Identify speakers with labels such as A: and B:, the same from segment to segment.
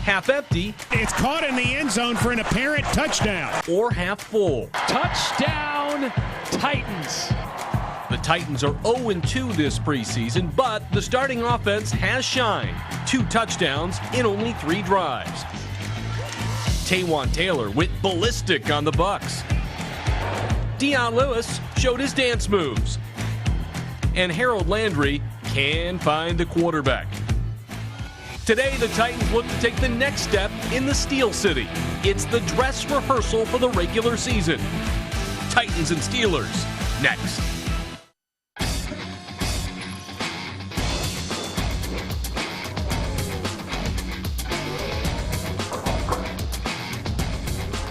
A: half empty.
B: It's caught in the end zone for an apparent touchdown.
A: Or half full.
C: Touchdown, Titans.
A: The Titans are 0-2 this preseason, but the starting offense has shined. 2 touchdowns in only 3 drives. Taywan Taylor went ballistic on the Bucs. Dion Lewis showed his dance moves. And Harold Landry can find the quarterback. Today, the Titans look to take the next step in the Steel City. It's the dress rehearsal for the regular season. Titans and Steelers, next.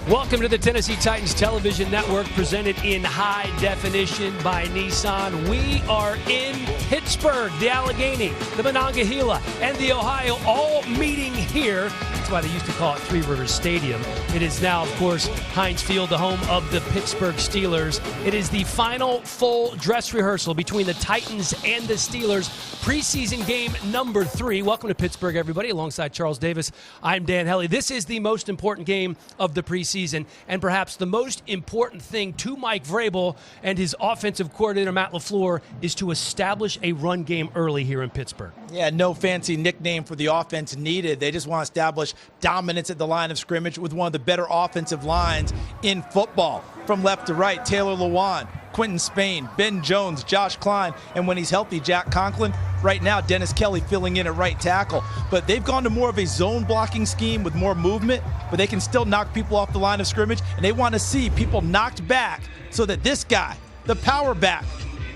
C: Welcome to the Tennessee Titans Television Network, presented in high definition by Nissan. We are in Pittsburgh, the Allegheny, the Monongahela, and the Ohio, all meeting here. That's why they used to call it Three Rivers Stadium. It is now, of course, Heinz Field, the home of the Pittsburgh Steelers. It is the final full dress rehearsal between the Titans and the Steelers. Preseason game number 3. Welcome to Pittsburgh, everybody. Alongside Charles Davis, I'm Dan Helly. This is the most important game of the preseason, and perhaps the most important thing to Mike Vrabel and his offensive coordinator, Matt LaFleur, is to establish a run game early here in Pittsburgh.
D: Yeah, no fancy nickname for the offense needed. They just want to establish dominance at the line of scrimmage with one of the better offensive lines in football. From left to right, Taylor Lewan, Quentin Spain, Ben Jones, Josh Klein, and when he's healthy, Jack Conklin. Right now, Dennis Kelly filling in at right tackle. But they've gone to more of a zone blocking scheme with more movement, but they can still knock people off the line of scrimmage, and they want to see people knocked back so that this guy, the power back,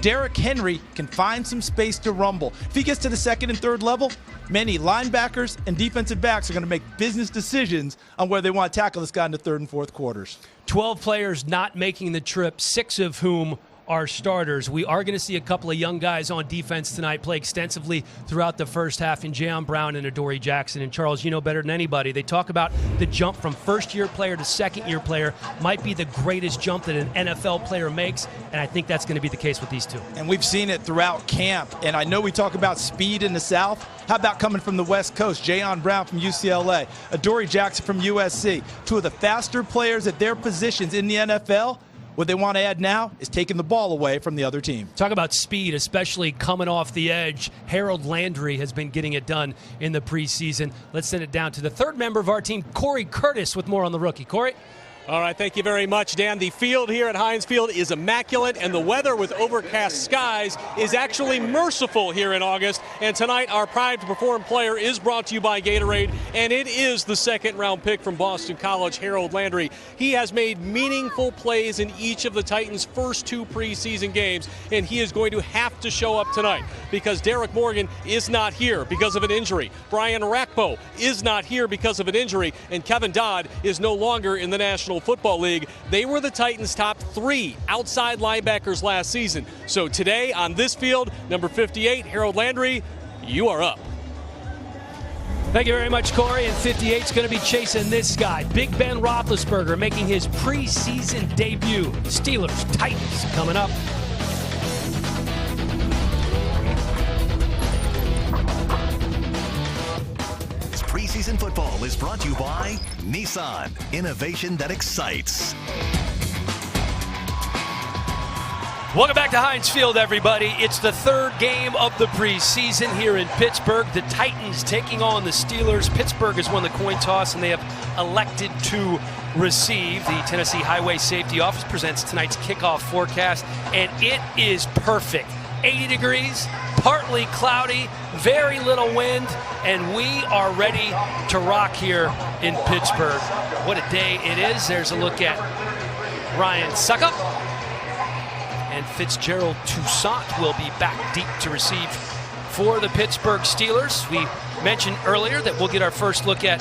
D: Derrick Henry, can find some space to rumble. If he gets to the second and third level, many linebackers and defensive backs are going to make business decisions on where they want to tackle this guy in the third and fourth quarters.
C: 12 players not making the trip, 6 of whom are starters. We are going to see a couple of young guys on defense tonight play extensively throughout the first half in Jayon Brown and Adoree Jackson. And Charles, you know better than anybody, they talk about the jump from first-year player to second-year player might be the greatest jump that an NFL player makes, and I think that's going to be the case with these two.
D: And we've seen it throughout camp, and I know we talk about speed in the South. How about coming from the West Coast? Jayon Brown from UCLA, Adoree Jackson from USC, 2 of the faster players at their positions in the NFL. What they want to add now is taking the ball away from the other team.
C: Talk about speed, especially coming off the edge. Harold Landry has been getting it done in the preseason. Let's send it down to the third member of our team, Corey Curtis, with more on the rookie. Corey?
E: All right, thank you very much, Dan. The field here at Heinz Field is immaculate, and the weather with overcast skies is actually merciful here in August. And tonight, our Pride to Perform player is brought to you by Gatorade, and it is the second-round pick from Boston College, Harold Landry. He has made meaningful plays in each of the Titans' first 2 preseason games, and he is going to have to show up tonight because Derek Morgan is not here because of an injury. Brian Rakpo is not here because of an injury, and Kevin Dodd is no longer in the National Football League. They were the Titans' top 3 outside linebackers last season. So today on this field, number 58, Harold Landry, you are up.
C: Thank you very much, Corey. And 58's going to be chasing this guy, Big Ben Roethlisberger, making his preseason debut. Steelers, Titans coming up.
F: Preseason football is brought to you by Nissan, innovation that excites.
C: Welcome back to Heinz Field, everybody. It's the third game of the preseason here in Pittsburgh. The Titans taking on the Steelers. Pittsburgh has won the coin toss, and they have elected to receive. The Tennessee Highway Safety Office presents tonight's kickoff forecast, and it is perfect. 80 degrees, partly cloudy, very little wind, and we are ready to rock here in Pittsburgh. What a day it is. There's a look at Ryan Suckup. And Fitzgerald Toussaint will be back deep to receive for the Pittsburgh Steelers. We mentioned earlier that we'll get our first look at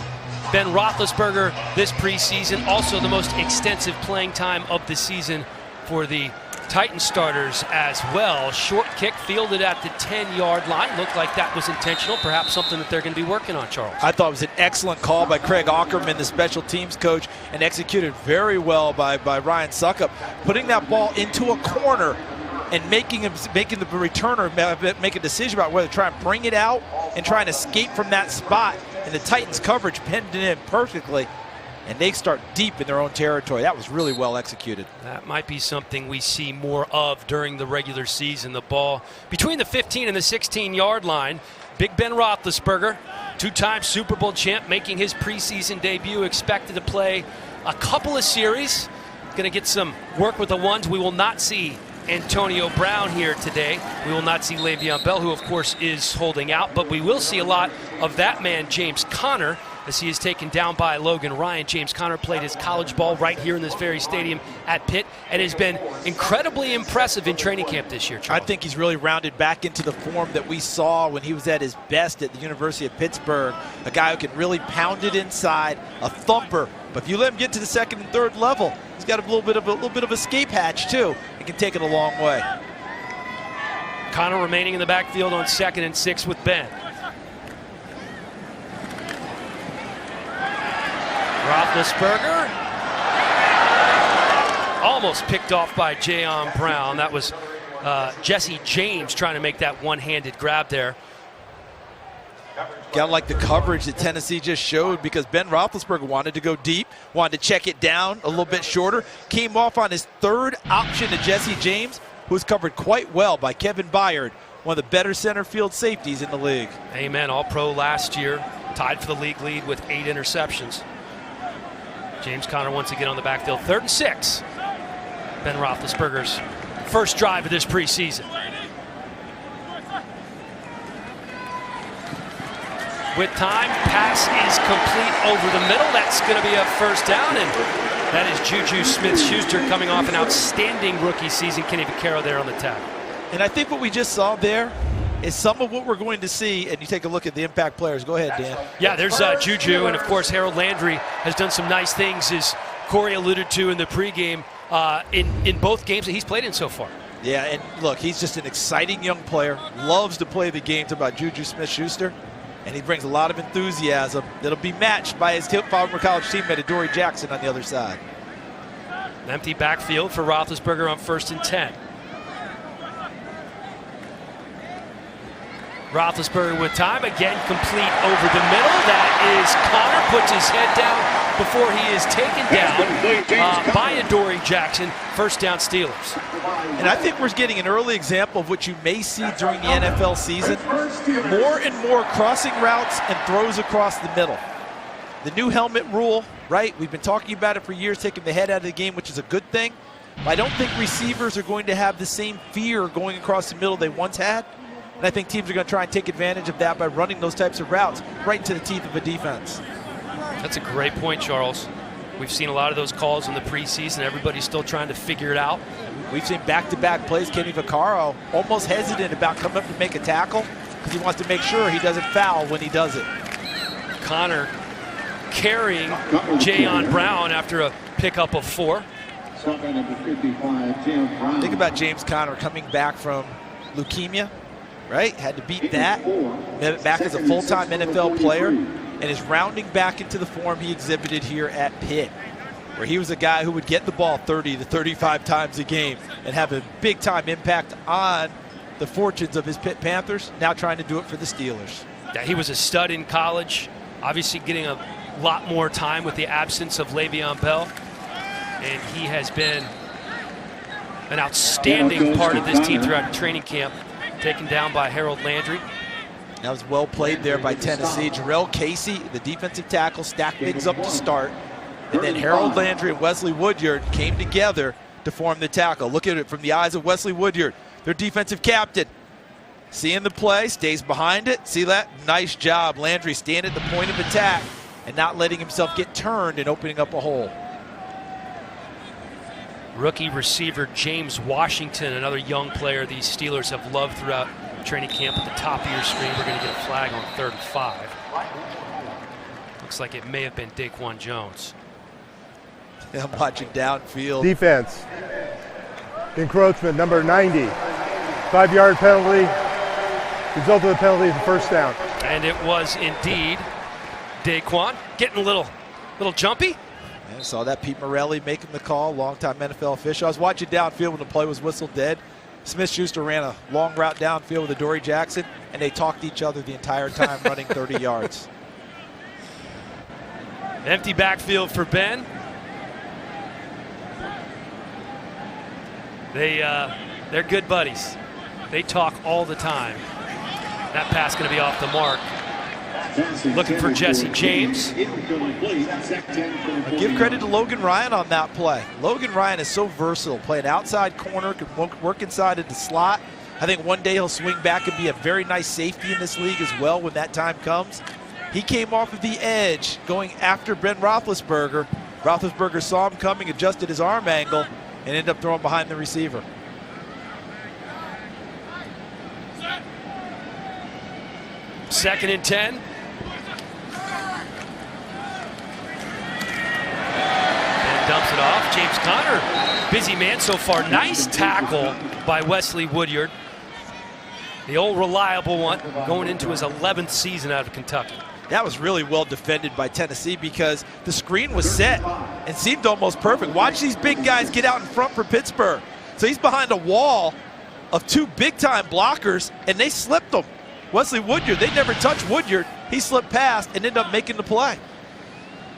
C: Ben Roethlisberger this preseason. Also the most extensive playing time of the season for the Titans starters as well. Short kick fielded at the 10-yard line. Looked like that was intentional, perhaps something that they're going to be working on, Charles.
D: I thought it was an excellent call by Craig Aukerman, the special teams coach, and executed very well by Ryan Suckup, putting that ball into a corner and making the returner make a decision about whether to try and bring it out and try and escape from that spot. and the Titans coverage penned it in perfectly, and they start deep in their own territory. That was really well executed.
C: That might be something we see more of during the regular season. The ball between the 15 and the 16-yard line. Big Ben Roethlisberger, two-time Super Bowl champ, making his preseason debut, expected to play a couple of series. Going to get some work with the ones. We will not see Antonio Brown here today. We will not see Le'Veon Bell, who of course is holding out, but we will see a lot of that man, James Conner, as he is taken down by Logan Ryan. James Conner played his college ball right here in this very stadium at Pitt and has been incredibly impressive in training camp this year, Charles.
D: I think he's really rounded back into the form that we saw when he was at his best at the University of Pittsburgh. A guy who can really pound it inside, a thumper. But if you let him get to the second and third level, he's got a little bit of escape hatch too. He can take it a long way.
C: Conner remaining in the backfield on 2nd and 6 with Ben. Roethlisberger almost picked off by Jayon Brown. That was Jesse James trying to make that one-handed grab there.
D: Got like the coverage that Tennessee just showed, because Ben Roethlisberger wanted to go deep, wanted to check it down a little bit shorter, came off on his third option to Jesse James, who was covered quite well by Kevin Byard, one of the better center field safeties in the league.
C: Amen. All-Pro last year, tied for the league lead with 8 interceptions. James Conner once again on the backfield. 3rd and 6. Ben Roethlisberger's first drive of this preseason. With time, pass is complete over the middle. That's going to be a first down, and that is Juju Smith-Schuster coming off an outstanding rookie season. Kenny Vaccaro there on the tackle.
D: And I think what we just saw there is some of what we're going to see, and you take a look at the impact players. Go ahead, Dan.
C: Yeah, there's Juju, and of course Harold Landry has done some nice things, as Corey alluded to in the pregame, in both games that he's played in so far. Yeah,
D: and look, he's just an exciting young player, loves to play the games about Juju Smith-Schuster, and he brings a lot of enthusiasm that'll be matched by his former college teammate Adoree Jackson on the other side.
C: An empty backfield for Roethlisberger on 1st and 10. Roethlisberger with time, again complete over the middle. That is Conner, puts his head down before he is taken down by Adoree Jackson. First down Steelers.
D: And I think we're getting an early example of what you may see during the NFL season. More and more crossing routes and throws across the middle. The new helmet rule, right? We've been talking about it for years, taking the head out of the game, which is a good thing. But I don't think receivers are going to have the same fear going across the middle they once had. And I think teams are going to try and take advantage of that by running those types of routes right into the teeth of a defense.
C: That's a great point, Charles. We've seen a lot of those calls in the preseason. Everybody's still trying to figure it out.
D: We've seen back-to-back plays. Kenny Vaccaro almost hesitant about coming up to make a tackle because he wants to make sure he doesn't foul when he does it.
C: Conner carrying Jayon Brown after a pickup of 4.
D: Think about James Conner coming back from leukemia, right? Had to beat that. Back as a full-time NFL player, and is rounding back into the form he exhibited here at Pitt, where he was a guy who would get the ball 30 to 35 times a game and have a big-time impact on the fortunes of his Pitt Panthers, now trying to do it for the Steelers.
C: Yeah, he was a stud in college, obviously getting a lot more time with the absence of Le'Veon Bell, and he has been an outstanding part of this team throughout training camp. Taken down by Harold Landry.
D: That was well played there by Tennessee. Jarrell Casey, the defensive tackle, stacked things up to start. And then Harold Landry and Wesley Woodyard came together to form the tackle. Look at it from the eyes of Wesley Woodyard, their defensive captain. Seeing the play, stays behind it. See that? Nice job. Landry standing at the point of attack and not letting himself get turned and opening up a hole.
C: Rookie receiver James Washington, another young player these Steelers have loved throughout training camp. At the top of your screen, we're going to get a flag on 3rd and 5. Looks like it may have been Daquan Jones.
D: I'm watching downfield.
G: Defense. Encroachment, number 90. 5-yard penalty. Result of the penalty is a first down.
C: And it was indeed Daquan. Getting a little jumpy.
D: I saw that. Pete Morelli making the call, longtime NFL official. I was watching downfield when the play was whistled dead. Smith-Schuster ran a long route downfield with Adoree Jackson, and they talked to each other the entire time running 30 yards.
C: Empty backfield for Ben. They're good buddies. They talk all the time. That pass going to be off the mark. Looking for Jesse James.
D: Give credit to Logan Ryan on that play. Logan Ryan is so versatile. Play an outside corner, can work inside of the slot. I think one day he'll swing back and be a very nice safety in this league as well when that time comes. He came off of the edge going after Ben Roethlisberger. Roethlisberger saw him coming, adjusted his arm angle, and ended up throwing behind the receiver.
C: Second and 10. And dumps it off. James Conner, busy man so far. Nice tackle by Wesley Woodyard. The old reliable one going into his 11th season out of Kentucky.
D: That was really well defended by Tennessee because the screen was set and seemed almost perfect. Watch these big guys get out in front for Pittsburgh. So he's behind a wall of two big-time blockers, and they slipped him. Wesley Woodyard, they never touched Woodyard. He slipped past and ended up making the play.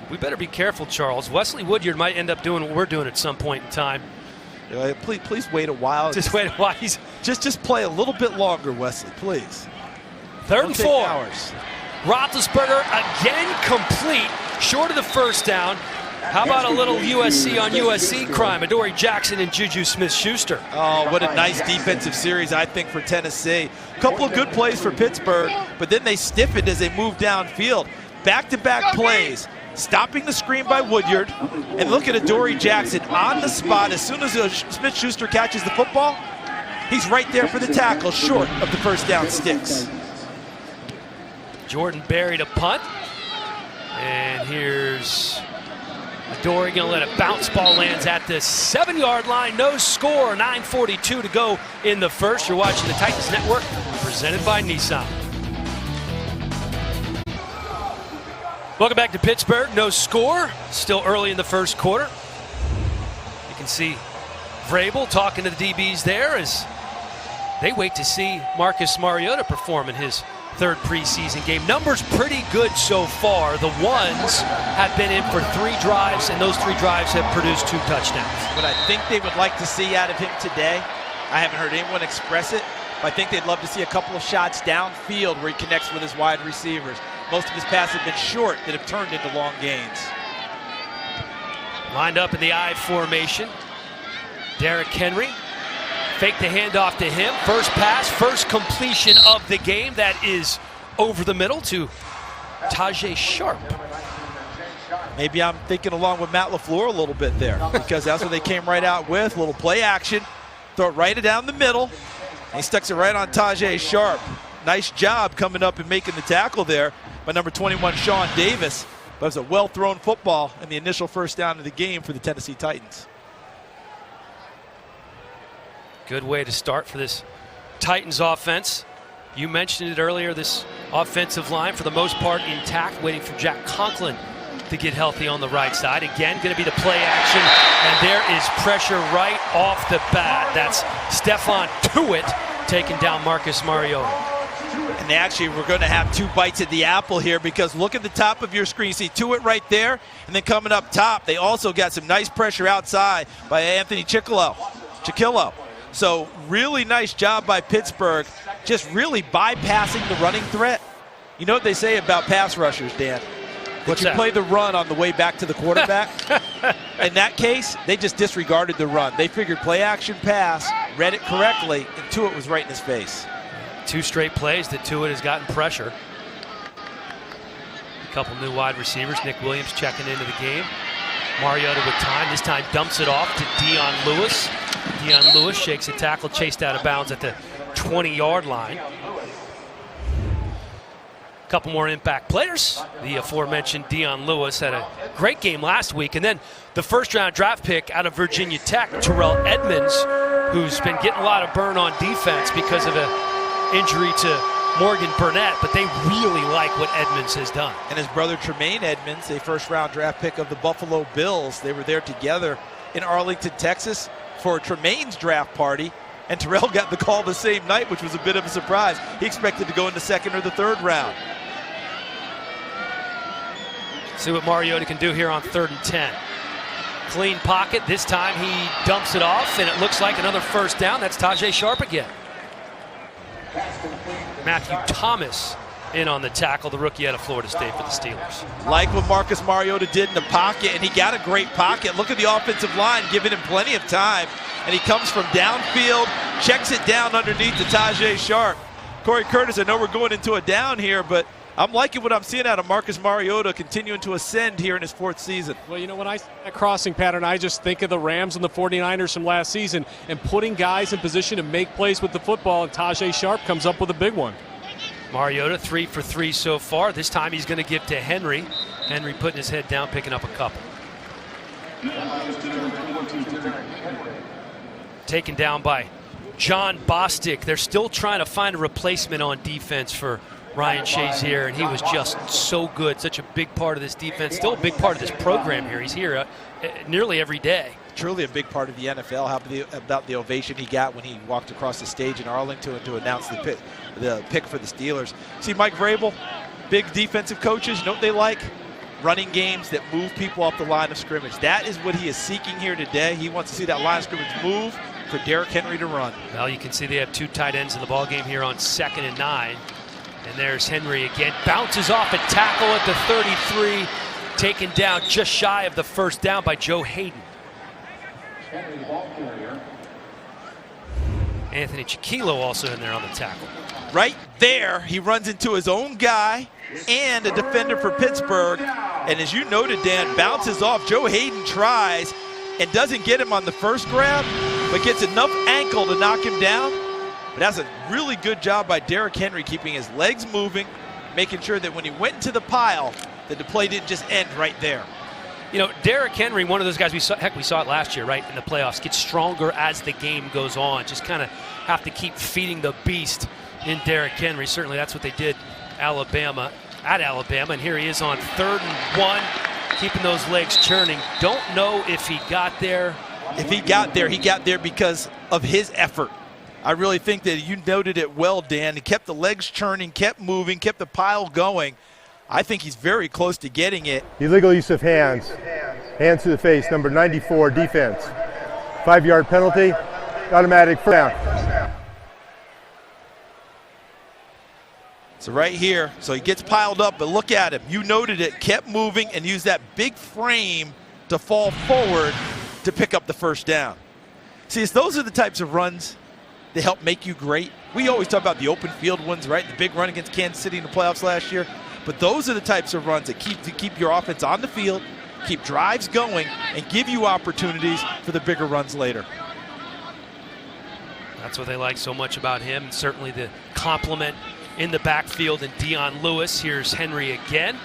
C: We better be careful, Charles. Wesley Woodyard might end up doing what we're doing at some point in time.
D: Please wait a while.
C: Just wait a while.
D: Just play a little bit longer, Wesley, please.
C: Third and 4.
D: Hours.
C: Roethlisberger again complete, short of the first down. How about a little USC on USC crime? Adoree Jackson and Juju Smith-Schuster.
D: Oh, what a nice defensive series, I think, for Tennessee. A couple of good plays for Pittsburgh, but then they stiffened as they moved downfield. Back-to-back plays, stopping the screen by Woodyard. And look at Adoree Jackson on the spot. As soon as Smith-Schuster catches the football, he's right there for the tackle, short of the first down sticks.
C: Jordan buried a punt. And here's Adoree going to let a bounce ball lands at the 7-yard line. No score. 9:42 to go in the first. You're watching the Titans Network, presented by Nissan. Welcome back to Pittsburgh. No score. Still early in the first quarter. You can see Vrabel talking to the DBs there as they wait to see Marcus Mariota perform in his third preseason game. Numbers pretty good so far. The ones have been in for 3 drives, and those 3 drives have produced 2 touchdowns.
D: What I think they would like to see out of him today, I haven't heard anyone express it, but I think they'd love to see a couple of shots downfield where he connects with his wide receivers. Most of his passes have been short that have turned into long gains.
C: Lined up in the I formation. Derrick Henry. Fake the handoff to him. First pass, first completion of the game. That is over the middle to Tajae Sharpe.
D: Maybe I'm thinking along with Matt LaFleur a little bit there because that's what they came right out with. A little play action. Throw it right down the middle. And he sticks it right on Tajae Sharpe. Nice job coming up and making the tackle there by number 21, Sean Davis. But it was a well-thrown football and the initial first down of the game for the Tennessee Titans.
C: Good way to start for this Titans offense. You mentioned it earlier, this offensive line for the most part intact, waiting for Jack Conklin to get healthy on the right side. Again, going to be the play action, and there is pressure right off the bat. That's Stephon Tuitt taking down Marcus Mariota.
D: And they actually were going to have 2 bites at the apple here because look at the top of your screen. You see Tuitt right there, and then coming up top, they also got some nice pressure outside by Anthony Chickillo. So really nice job by Pittsburgh, just really bypassing the running threat. You know what they say about pass rushers, Dan?
C: What's
D: you
C: that?
D: Play the run on the way back to the quarterback. In that case, they just disregarded the run. They figured play action pass, read it correctly, and Tuitt was right in his face.
C: 2 straight plays that Tuitt has gotten pressure. A couple new wide receivers. Nick Williams checking into the game. Mariota with time. This time dumps it off to Dion Lewis. Dion Lewis shakes a tackle, chased out of bounds at the 20-yard line. A couple more impact players. The aforementioned Dion Lewis had a great game last week. And then the first-round draft pick out of Virginia Tech, Terrell Edmonds, who's been getting a lot of burn on defense because of an injury to Morgan Burnett, but they really like what Edmonds has done.
D: And his brother Tremaine Edmonds, a first-round draft pick of the Buffalo Bills. They were there together in Arlington, Texas for Tremaine's draft party, and Terrell got the call the same night, which was a bit of a surprise. He expected to go in the 2nd or the 3rd round.
C: See what Mariota can do here on 3rd and 10. Clean pocket. This time he dumps it off, and it looks like another first down. That's Tajay Sharp again. Matthew Thomas in on the tackle, the rookie out of Florida State for the Steelers.
D: Like what Marcus Mariota did in the pocket, and he got a great pocket. Look at the offensive line giving him plenty of time, and he comes from downfield, checks it down underneath to Tajay Sharp. Corey Curtis, I know we're going into a down here, but I'm liking what I'm seeing out of Marcus Mariota continuing to ascend here in his 4th season.
E: Well, you know, when I see that crossing pattern, I just think of the Rams and the 49ers from last season and putting guys in position to make plays with the football, and Tajay Sharp comes up with a big one.
C: Mariota 3 for 3 so far. This time he's going to give to Henry. Henry putting his head down, picking up a couple. Taken down by John Bostic. They're still trying to find a replacement on defense for Ryan Shazier, and he was just so good. Such a big part of this defense, still a big part of this program here. He's here nearly every day.
D: Truly a big part of the NFL. How about the ovation he got when he walked across the stage in Arlington to announce the pick for the Steelers. See, Mike Vrabel, big defensive coaches, you know what they like? Running games that move people off the line of scrimmage. That is what he is seeking here today. He wants to see that line of scrimmage move for Derrick Henry to run.
C: Well, you can see they have 2 tight ends in the ball game here on 2nd and 9. And there's Henry again. Bounces off a tackle at the 33. Taken down just shy of the first down by Joe Hayden. Anthony Chiquilo also in there on the tackle.
D: Right there, he runs into his own guy and a defender for Pittsburgh. And as you noted, Dan, bounces off. Joe Hayden tries and doesn't get him on the first grab, but gets enough ankle to knock him down. But that's a really good job by Derrick Henry, keeping his legs moving, making sure that when he went into the pile, that the play didn't just end right there.
C: You know, Derrick Henry, one of those guys, we saw it last year, right, in the playoffs, gets stronger as the game goes on. Just kind of have to keep feeding the beast in Derrick Henry. Certainly that's what they did at Alabama, and here he is on 3rd and 1, keeping those legs churning. Don't know if he got there.
D: If he got there because of his effort. I really think that you noted it well, Dan. He kept the legs churning, kept moving, kept the pile going. I think he's very close to getting it.
G: Illegal use of hands. Hands to the face, number 94, defense. 5-yard penalty, automatic first down.
D: So right here, so he gets piled up, but look at him. You noted it, kept moving and used that big frame to fall forward to pick up the first down. See, those are the types of runs that help make you great. We always talk about the open field ones, right? The big run against Kansas City in the playoffs last year. But those are the types of runs that keep your offense on the field, keep drives going, and give you opportunities for the bigger runs later.
C: That's what they like so much about him. Certainly the compliment in the backfield and Dion Lewis. Here's Henry again.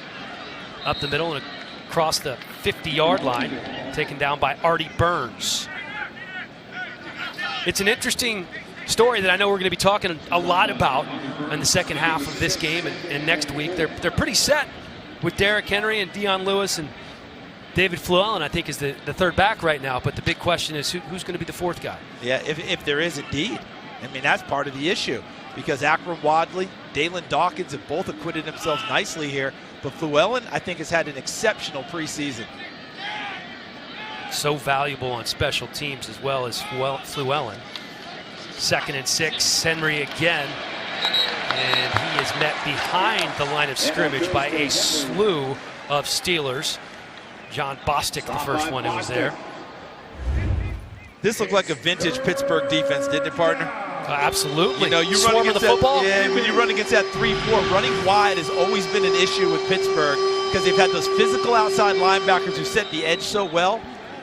C: Up the middle and across the 50-yard line. Taken down by Artie Burns. It's an interesting story that I know we're going to be talking a lot about in the second half of this game and next week. They're pretty set with Derrick Henry and Dion Lewis, and David Fluellen, I think, is the 3rd back right now. But the big question is who's going to be the 4th guy?
D: Yeah, if there is indeed. I mean, that's part of the issue because Akram Wadley, Dalen Dawkins have both acquitted themselves nicely here. But Fluellen, I think, has had an exceptional preseason.
C: So valuable on special teams as well as Fluellen. 2nd and 6, Henry again, and he is met behind the line of scrimmage by a slew of Steelers. John Bostic, the first one who was there.
D: This looked like a vintage Pittsburgh defense, didn't it, partner?
C: Absolutely.
D: You know, you
C: Swarm
D: run against
C: the football.
D: Yeah, when you run against that 3-4, running wide has always been an issue with Pittsburgh because they've had those physical outside linebackers who set the edge so well,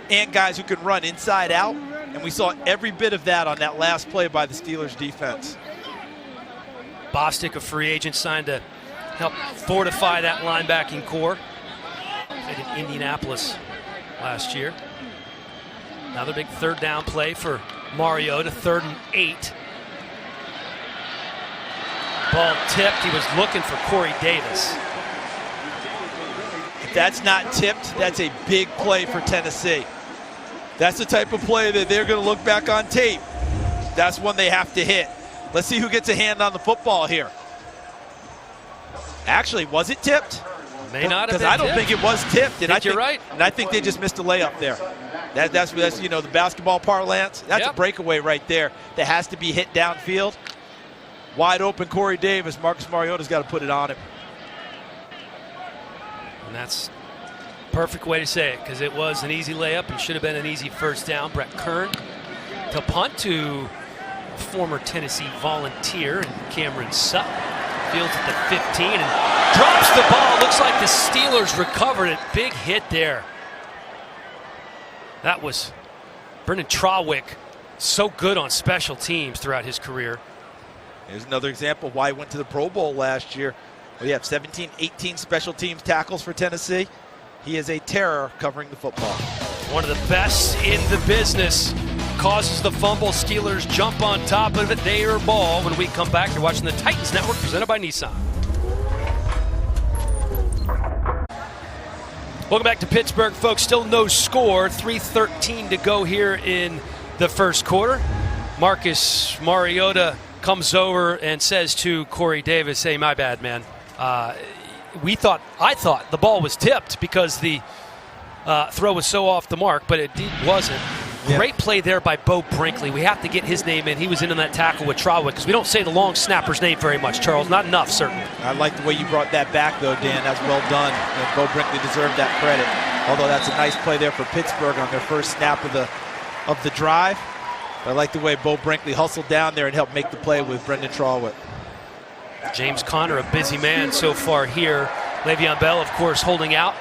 D: and guys who can run inside out. And we saw every bit of that on that last play by the Steelers defense.
C: Bostic, a free agent, signed to help fortify that linebacking core. Played in Indianapolis last year. Another big 3rd down play for Mariota, 3rd and 8. Ball tipped. He was looking for Corey Davis.
D: If that's not tipped, that's a big play for Tennessee. That's the type of play that they're going to look back on tape. That's one they have to hit. Let's see who gets a hand on the football here. Actually, was it tipped?
C: May not have
D: because
C: been
D: I don't
C: tipped.
D: think it was tipped. And
C: I think you're right.
D: And I think they just missed a layup there. That's the basketball parlance. That's a breakaway right there that has to be hit downfield. Wide open Corey Davis. Marcus Mariota's got to put it on him.
C: And that's perfect way to say it, because it was an easy layup and should have been an easy first down. Brett Kern to punt to former Tennessee Volunteer and Cameron Sutton. Fields at the 15 and drops the ball. Looks like the Steelers recovered it. Big hit there. That was Brendan Trawick, so good on special teams throughout his career.
D: Here's another example of why he went to the Pro Bowl last year. We have 17, 18 special teams tackles for Tennessee. He is a terror covering the football.
C: One of the best in the business. Causes the fumble. Steelers jump on top of it. They are ball. When we come back, you're watching the Titans Network presented by Nissan. Welcome back to Pittsburgh, folks. Still no score. 3:13 to go here in the first quarter. Marcus Mariota comes over and says to Corey Davis, "Hey, my bad, man. I thought the ball was tipped because the throw was so off the mark, but it wasn't." Yeah. Great play there by Bo Brinkley. We have to get his name in. He was in on that tackle with Trawick, because we don't say the long snapper's name very much, Charles. Not enough, certainly. I
D: like the way you brought that back, though, Dan. That's well done. And Bo Brinkley deserved that credit. Although that's a nice play there for Pittsburgh on their first snap of the drive. But I like the way Bo Brinkley hustled down there and helped make the play with Brendan Trawick.
C: James Conner, a busy man so far here. Le'Veon Bell, of course, holding out.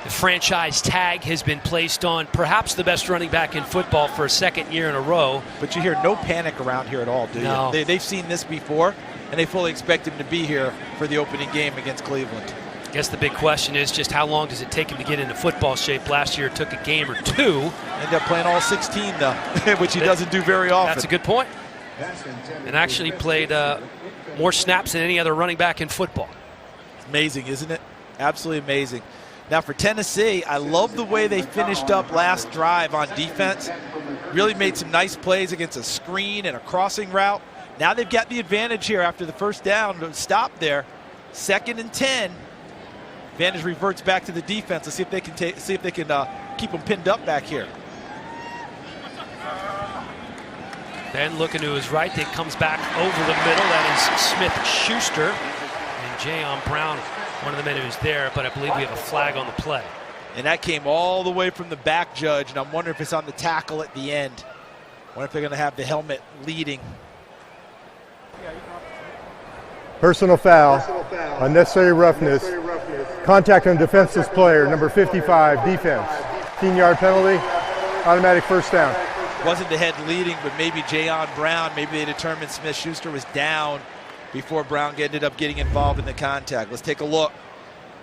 C: The franchise tag has been placed on perhaps the best running back in football for a second year in a row.
D: But you hear no panic around here at all, do you? They've seen this before, and they fully expect him to be here for the opening game against Cleveland.
C: I guess the big question is just how long does it take him to get into football shape? Last year it took a game or two.
D: Ended up playing all 16, though, which he doesn't do very often.
C: That's a good point. And actually played more snaps than any other running back in football.
D: It's amazing, isn't it? Absolutely amazing. Now for Tennessee, I love the way they finished up last drive on defense. Really made some nice plays against a screen and a crossing route. Now they've got the advantage here after the first down to stop there. 2nd and 10. Advantage reverts back to the defense. Let's see if they can keep them pinned up back here.
C: Then looking to his right, it comes back over the middle. That is Smith-Schuster and Jayon Brown, one of the men who's there, but I believe we have a flag on the play.
D: And that came all the way from the back, Judge, and I'm wondering if it's on the tackle at the end. I wonder if they're going to have the helmet leading.
G: Personal foul, unnecessary roughness, contact on defenseless player, number 55, defense. 15-yard penalty, automatic first down.
D: Wasn't the head leading, but maybe Jayon Brown, maybe they determined Smith-Schuster was down before Brown ended up getting involved in the contact. Let's take a look.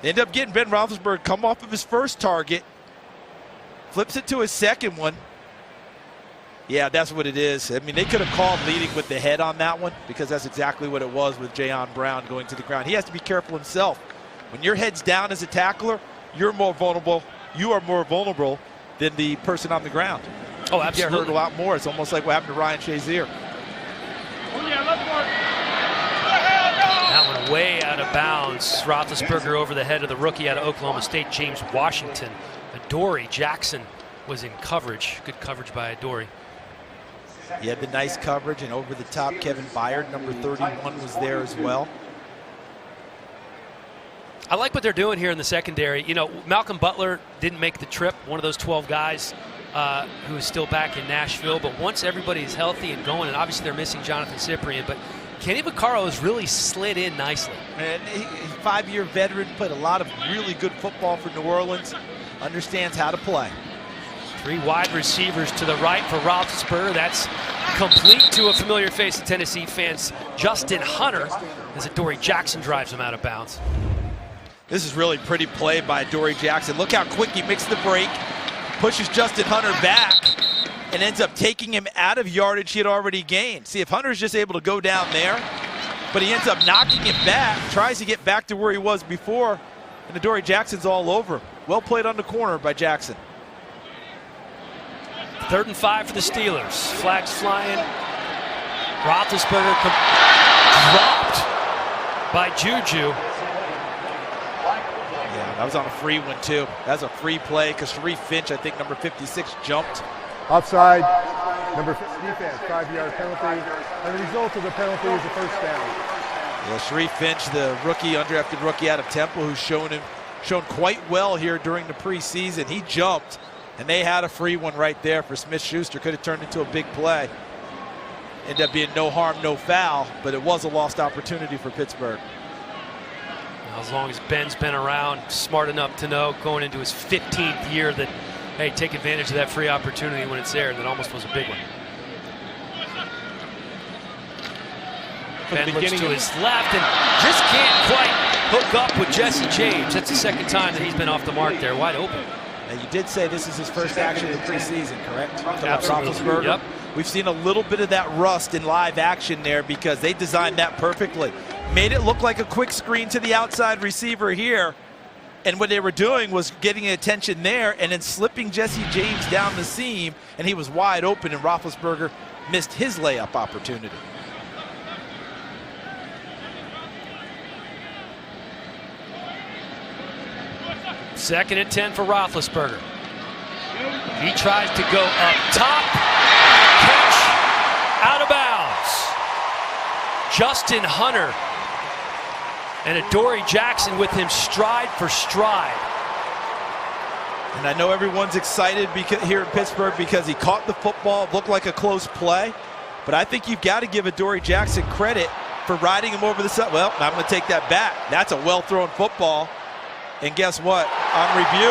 D: They end up getting Ben Roethlisberger come off of his first target, flips it to his second one. Yeah, that's what it is. I mean, they could have called leading with the head on that one, because that's exactly what it was with Jayon Brown going to the ground. He has to be careful himself. When your head's down as a tackler, you're more vulnerable. You are more vulnerable than the person on the ground.
C: Oh, absolutely.
D: You get hurt a lot more. It's almost like what happened to Ryan Shazier.
C: That one way out of bounds. Roethlisberger over the head of the rookie out of Oklahoma State, James Washington. Adoree Jackson was in coverage. Good coverage by Adoree.
D: He had the nice coverage, and over the top, Kevin Byard, number 31, was there as well.
C: I like what they're doing here in the secondary. You know, Malcolm Butler didn't make the trip, one of those 12 guys who is still back in Nashville. But once everybody's healthy and going, and obviously they're missing Jonathan Cyprien, but Kenny Vaccaro has really slid in nicely.
D: And he's a 5-year veteran, played a lot of really good football for New Orleans, understands how to play.
C: 3 wide receivers to the right for Roethlisberger. That's complete to a familiar face of Tennessee fans, Justin Hunter, as Adoree Jackson drives him out of bounds.
D: This is really pretty play by Adoree Jackson. Look how quick he makes the break, pushes Justin Hunter back, and ends up taking him out of yardage he had already gained. See, if Hunter's just able to go down there, but he ends up knocking him back, tries to get back to where he was before, and Adoree Jackson's all over. Well played on the corner by Jackson.
C: 3rd and 5 for the Steelers. Flags flying. Roethlisberger dropped by Juju.
D: That was on a free one, too. That's a free play because Sharif Finch, I think number 56, jumped.
G: Offside, number 50 defense, 5-yard penalty. And the result of the penalty is a first down.
D: Well, Sharif Finch, the rookie, undrafted rookie out of Temple, who's shown quite well here during the preseason. He jumped, and they had a free one right there for Smith-Schuster. Could have turned into a big play. Ended up being no harm, no foul, but it was a lost opportunity for Pittsburgh.
C: As long as Ben's been around, smart enough to know going into his 15th year that, hey, take advantage of that free opportunity when it's there. That almost was a big one. Ben looks to his left and just can't quite hook up with Jesse James. That's the second time that he's been off the mark there, wide open.
D: Now, you did say this is his first action of the preseason, correct?
C: Absolutely. Yep.
D: We've seen a little bit of that rust in live action there because they designed that perfectly. Made it look like a quick screen to the outside receiver here. And what they were doing was getting attention there and then slipping Jesse James down the seam, and he was wide open, and Roethlisberger missed his layup opportunity.
C: Second and 10 for Roethlisberger. He tries to go up top. Catch out of bounds. Justin Hunter and Adoree Jackson with him stride for stride.
D: And I know everyone's excited here in Pittsburgh because he caught the football, looked like a close play. But I think you've got to give Adoree Jackson credit for riding him over the side. Well, I'm going to take that back. That's a well-thrown football. And guess what? On review,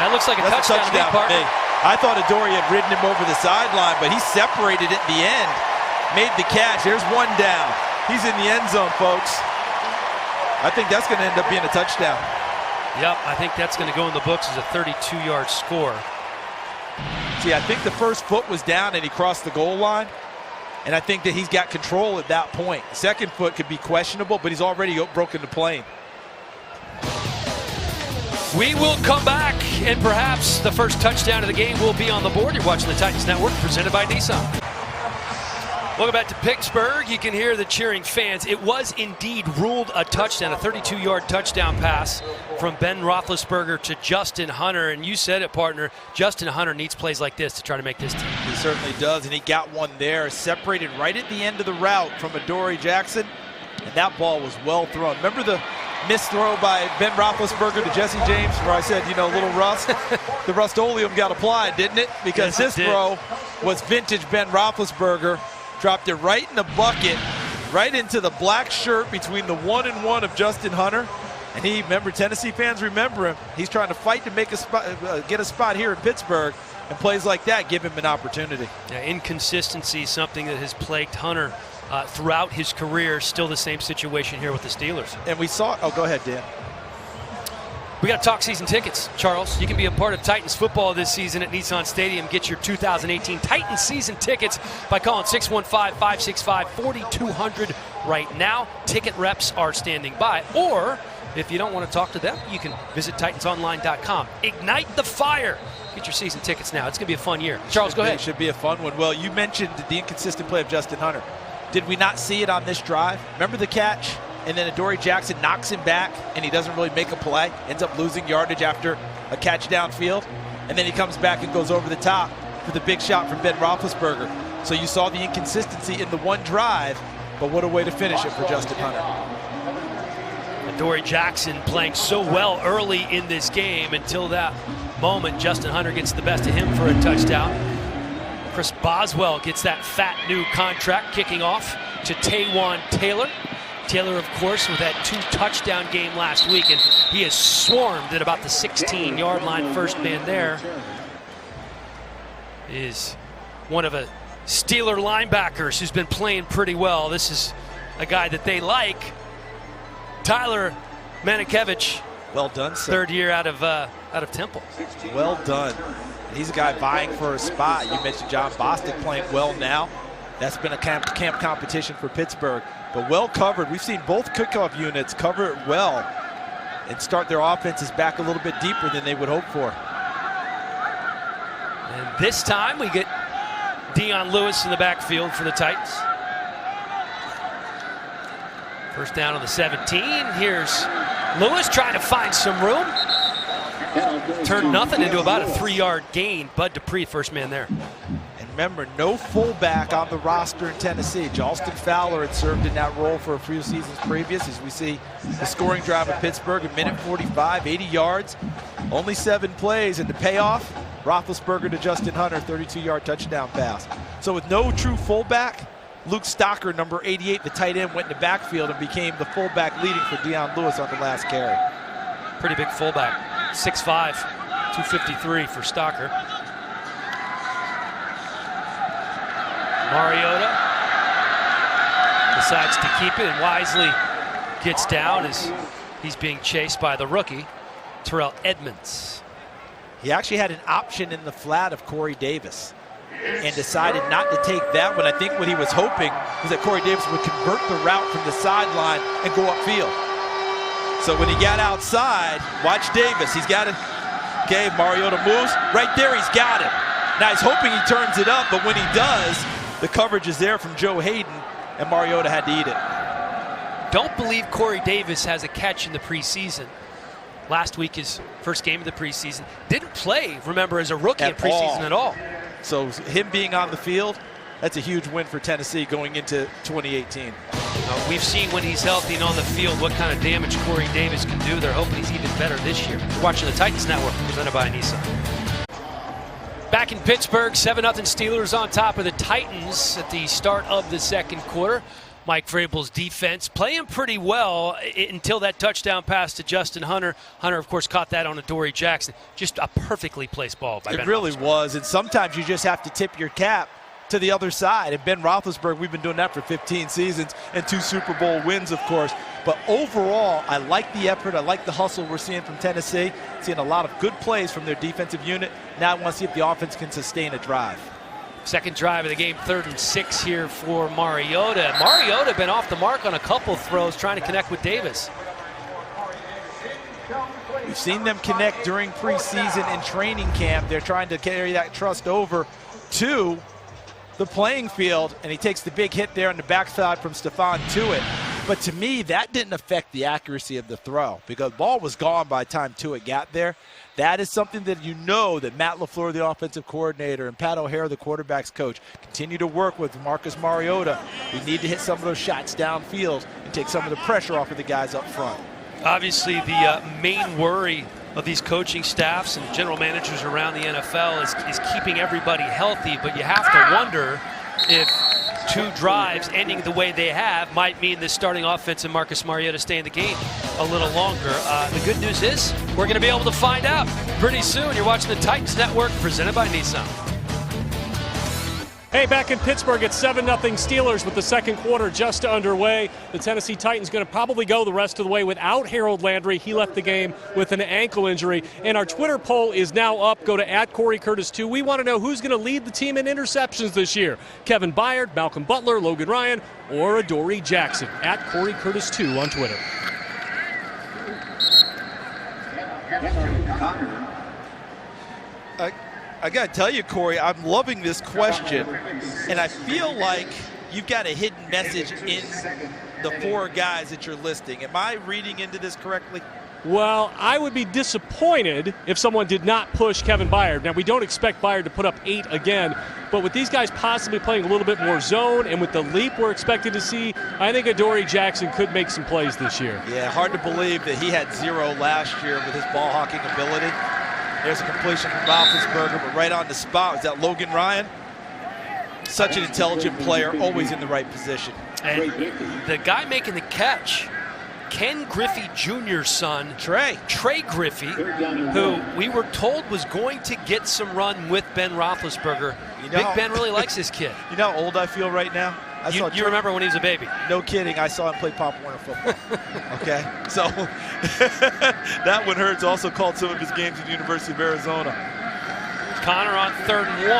C: that looks like a touchdown to me.
D: I thought Adoree had ridden him over the sideline, but he separated at the end, made the catch. There's one down. He's in the end zone, folks. I think that's going to end up being a touchdown.
C: Yep, I think that's going to go in the books as a 32-yard score.
D: See, I think the first foot was down and he crossed the goal line. And I think that he's got control at that point. Second foot could be questionable, but he's already broken the plane.
C: We will come back, and perhaps the first touchdown of the game will be on the board. You're watching the Titans Network, presented by Nissan. Welcome back to Pittsburgh. You can hear the cheering fans. It was indeed ruled a touchdown, a 32-yard touchdown pass from Ben Roethlisberger to Justin Hunter. And you said it, partner, Justin Hunter needs plays like this to try to make this team.
D: He certainly does, and he got one there, separated right at the end of the route from Adoree Jackson. And that ball was well thrown. Remember the missed throw by Ben Roethlisberger to Jesse James where I said, you know, a little rust? The Rust-Oleum got applied, didn't it? Because
C: yes,
D: this throw was vintage Ben Roethlisberger. Dropped it right in the bucket, right into the black shirt between the 1 and 1 of Justin Hunter. And he, remember, Tennessee fans remember him. He's trying to fight to make a spot, get a spot here in Pittsburgh. And plays like that give him an opportunity.
C: Yeah, inconsistency, something that has plagued Hunter throughout his career. Still the same situation here with the Steelers.
D: And we saw, oh, go ahead, Dan.
C: We got to talk season tickets, Charles. You can be a part of Titans football this season at Nissan Stadium. Get your 2018 Titans season tickets by calling 615-565-4200 right now. Ticket reps are standing by. Or if you don't want to talk to them, you can visit TitansOnline.com. Ignite the fire. Get your season tickets now. It's going to be a fun year. Charles, go ahead.
D: It should be a fun one. Well, you mentioned the inconsistent play of Justin Hunter. Did we not see it on this drive? Remember the catch? And then Adoree Jackson knocks him back, and he doesn't really make a play. Ends up losing yardage after a catch downfield. And then he comes back and goes over the top for the big shot from Ben Roethlisberger. So you saw the inconsistency in the one drive, but what a way to finish it for Justin Hunter.
C: Adoree Jackson playing so well early in this game until that moment. Justin Hunter gets the best of him for a touchdown. Chris Boswell gets that fat new contract, kicking off to Taywan Taylor. Taylor, of course, with that 2-touchdown game last week, and he has swarmed at about the 16-yard line. First man there is one of a Steeler linebackers who's been playing pretty well. This is a guy that they like, Tyler Manikevich.
D: Well done, sir.
C: Third year out of Temple.
D: Well done. He's a guy vying for a spot. You mentioned John Bostic playing well now. That's been a camp competition for Pittsburgh. But well covered. We've seen both kickoff units cover it well and start their offenses back a little bit deeper than they would hope for.
C: And this time we get Dion Lewis in the backfield for the Titans. First down on the 17. Here's Lewis trying to find some room. Turned nothing into about a 3-yard gain. Bud Dupree, first man there.
D: And remember, no fullback on the roster in Tennessee. Jalston Fowler had served in that role for a few seasons previous. As we see the scoring drive of Pittsburgh, a minute 45, 80 yards, only 7 plays, and the payoff, Roethlisberger to Justin Hunter, 32-yard touchdown pass. So with no true fullback, Luke Stocker, number 88, the tight end, went in the backfield and became the fullback leading for Deion Lewis on the last carry.
C: Pretty big fullback, 6'5", 253 for Stocker. Mariota decides to keep it and wisely gets down as he's being chased by the rookie, Terrell Edmonds.
D: He actually had an option in the flat of Corey Davis and decided not to take that one. I think what he was hoping was that Corey Davis would convert the route from the sideline and go upfield. So when he got outside, watch Davis. He's got it. Okay, Mariota moves. Right there, he's got it. Now he's hoping he turns it up, but when he does, the coverage is there from Joe Hayden, and Mariota had to eat it.
C: Don't believe Corey Davis has a catch in the preseason. Last week, his first game of the preseason. Didn't play, remember, as a rookie in preseason at all.
D: So him being on the field, that's a huge win for Tennessee going into 2018.
C: We've seen when he's healthy and on the field what kind of damage Corey Davis can do. They're hoping he's even better this year. You're watching the Titans Network, presented by Nissan. Back in Pittsburgh, 7-0 Steelers on top of the Titans at the start of the second quarter. Mike Vrabel's defense playing pretty well until that touchdown pass to Justin Hunter. Hunter, of course, caught that on Adoree Jackson. Just a perfectly placed ball by Ben Roethlisberger.
D: It really was, and sometimes you just have to tip your cap to the other side. And Ben Roethlisberger, we've been doing that for 15 seasons and 2 Super Bowl wins, of course. But overall, I like the effort. I like the hustle we're seeing from Tennessee. Seeing a lot of good plays from their defensive unit. Now I want to see if the offense can sustain a drive.
C: Second drive of the game, 3rd and 6 here for Mariota. Mariota been off the mark on a couple throws trying to connect with Davis.
D: We've seen them connect during preseason and training camp. They're trying to carry that trust over to the playing field, and he takes the big hit there on the backside from Stephon Tuitt. But to me, that didn't affect the accuracy of the throw because the ball was gone by the time Tuitt got there. That is something that you know that Matt LaFleur, the offensive coordinator, and Pat O'Hara, the quarterback's coach, continue to work with Marcus Mariota. We need to hit some of those shots downfield and take some of the pressure off of the guys up front. Obviously,
C: the main worry of these coaching staffs and general managers around the NFL is keeping everybody healthy, but you have to wonder if 2 drives ending the way they have might mean the starting offense and Marcus Mariota stay in the game a little longer. The good news is we're going to be able to find out pretty soon. You're watching the Titans Network, presented by Nissan.
E: Hey, back in Pittsburgh, it's 7-0 Steelers with the second quarter just underway. The Tennessee Titans going to probably go the rest of the way without Harold Landry. He left the game with an ankle injury. And our Twitter poll is now up. Go to @CoreyCurtis2. We want to know who's going to lead the team in interceptions this year. Kevin Byard, Malcolm Butler, Logan Ryan, or Adoree Jackson. @CoreyCurtis2 on Twitter.
D: I got to tell you, Corey, I'm loving this question, and I feel like you've got a hidden message in the 4 guys that you're listing. Am I reading into this correctly?
E: Well, I would be disappointed if someone did not push Kevin Byard. Now, we don't expect Byard to put up 8 again, but with these guys possibly playing a little bit more zone and with the leap we're expected to see, I think Adoree Jackson could make some plays this year.
D: Yeah, hard to believe that he had 0 last year with his ball hawking ability. There's a completion from Roethlisberger, but right on the spot. Is that Logan Ryan? Such an intelligent player, always in the right position.
C: And the guy making the catch, Ken Griffey Jr.'s son, Trey Griffey, who we were told was going to get some run with Ben Roethlisberger. Big Ben really likes this kid.
D: You know how old I feel right now?
C: You remember when he was a baby?
D: No kidding. I saw him play Pop Warner football. Okay? So that one hurts. Also called some of his games at the University of Arizona.
C: Connor on 3rd and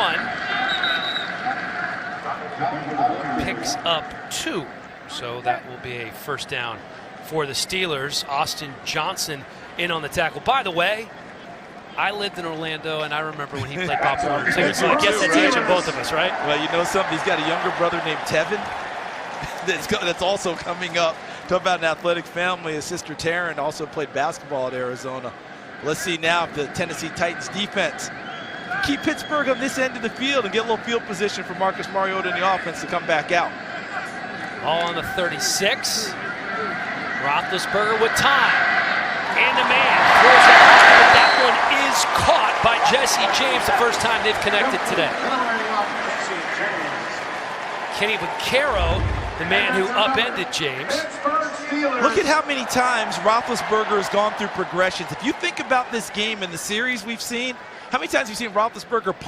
C: 1. Picks up 2. So that will be a first down for the Steelers. Austin Johnson in on the tackle. By the way, I lived in Orlando, and I remember when he played Pop Warner. So I guess that's aging both of us, right?
D: Well, you know something? He's got a younger brother named Tevin that's also coming up. Talk about an athletic family. His sister Taryn also played basketball at Arizona. Let's see now if the Tennessee Titans defense can keep Pittsburgh on this end of the field and get a little field position for Marcus Mariota in the offense to come back out.
C: All on the 36. Roethlisberger with time. And the man throws it out, but that one is caught by Jesse James, the first time they've connected today. Kenny Vaccaro, the man who upended James.
D: Look at how many times Roethlisberger has gone through progressions. If you think about this game and the series we've seen, how many times have you seen Roethlisberger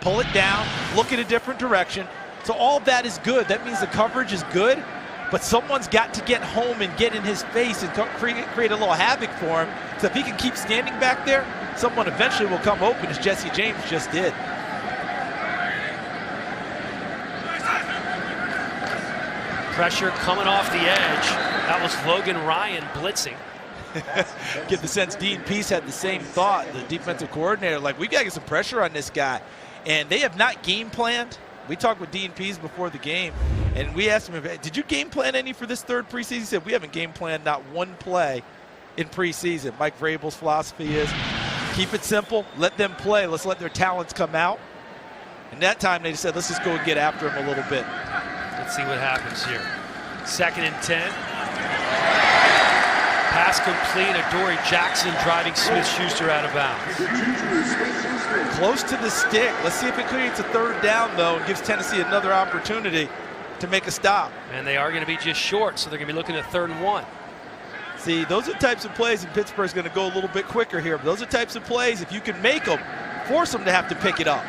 D: pull it down, look in a different direction? So all of that is good. That means the coverage is good, but someone's got to get home and get in his face and create a little havoc for him. So if he can keep standing back there, someone eventually will come open, as Jesse James just did.
C: Pressure coming off the edge. That was Logan Ryan blitzing.
D: Get the sense Dean Pease had the same thought, the defensive coordinator, like, we got to get some pressure on this guy. And they have not game planned. We talked with Dean Pease before the game, and we asked him, did you game plan any for this third preseason? He said, we haven't game planned not one play in preseason. Mike Vrabel's philosophy is keep it simple, let them play, let's let their talents come out. And that time they just said, let's just go and get after him a little bit.
C: Let's see what happens here. 2nd and 10. Pass complete. Adoree Jackson driving Smith-Schuster out of bounds.
D: Close to the stick. Let's see if it creates a third down, though, and gives Tennessee another opportunity to make a stop.
C: And they are going to be just short, so they're going to be looking at 3rd and 1.
D: See, those are the types of plays, and Pittsburgh's going to go a little bit quicker here. But those are types of plays, if you can make them, force them to have to pick it up.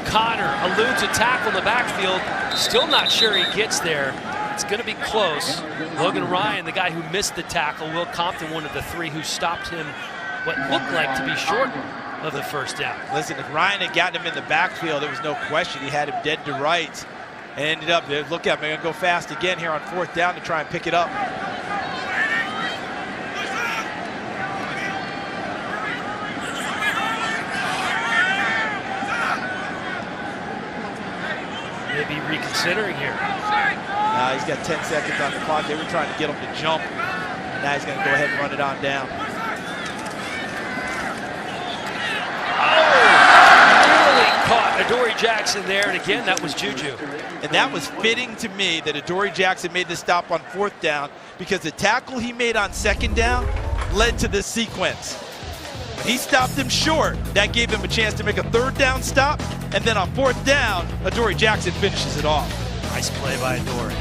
C: Connor eludes a tackle in the backfield. Still not sure he gets there. It's going to be close. Logan Ryan, the guy who missed the tackle. Will Compton, one of the 3 who stopped him what looked like to be short of the first down.
D: Listen, if Ryan had gotten him in the backfield, there was no question. He had him dead to rights and ended up there. Look at him, they're going to go fast again here on 4th down to try and pick it up.
C: Maybe reconsidering here.
D: He's got 10 seconds on the clock. They were trying to get him to jump. And now he's going to go ahead and run it on down.
C: Oh! Nearly caught Adoree Jackson there. And again, that was Juju.
D: And that was fitting to me that Adoree Jackson made the stop on 4th down, because the tackle he made on 2nd down led to this sequence. He stopped him short. That gave him a chance to make a 3rd down stop. And then on 4th down, Adoree Jackson finishes it off.
C: Nice play by Adoree.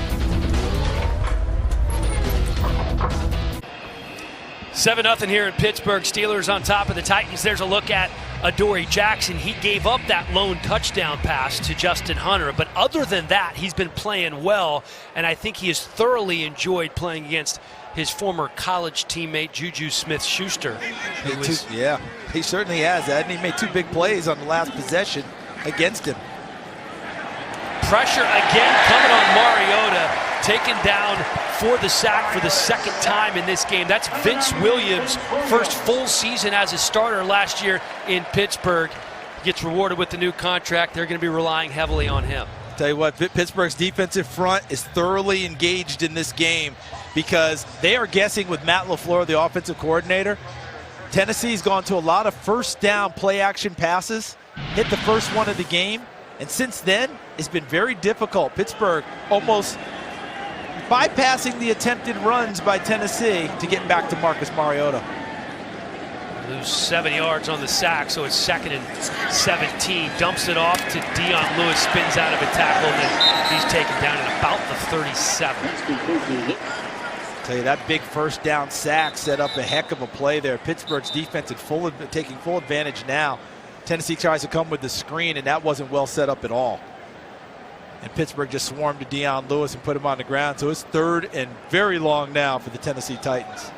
C: 7-0 here in Pittsburgh. Steelers on top of the Titans. There's a look at Adoree Jackson. He gave up that lone touchdown pass to Justin Hunter. But other than that, he's been playing well. And I think he has thoroughly enjoyed playing against his former college teammate, Juju Smith-Schuster.
D: Yeah, he certainly has that. And he made 2 big plays on the last possession against him.
C: Pressure again coming on Mariota, taken down for the sack for the 2nd time in this game. That's Vince Williams' first full season as a starter last year in Pittsburgh. Gets rewarded with the new contract. They're going to be relying heavily on him.
D: Tell you what, Pittsburgh's defensive front is thoroughly engaged in this game, because they are guessing with Matt LaFleur, the offensive coordinator. Tennessee's gone to a lot of 1st down play action passes, hit the first one of the game, and since then, it's been very difficult. Pittsburgh almost bypassing the attempted runs by Tennessee to get back to Marcus Mariota.
C: Lose 7 yards on the sack, so it's 2nd and 17. Dumps it off to Dion Lewis, spins out of a tackle, and then he's taken down at about the 37.
D: Tell you, that big 1st down sack set up a heck of a play there. Pittsburgh's defense taking full advantage now. Tennessee tries to come with the screen, and that wasn't well set up at all. And Pittsburgh just swarmed to Dion Lewis and put him on the ground. So it's 3rd and very long now for the Tennessee Titans.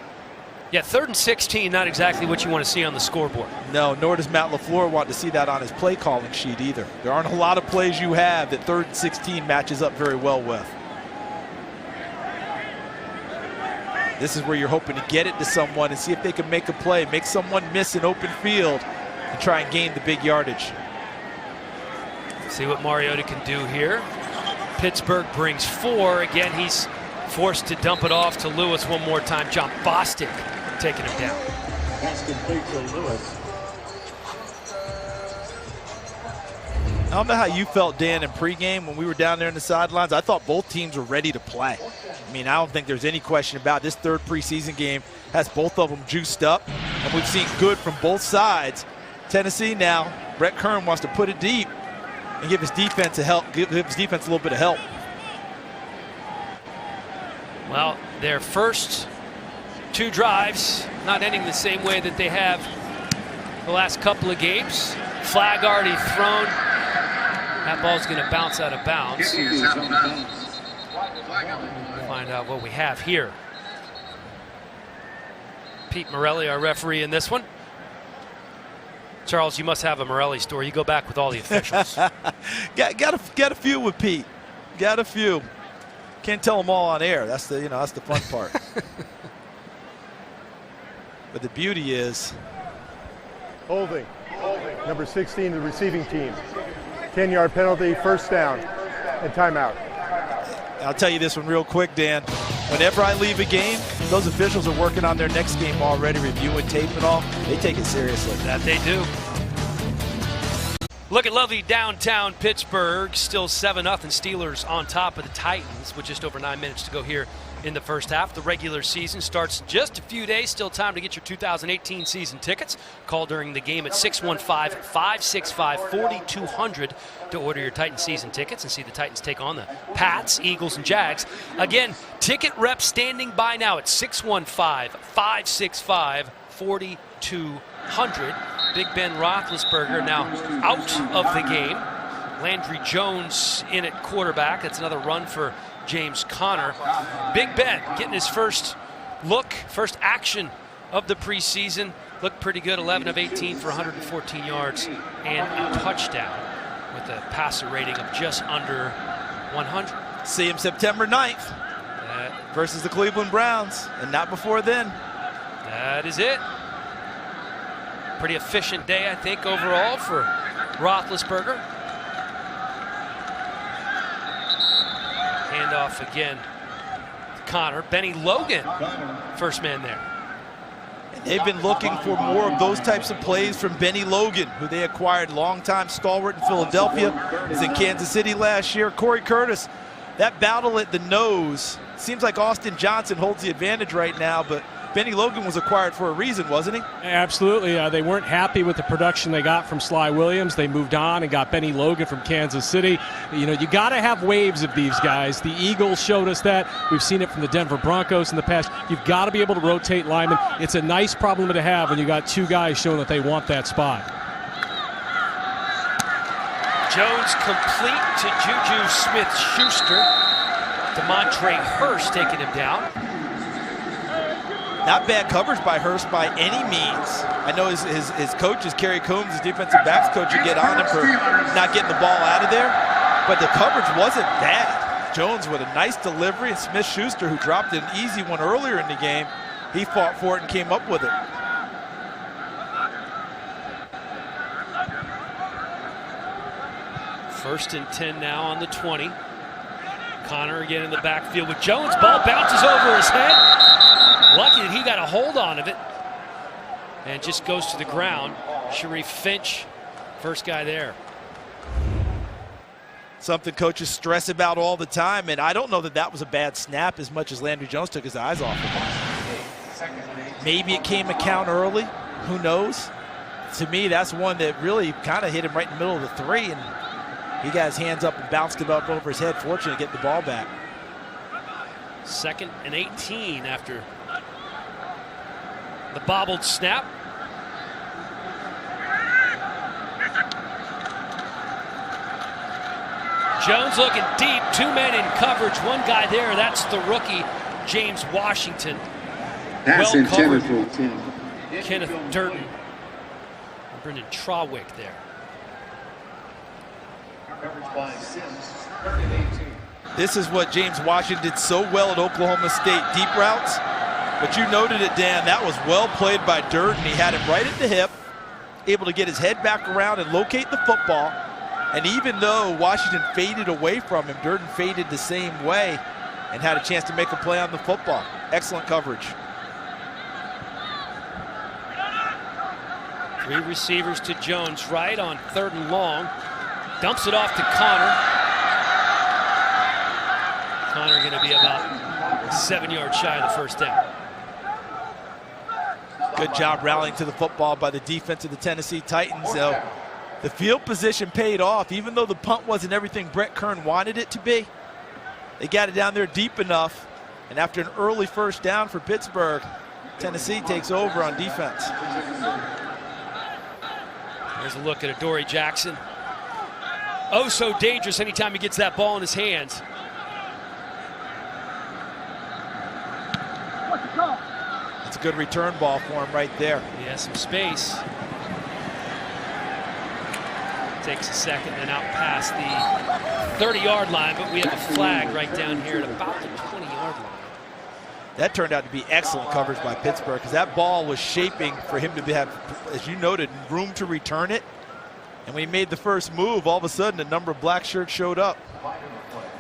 C: Yeah, 3rd and 16, not exactly what you want to see on the scoreboard.
D: No, nor does Matt LaFleur want to see that on his play calling sheet either. There aren't a lot of plays you have that 3rd and 16 matches up very well with. This is where you're hoping to get it to someone and see if they can make a play, make someone miss an open field, and try and gain the big yardage.
C: See what Mariota can do here. Pittsburgh brings 4. Again, he's forced to dump it off to Lewis one more time. John Bostic taking him down.
D: I don't know how you felt, Dan, in pregame when we were down there in the sidelines. I thought both teams were ready to play. I mean, I don't think there's any question about it. This third preseason game has both of them juiced up, and we've seen good from both sides. Tennessee now, Brett Kern wants to put it deep and give his defense a little bit of help.
C: Well, their first 2 drives not ending the same way that they have the last couple of games. Flag already thrown. That ball's going to bounce out of bounds. Find out what we have here. Pete Morelli, our referee in this one. Charles, you must have a Morelli story. You go back with all the officials.
D: got a few with Pete. Got a few. Can't tell them all on air. That's the that's the fun part. But the beauty is
G: Holding. Number 16, the receiving team. 10-yard penalty, first down, and timeout.
D: I'll tell you this one real quick, Dan. Whenever I leave a game, those officials are working on their next game already, reviewing tape and all. They take it seriously.
C: That they do. Look at lovely downtown Pittsburgh. Still 7-0 Steelers on top of the Titans with just over 9 minutes to go here in the first half. The regular season starts in just a few days. Still time to get your 2018 season tickets. Call during the game at 615-565-4200 to order your Titans season tickets and see the Titans take on the Pats, Eagles, and Jags. Again, ticket rep standing by now at 615-565-4200. Big Ben Roethlisberger now out of the game. Landry Jones in at quarterback. That's another run for James Conner. Big Ben getting his first look, first action of the preseason. Looked pretty good, 11 of 18 for 114 yards and a touchdown with a passer rating of just under 100.
D: See him September 9th versus the Cleveland Browns, and not before then.
C: That is it. Pretty efficient day, I think, overall for Roethlisberger. Handoff again to Connor. Benny Logan, first man there.
D: And they've been looking for more of those types of plays from Benny Logan, who they acquired longtime stalwart in Philadelphia. Was in Kansas City last year. Corey Curtis, that battle at the nose. Seems like Austin Johnson holds the advantage right now, but Benny Logan was acquired for a reason, wasn't he?
E: Absolutely. They weren't happy with the production they got from Sly Williams. They moved on and got Benny Logan from Kansas City. You know, you got to have waves of these guys. The Eagles showed us that. We've seen it from the Denver Broncos in the past. You've got to be able to rotate linemen. It's a nice problem to have when you got 2 guys showing that they want that spot.
C: Jones complete to Juju Smith-Schuster. DeMontre Hurst taking him down.
D: Not bad coverage by Hurst by any means. I know his coach is Kerry Coombs, his defensive backs coach, would get on him for not getting the ball out of there. But the coverage wasn't bad. Jones with a nice delivery, and Smith-Schuster, who dropped an easy one earlier in the game, he fought for it and came up with it.
C: First and 10 now on the 20. Connor again in the backfield with Jones. Ball bounces over his head. Lucky that he got a hold on of it and just goes to the ground. Sharif Finch, first guy there.
D: Something coaches stress about all the time, and I don't know that that was a bad snap as much as Landry Jones took his eyes off of it. Maybe it came a count early. Who knows? To me, that's one that really kind of hit him right in the middle of the 3, and he got his hands up and bounced it up over his head. Fortunate to get the ball back.
C: 2nd and 18 after the bobbled snap. Jones looking deep, 2 men in coverage, 1 guy there. That's the rookie, James Washington.
H: Pass
C: well
H: intended
C: covered.
H: for 10.
C: Kenneth Durden and Brendan Trawick there.
D: This is what James Washington did so well at Oklahoma State, deep routes. But you noted it, Dan, that was well played by Durden. He had him right at the hip, able to get his head back around and locate the football. And even though Washington faded away from him, Durden faded the same way and had a chance to make a play on the football. Excellent coverage.
C: 3 receivers to Jones right on 3rd and long. Dumps it off to Connor. Connor going to be about 7 yards shy of the first down.
D: Good job rallying to the football by the defense of the Tennessee Titans. The field position paid off. Even though the punt wasn't everything Brett Kern wanted it to be, they got it down there deep enough. And after an early first down for Pittsburgh, Tennessee takes over on defense.
C: There's a look at Adoree Jackson. Oh, so dangerous anytime he gets that ball in his hands.
D: It's a good return ball for him right there.
C: He has some space. Takes a second and out past the 30-yard line, but we have a flag right down here at about the 20-yard line.
D: That turned out to be excellent coverage by Pittsburgh because that ball was shaping for him to have, as you noted, room to return it. And when he made the first move, all of a sudden a number of black shirts showed up.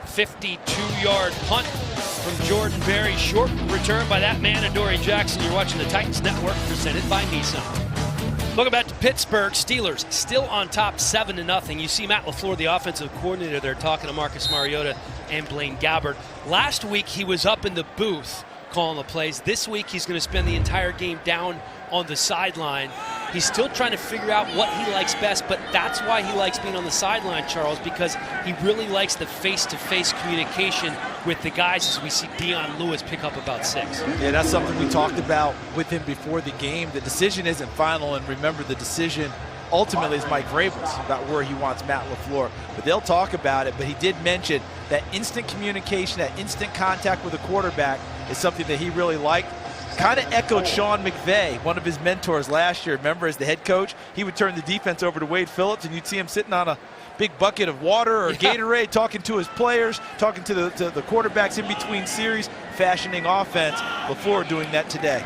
C: 52-yard punt from Jordan Berry. Short return by that man, Adoree Jackson. You're watching the Titans Network, presented by Nissan. Looking back to Pittsburgh, Steelers still on top 7-0. You see Matt LaFleur, the offensive coordinator there, talking to Marcus Mariota and Blaine Gabbert. Last week he was up in the booth calling the plays. This week he's going to spend the entire game down on the sideline. He's still trying to figure out what he likes best, but that's why he likes being on the sideline, Charles, because he really likes the face-to-face communication with the guys, as we see Dion Lewis pick up about 6.
D: Yeah, that's something we talked about with him before the game. The decision isn't final, and remember, the decision ultimately is Mike Vrabel's about where he wants Matt LaFleur. But they'll talk about it, but he did mention that instant communication, that instant contact with the quarterback is something that he really liked. Kind of echoed Sean McVay, one of his mentors last year. Remember, as the head coach, he would turn the defense over to Wade Phillips, and you'd see him sitting on a big bucket of water or Gatorade, talking to his players, talking to the quarterbacks in between series, fashioning offense. LaFleur doing that today.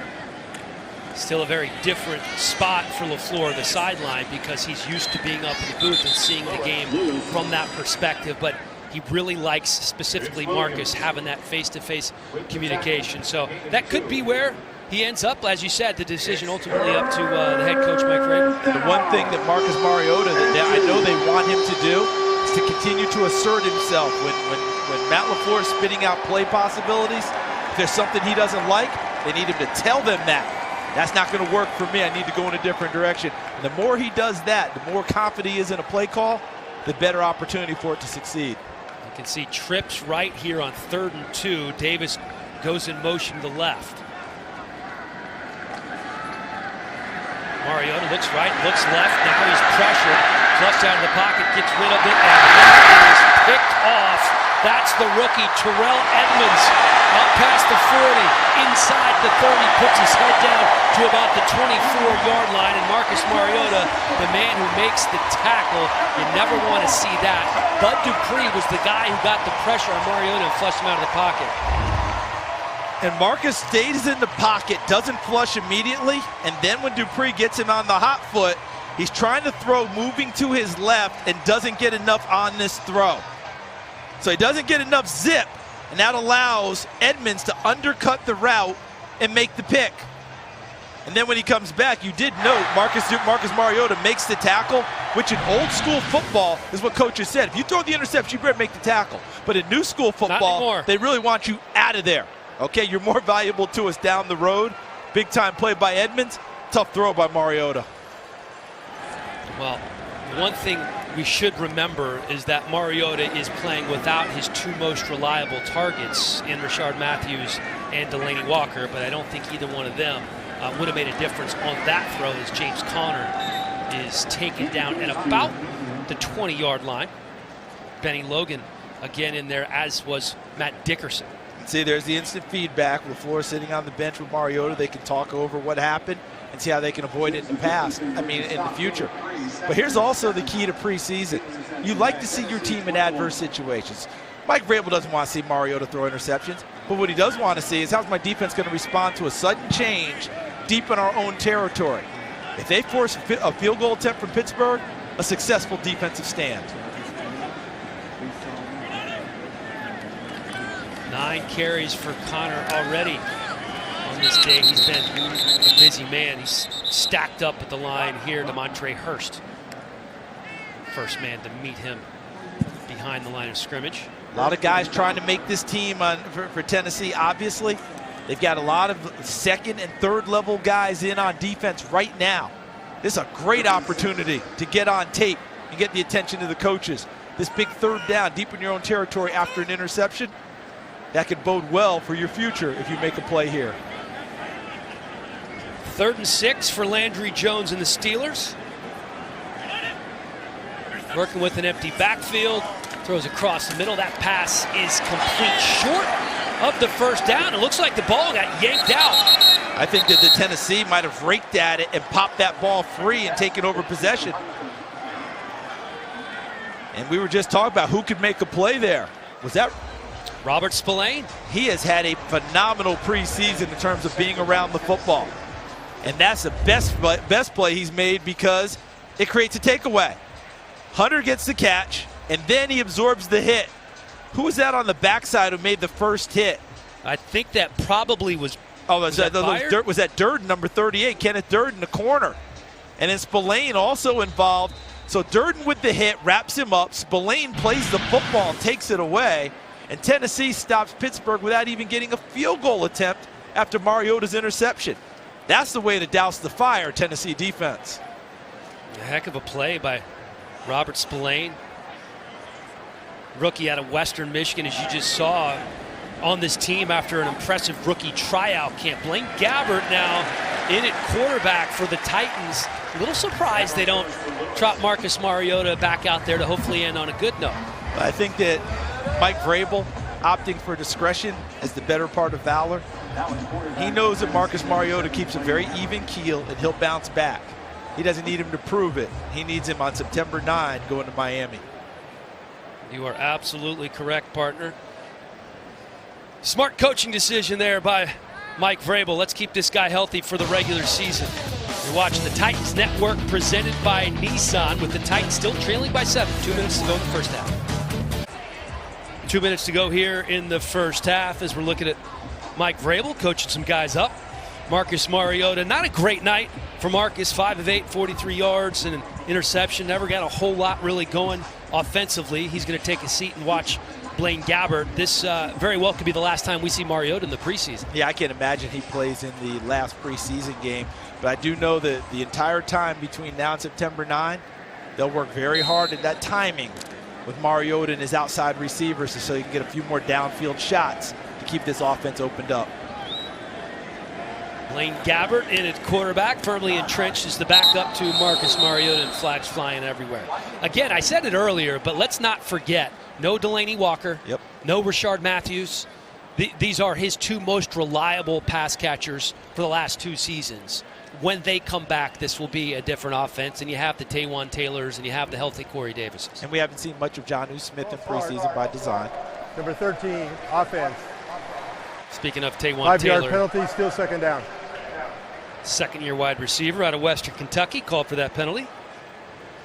C: Still a very different spot for LaFleur, the sideline, because he's used to being up in the booth and seeing the game from that perspective. But he really likes, specifically Marcus, having that face-to-face communication. So that could be where he ends up. As you said, the decision ultimately up to the head coach, Mike Vrabel.
D: The one thing that Marcus Mariota, that I know they want him to do, is to continue to assert himself. When Matt LaFleur is spitting out play possibilities, if there's something he doesn't like, they need him to tell them that. That's not going to work for me. I need to go in a different direction. And the more he does that, the more confident he is in a play call, the better opportunity for it to succeed.
C: You can see trips right here on 3rd and 2. Davis goes in motion to the left. Mariota looks right, looks left. Now he's pressured. Flushed out of the pocket, gets rid of it, and that is picked off. That's the rookie, Terrell Edmonds, up past the 40, inside the 30, puts his head down to about the 24-yard line, and Marcus Mariota, the man who makes the tackle, you never want to see that. Bud Dupree was the guy who got the pressure on Mariota and flushed him out of the pocket.
D: And Marcus stays in the pocket, doesn't flush immediately, and then when Dupree gets him on the hot foot, he's trying to throw moving to his left and doesn't get enough on this throw. So he doesn't get enough zip, and that allows Edmonds to undercut the route and make the pick. And then when he comes back, you did note Marcus Mariota makes the tackle, which in old school football is what coaches said. If you throw the interception, you better make the tackle. But in new school football, they really want you out of there. Okay, you're more valuable to us down the road. Big time play by Edmonds, tough throw by Mariota.
C: Well, one thing we should remember is that Mariota is playing without his 2 most reliable targets in Rashard Matthews and Delaney Walker, but I don't think either one of them would have made a difference on that throw as James Conner is taken down at about the 20-yard line. Benny Logan again in there, as was Matt Dickerson.
D: See, there's the instant feedback. LaFleur sitting on the bench with Mariota. They can talk over what happened and see how they can avoid it in the future. But here's also the key to preseason. You like to see your team in adverse situations. Mike Vrabel doesn't want to see Mariota throw interceptions, but what he does want to see is how's my defense going to respond to a sudden change deep in our own territory. If they force a field goal attempt from Pittsburgh, a successful defensive stand.
C: 9 carries for Conner already on this day. He's been a busy man. He's stacked up at the line here to Montre Hurst. First man to meet him behind the line of scrimmage.
D: A lot of guys trying to make this team for Tennessee, obviously. They've got a lot of second and third level guys in on defense right now. This is a great opportunity to get on tape and get the attention of the coaches. This big third down deep in your own territory after an interception, that could bode well for your future if you make a play here.
C: 3rd and 6 for Landry Jones and the Steelers. Working with an empty backfield, throws across the middle. That pass is complete short of the first down. It looks like the ball got yanked out.
D: I think that the Tennessee might have raked at it and popped that ball free and taken over possession. And we were just talking about who could make a play there. Was that
C: Robert Spillane?
D: He has had a phenomenal preseason in terms of being around the football. And that's the best play he's made because it creates a takeaway. Hunter gets the catch, and then he absorbs the hit. Who was that on the backside who made the first hit?
C: I think that probably was.
D: Oh, was that Durden, number 38, Kenneth Durden, the corner. And then Spillane also involved. So Durden with the hit wraps him up. Spillane plays the football and takes it away. And Tennessee stops Pittsburgh without even getting a field goal attempt after Mariota's interception. That's the way to douse the fire, Tennessee defense.
C: A heck of a play by Robert Spillane. Rookie out of Western Michigan, as you just saw, on this team after an impressive rookie tryout camp. Blaine Gabbert now in at quarterback for the Titans. A little surprised they don't trot Marcus Mariota back out there to hopefully end on a good note.
D: I think that Mike Vrabel opting for discretion is the better part of valor. He knows that Marcus Mariota keeps a very even keel and he'll bounce back. He doesn't need him to prove it. He needs him on September 9 going to Miami.
C: You are absolutely correct, partner. Smart coaching decision there by Mike Vrabel. Let's keep this guy healthy for the regular season. You're watching the Titans Network presented by Nissan, with the Titans still trailing by 7. 2 minutes to go in the first half. 2 minutes to go here in the first half as we're looking at Mike Vrabel coaching some guys up. Marcus Mariota, not a great night for Marcus. 5 of 8, 43 yards and an interception. Never got a whole lot really going offensively. He's going to take a seat and watch Blaine Gabbert. This very well could be the last time we see Mariota in the preseason.
D: Yeah, I can't imagine he plays in the last preseason game. But I do know that the entire time between now and September 9, they'll work very hard at that timing with Mariota and his outside receivers so he can get a few more downfield shots to keep this offense opened up.
C: Blaine Gabbert in at quarterback, firmly entrenched as the backup to Marcus Mariota, and flags flying everywhere. Again, I said it earlier, but let's not forget, no Delaney Walker, no Rashard Matthews. These are his 2 most reliable pass catchers for the last 2 seasons. When they come back, this will be a different offense, and you have the Taywan Taylors and you have the healthy Corey Davises.
D: And we haven't seen much of Jonnu Smith in preseason by design.
G: Number 13, offense.
C: Speaking of Taywan
G: 5-yard
C: Taylor,
G: penalty, still second down.
C: second-year wide receiver out of Western Kentucky, called for that penalty.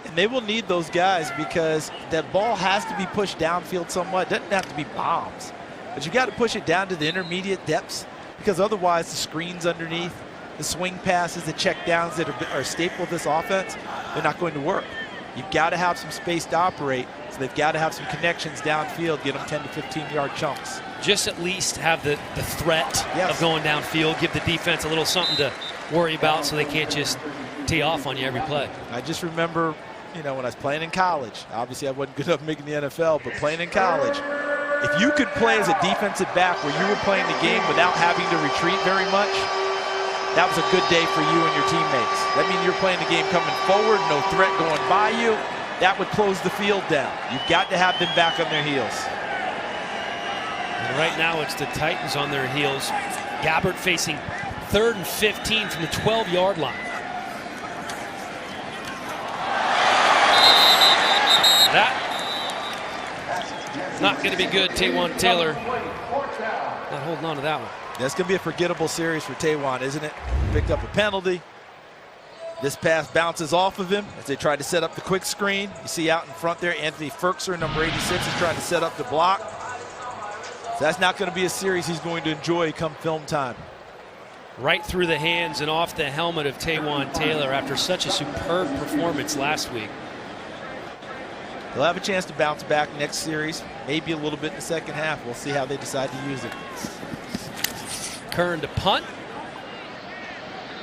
D: And they will need those guys because that ball has to be pushed downfield somewhat. It doesn't have to be bombs, but you got to push it down to the intermediate depths because otherwise the screens underneath, the swing passes, the check downs that are a staple of this offense, they're not going to work. You've got to have some space to operate, so they've got to have some connections downfield, get them 10 to 15-yard chunks.
C: Just at least have the threat of going downfield, give the defense a little something to worry about so they can't just tee off on you every play.
D: I just remember, when I was playing in college, obviously I wasn't good enough making the NFL, but playing in college, if you could play as a defensive back where you were playing the game without having to retreat very much, that was a good day for you and your teammates. That means you're playing the game coming forward, no threat going by you. That would close the field down. You've got to have them back on their heels.
C: And right now it's the Titans on their heels. Gabbert facing 3rd and 15 from the 12-yard line. That not going to be good. Taywan Taylor not holding on to that one.
D: That's going to be a forgettable series for Taywan, isn't it? Picked up a penalty. This pass bounces off of him as they try to set up the quick screen. You see out in front there, Anthony Ferkser, number 86, is trying to set up the block. So that's not going to be a series he's going to enjoy come film time.
C: right through the hands and off the helmet of Taywan Taylor after such a superb performance last week.
D: They'll have a chance to bounce back next series, maybe a little bit in the second half. We'll see how they decide to use it.
C: Kern to punt.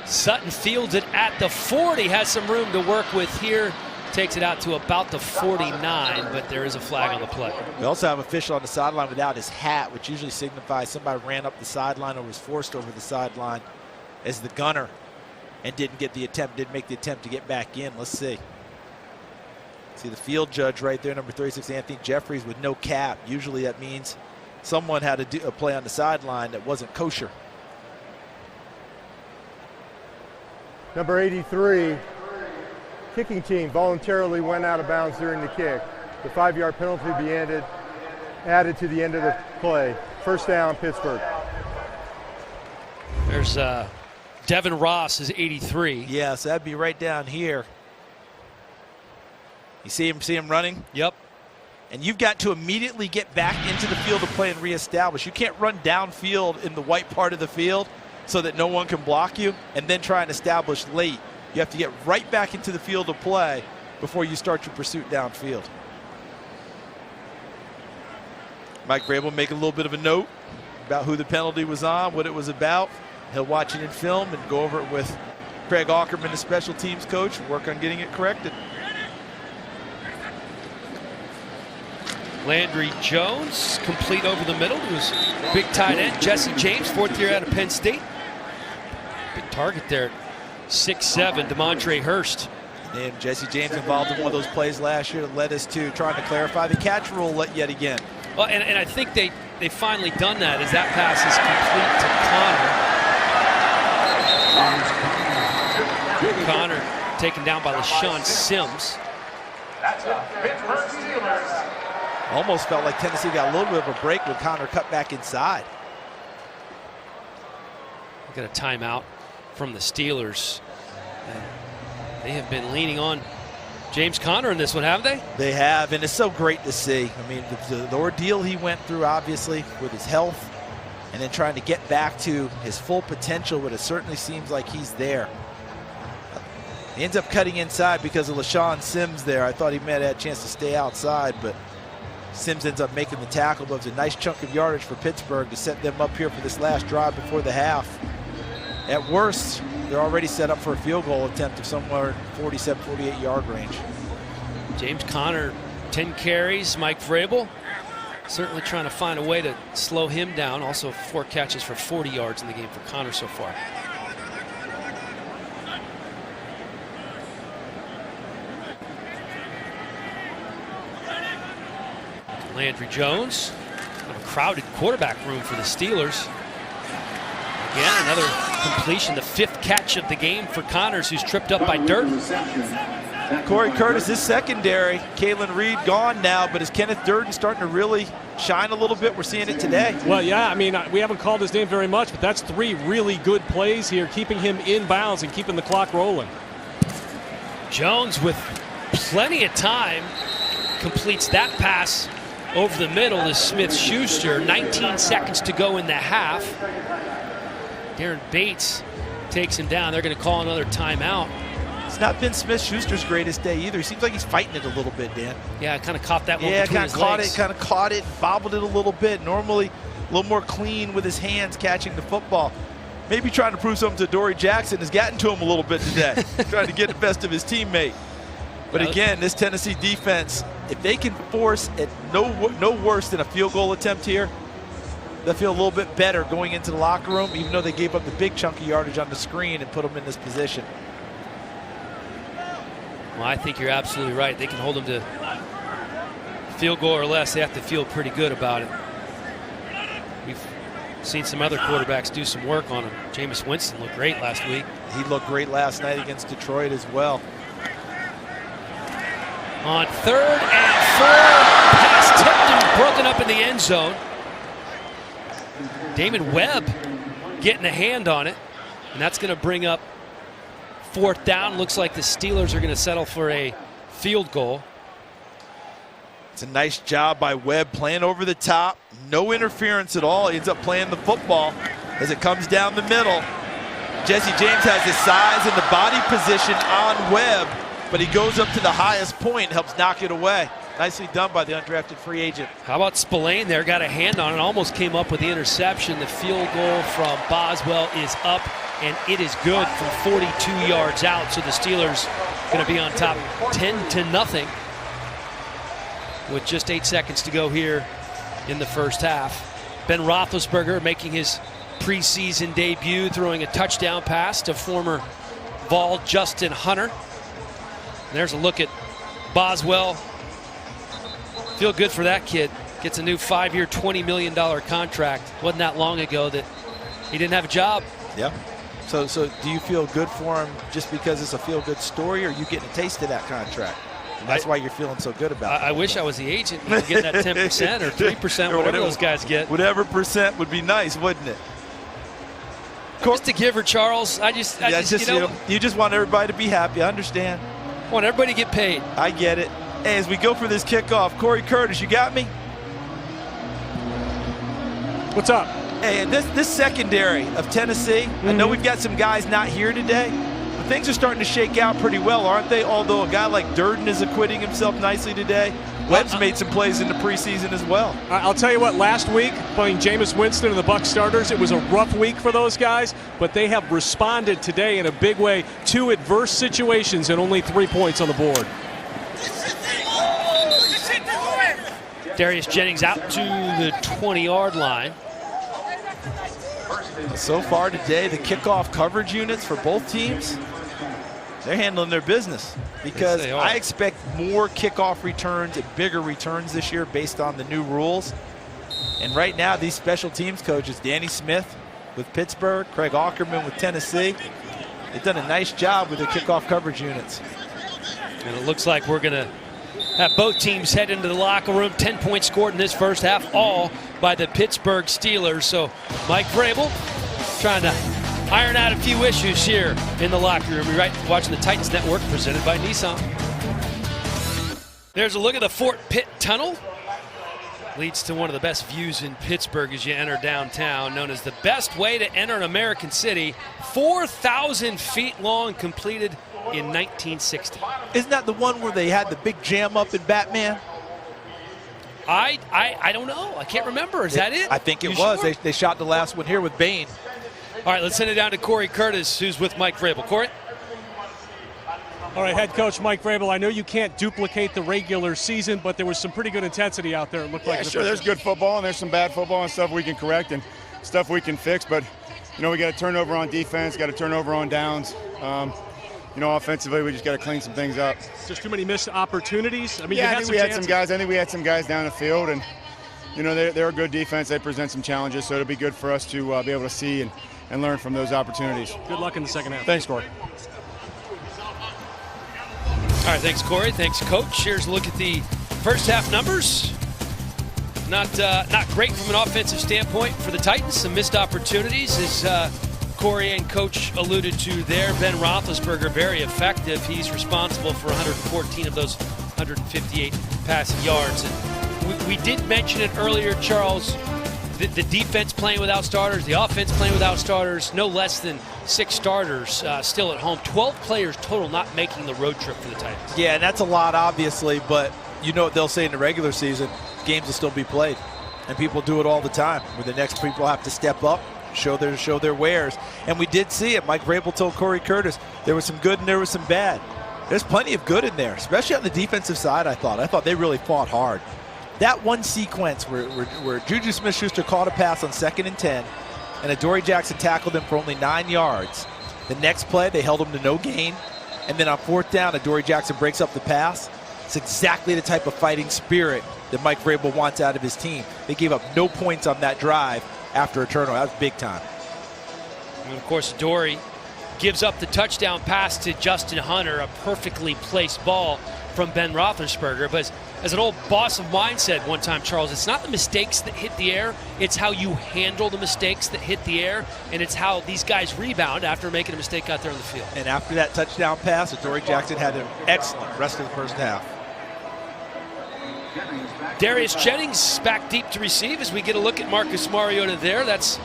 C: Sutton fields it at the 40, has some room to work with here. Takes it out to about the 49, but there is a flag on the play.
D: We also have an official on the sideline without his hat, which usually signifies somebody ran up the sideline or was forced over the sideline as the gunner and didn't make the attempt to get back in. Let's see. See the field judge right there, number 36, Anthony Jeffries, with no cap. Usually that means someone had to do a play on the sideline that wasn't kosher.
G: Number 83, kicking team voluntarily went out of bounds during the kick. The 5-yard penalty be added to the end of the play. First down, Pittsburgh.
C: There's Devin Ross is 83.
D: Yeah, so that'd be right down here. You see him running?
C: Yep.
D: And you've got to immediately get back into the field of play and reestablish. You can't run downfield in the white part of the field so that no one can block you and then try and establish late. You have to get right back into the field of play before you start your pursuit downfield. Mike Vrabel make a little bit of a note about who the penalty was on, what it was about. He'll watch it in film and go over it with Craig Ackerman, the special teams coach, work on getting it corrected.
C: Landry Jones, complete over the middle to his big tight end, Jesse James, 4th year out of Penn State. Big target there, 6'7", DeMontre Hurst.
D: And Jesse James involved in one of those plays last year that led us to trying to clarify the catch rule yet again.
C: Well, and I think they finally done that as that pass is complete to Connor. Connor taken down by LaShawn Sims.
H: That's a Pittsburgh Steelers.
D: Almost felt like Tennessee got a little bit of a break with Connor cut back inside.
C: Got a timeout from the Steelers. And they have been leaning on James Conner in this one, haven't they?
D: They have, and it's so great to see. I mean, the ordeal he went through, obviously, with his health, and then trying to get back to his full potential, but it certainly seems like he's there. He ends up cutting inside because of LaShawn Sims there. I thought he might have had a chance to stay outside, but Sims ends up making the tackle, but it was a nice chunk of yardage for Pittsburgh to set them up here for this last drive before the half. At worst, they're already set up for a field goal attempt of somewhere in 47, 48-yard range.
C: James Conner, 10 carries. Mike Vrabel certainly trying to find a way to slow him down. Also 4 catches for 40 yards in the game for Conner so far. Landry Jones, a crowded quarterback room for the Steelers. Again, another completion, the 5th catch of the game for Connors, who's tripped up by Durden.
D: Corey Curtis is secondary. Kalen Reed gone now, but is Kenneth Durden starting to really shine a little bit? We're seeing it today.
E: Well, yeah, I mean, we haven't called his name very much, but that's 3 really good plays here, keeping him in bounds and keeping the clock rolling.
C: Jones with plenty of time completes that pass over the middle to Smith-Schuster. 19 seconds to go in the half. Darren Bates takes him down. They're going to call another timeout.
D: It's not been Smith-Schuster's greatest day either. He seems like he's fighting it a little bit, Dan.
C: Yeah, I kind of caught that one
D: between
C: between
D: his
C: his legs.
D: Kind of caught it, bobbled it a little bit. Normally a little more clean with his hands catching the football. Maybe trying to prove something to Dory Jackson has gotten to him a little bit today. Trying to get the best of his teammate. But again, this Tennessee defense, if they can force it no worse than a field goal attempt here, they'll feel a little bit better going into the locker room, even though they gave up the big chunk of yardage on the screen and put them in this position.
C: Well, I think you're absolutely right. They can hold them to field goal or less. They have to feel pretty good about it. We've seen some other quarterbacks do some work on him. Jameis Winston looked great last week.
D: He looked great last night against Detroit as well.
C: On 3rd and 4, pass tipped and broken up in the end zone. Damon Webb getting a hand on it, and that's going to bring up 4th down. Looks like the Steelers are going to settle for a field goal.
D: It's a nice job by Webb playing over the top. No interference at all. He ends up playing the football as it comes down the middle. Jesse James has his size and the body position on Webb, but he goes up to the highest point and helps knock it away. Nicely done by the undrafted free agent.
C: How about Spillane there? Got a hand on it, almost came up with the interception. The field goal from Boswell is up, and it is good from 42 yards out. So the Steelers going to be on top 10-0 with just 8 seconds to go here in the first half. Ben Roethlisberger making his preseason debut, throwing a touchdown pass to former Vol Justin Hunter. And there's a look at Boswell. Feel good for that kid. Gets a new 5-year, $20 million contract. Wasn't that long ago that he didn't have a job.
D: Yeah. So do you feel good for him just because it's a feel-good story, or are you getting a taste of that contract? And that's why you're feeling so good about it.
C: I wish I was the agent and getting that 10% or 3%, whatever those guys get.
D: Whatever percent would be nice, wouldn't it?
C: Just a giver, Charles. I just
D: you just want everybody to be happy. I understand.
C: Want everybody to get paid.
D: I get it. Hey, as we go for this kickoff, Corey Curtis, you got me?
E: What's up?
D: Hey, this secondary of Tennessee, I know we've got some guys not here today, but things are starting to shake out pretty well, aren't they? Although a guy like Durden is acquitting himself nicely today. Webb's made some plays in the preseason as well.
E: I'll tell you what, last week, playing Jameis Winston and the Bucs starters, it was a rough week for those guys, but they have responded today in a big way to adverse situations and only 3 points on the board.
C: Darius Jennings out to the 20-yard line.
D: So far today, the kickoff coverage units for both teams, they're handling their business, because I expect more kickoff returns and bigger returns this year based on the new rules. And right now, these special teams coaches, Danny Smith with Pittsburgh, Craig Aukerman with Tennessee, they've done a nice job with their kickoff coverage units.
C: And it looks like we're going to have both teams head into the locker room. 10 points scored in this first half, all by the Pittsburgh Steelers. So Mike Vrabel trying to iron out a few issues here in the locker room. You're right, watching the Titans Network, presented by Nissan. There's a look at the Fort Pitt Tunnel. Leads to one of the best views in Pittsburgh as you enter downtown, known as the best way to enter an American city. 4,000 feet long, completed in 1960.
D: Isn't that the one where they had the big jam up in Batman?
C: I don't know. I can't remember. Is that it?
D: I think it was.
C: Sure?
D: They shot the last one here with Bane.
C: All right, let's send it down to Corey Curtis, who's with Mike Vrabel. Corey?
E: All right, head coach Mike Vrabel, I know you can't duplicate the regular season, but there was some pretty good intensity out there. It looked like
I: sure, there's good football and there's some bad football and stuff we can correct and stuff we can fix, but we got a turnover on defense, got a turnover on downs. Offensively, we just got to clean some things up.
E: Just too many missed opportunities. I mean,
I: I think we had some guys down the field, and they're a good defense. They present some challenges, so it'll be good for us to be able to see and learn from those opportunities.
E: Good luck in the second half.
I: Thanks, Corey.
C: All right, thanks, Corey. Thanks, Coach. Here's a look at the first half numbers. Not great from an offensive standpoint for the Titans. Some missed opportunities, as Corey and Coach alluded to there. Ben Roethlisberger, very effective. He's responsible for 114 of those 158 passing yards. And we did mention it earlier, Charles, the defense playing without starters, the offense playing without starters, no less than 6 starters still at home. 12 players total not making the road trip for the Titans.
D: Yeah, and that's a lot, obviously, but you know what they'll say in the regular season, games will still be played. And people do it all the time, where the next people have to step up, show their wares. And we did see it. Mike Vrabel told Corey Curtis there was some good and there was some bad. There's plenty of good in there, especially on the defensive side, I thought they really fought hard. That one sequence where Juju Smith-Schuster caught a pass on 2nd and 10, and Adoree Jackson tackled him for only 9 yards. The next play, they held him to no gain. And then on 4th down, Adoree Jackson breaks up the pass. It's exactly the type of fighting spirit that Mike Vrabel wants out of his team. They gave up no points on that drive after a turnover. That was big time.
C: And of course, Adoree gives up the touchdown pass to Justin Hunter, a perfectly placed ball from Ben Roethlisberger. But as an old boss of mine said one time, Charles, it's not the mistakes that hit the air, it's how you handle the mistakes that hit the air, and it's how these guys rebound after making a mistake out there on the field.
D: And after that touchdown pass, Adoree Jackson had an excellent rest of the first half.
C: Darius Jennings back deep to receive as we get a look at Marcus Mariota there. That's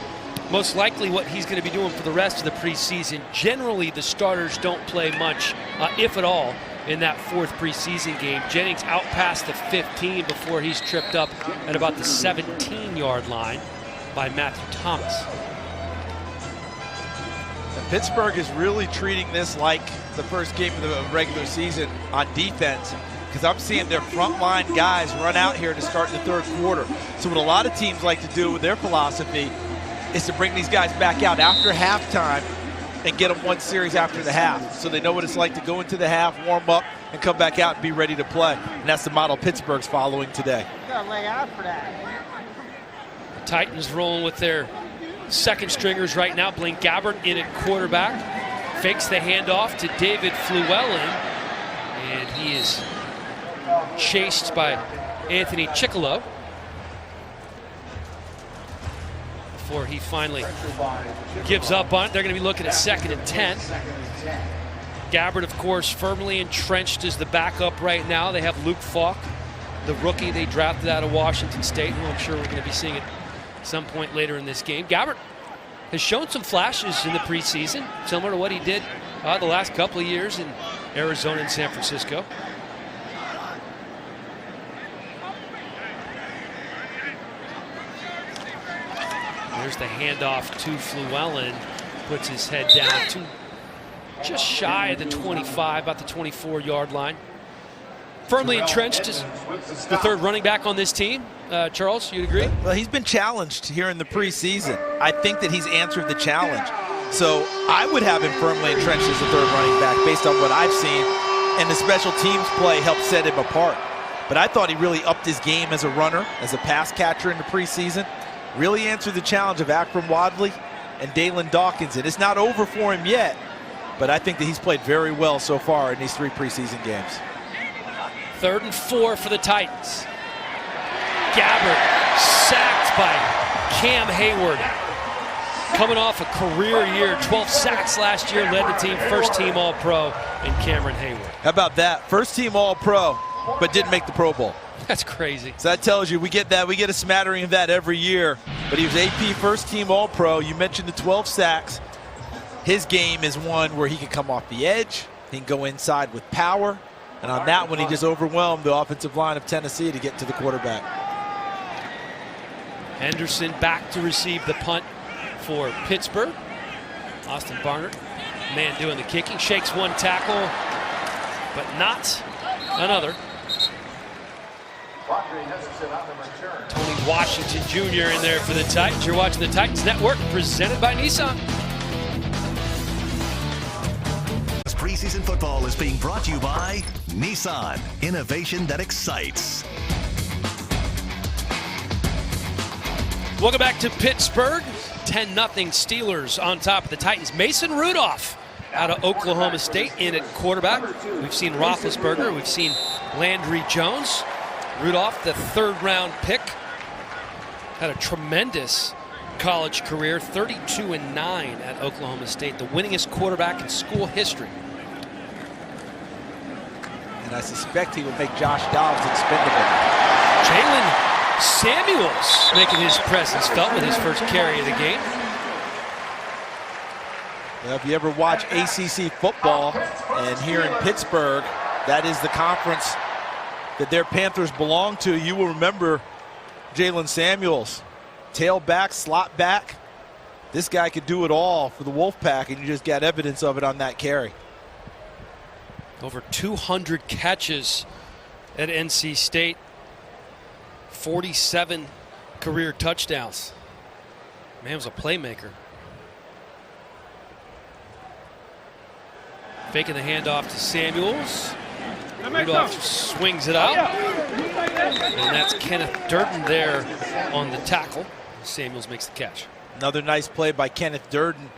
C: most likely what he's going to be doing for the rest of the preseason. Generally, the starters don't play much, if at all, in that fourth preseason game. Jennings out past the 15 before he's tripped up at about the 17-yard line by Matthew Thomas.
D: And Pittsburgh is really treating this like the first game of the regular season on defense, because I'm seeing their frontline guys run out here to start the third quarter. So what a lot of teams like to do with their philosophy is to bring these guys back out after halftime and get them one series after the half. So they know what it's like to go into the half, warm up, and come back out and be ready to play. And that's the model Pittsburgh's following today.
J: You gotta lay out for that.
C: The Titans rolling with their second stringers right now. Blaine Gabbert in at quarterback. Fakes the handoff to David Fluellen. And he is chased by Anthony Chickalo before he finally gives up on it. They're going to be looking at 2nd and 10. Gabbert, of course, firmly entrenched as the backup right now. They have Luke Falk, the rookie they drafted out of Washington State, who I'm sure we're going to be seeing at some point later in this game. Gabbert has shown some flashes in the preseason, similar to what he did the last couple of years in Arizona and San Francisco. There's the handoff to Fluellen. Puts his head down to just shy of the 25, about the 24-yard line. Firmly entrenched as the third running back on this team. Charles, you'd agree?
D: Well, he's been challenged here in the preseason. I think that he's answered the challenge. So I would have him firmly entrenched as the third running back based on what I've seen. And the special teams play helped set him apart. But I thought he really upped his game as a runner, as a pass catcher in the preseason. Really answered the challenge of Akram Wadley and Dalen Dawkins. And it's not over for him yet, but I think that he's played very well so far in these 3 preseason games.
C: 3rd and 4 for the Titans. Gabbert sacked by Cam Hayward. Coming off a career year, 12 sacks last year, led the team, first team All-Pro in Cameron Hayward.
D: How about that? First team All-Pro, but didn't make the Pro Bowl.
C: That's crazy.
D: So that tells you we get that. We get a smattering of that every year. But he was AP first team All-Pro. You mentioned the 12 sacks. His game is one where he can come off the edge. He can go inside with power. And on that one, he just overwhelmed the offensive line of Tennessee to get to the quarterback.
C: Henderson back to receive the punt for Pittsburgh. Austin Barnard, man doing the kicking, shakes one tackle, but not another. Tony Washington Jr. in there for the Titans. You're watching the Titans Network, presented by Nissan.
F: Preseason football is being brought to you by Nissan. Innovation that excites.
C: Welcome back to Pittsburgh. 10-0 Steelers on top of the Titans. Mason Rudolph out of Oklahoma State in at quarterback. We've seen Roethlisberger. We've seen Landry Jones. Rudolph, the 3rd-round pick, had a tremendous college career, 32-9 at Oklahoma State, the winningest quarterback in school history.
D: And I suspect he will make Josh Dobbs expendable.
C: Jalen Samuels making his presence felt with his first carry of the game.
D: Well, if you ever watch ACC football, and here in Pittsburgh, that is the conference that their Panthers belong to, you will remember Jalen Samuels. Tailback, slot back. This guy could do it all for the Wolfpack, and you just got evidence of it on that carry.
C: Over 200 catches at NC State. 47 career touchdowns. Man was a playmaker. Faking the handoff to Samuels. Rudolph swings it out. And that's Kenneth Durden there on the tackle. Samuels makes the catch.
D: Another nice play by Kenneth Durden.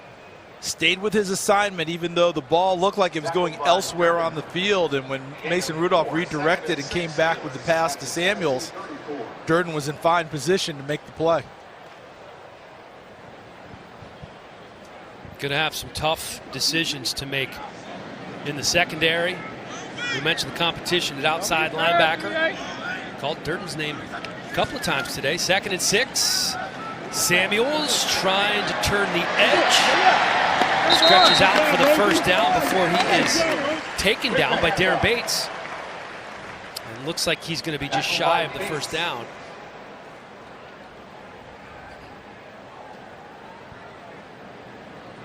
D: Stayed with his assignment even though the ball looked like it was going elsewhere on the field. And when Mason Rudolph redirected and came back with the pass to Samuels, Durden was in fine position to make the play.
C: Going to have some tough decisions to make in the secondary. We mentioned the competition at outside linebacker. Called Durden's name a couple of times today. 2nd and 6. Samuels trying to turn the edge. Stretches out for the first down before he is taken down by Darren Bates. And looks like he's going to be just shy of the first down.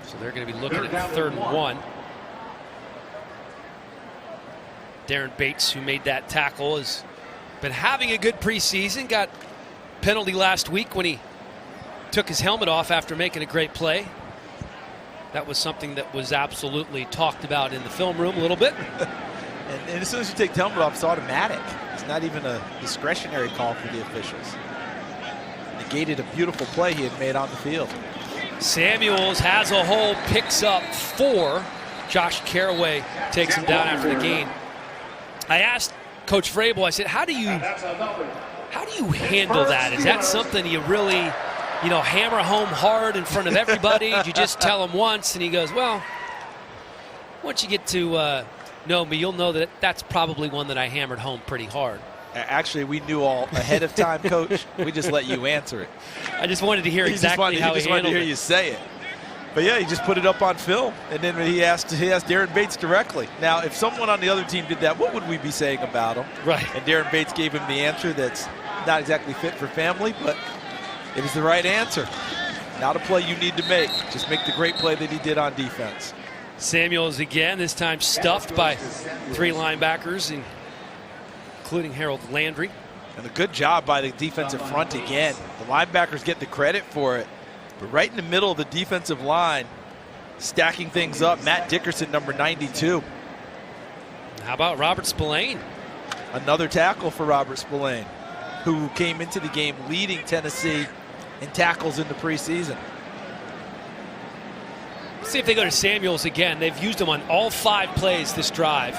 C: So they're going to be looking at 3rd and 1. Darren Bates, who made that tackle, has been having a good preseason. Got penalty last week when he took his helmet off after making a great play. That was something that was absolutely talked about in the film room a little bit.
D: And as soon as you take the helmet off, it's automatic. It's not even a discretionary call for the officials. Negated a beautiful play he had made on the field.
C: Samuels has a hole, picks up 4. Josh Caraway takes him down after the gain. I asked Coach Vrabel, I said, how do you handle that? Is that something you really, hammer home hard in front of everybody? Did you just tell him once? And he goes, well, once you get to know me, you'll know that that's probably one that I hammered home pretty hard.
D: Actually, we knew all ahead of time, Coach. We just let you answer it.
C: I just wanted to hear exactly how he handled it.
D: He just wanted to hear you say it. But yeah, he just put it up on film, and then he asked Darren Bates directly. Now, if someone on the other team did that, what would we be saying about him?
C: Right.
D: And Darren Bates gave him the answer that's not exactly fit for family, but it is the right answer. Not a play you need to make. Just make the great play that he did on defense.
C: Samuels again, this time stuffed by 3 linebackers, including Harold Landry.
D: And a good job by the defensive front again. The linebackers get the credit for it. But right in the middle of the defensive line, stacking things up, Matt Dickerson, number 92.
C: How about Robert Spillane?
D: Another tackle for Robert Spillane, who came into the game leading Tennessee in tackles in the preseason.
C: Let's see if they go to Samuels again. They've used him on all 5 plays this drive.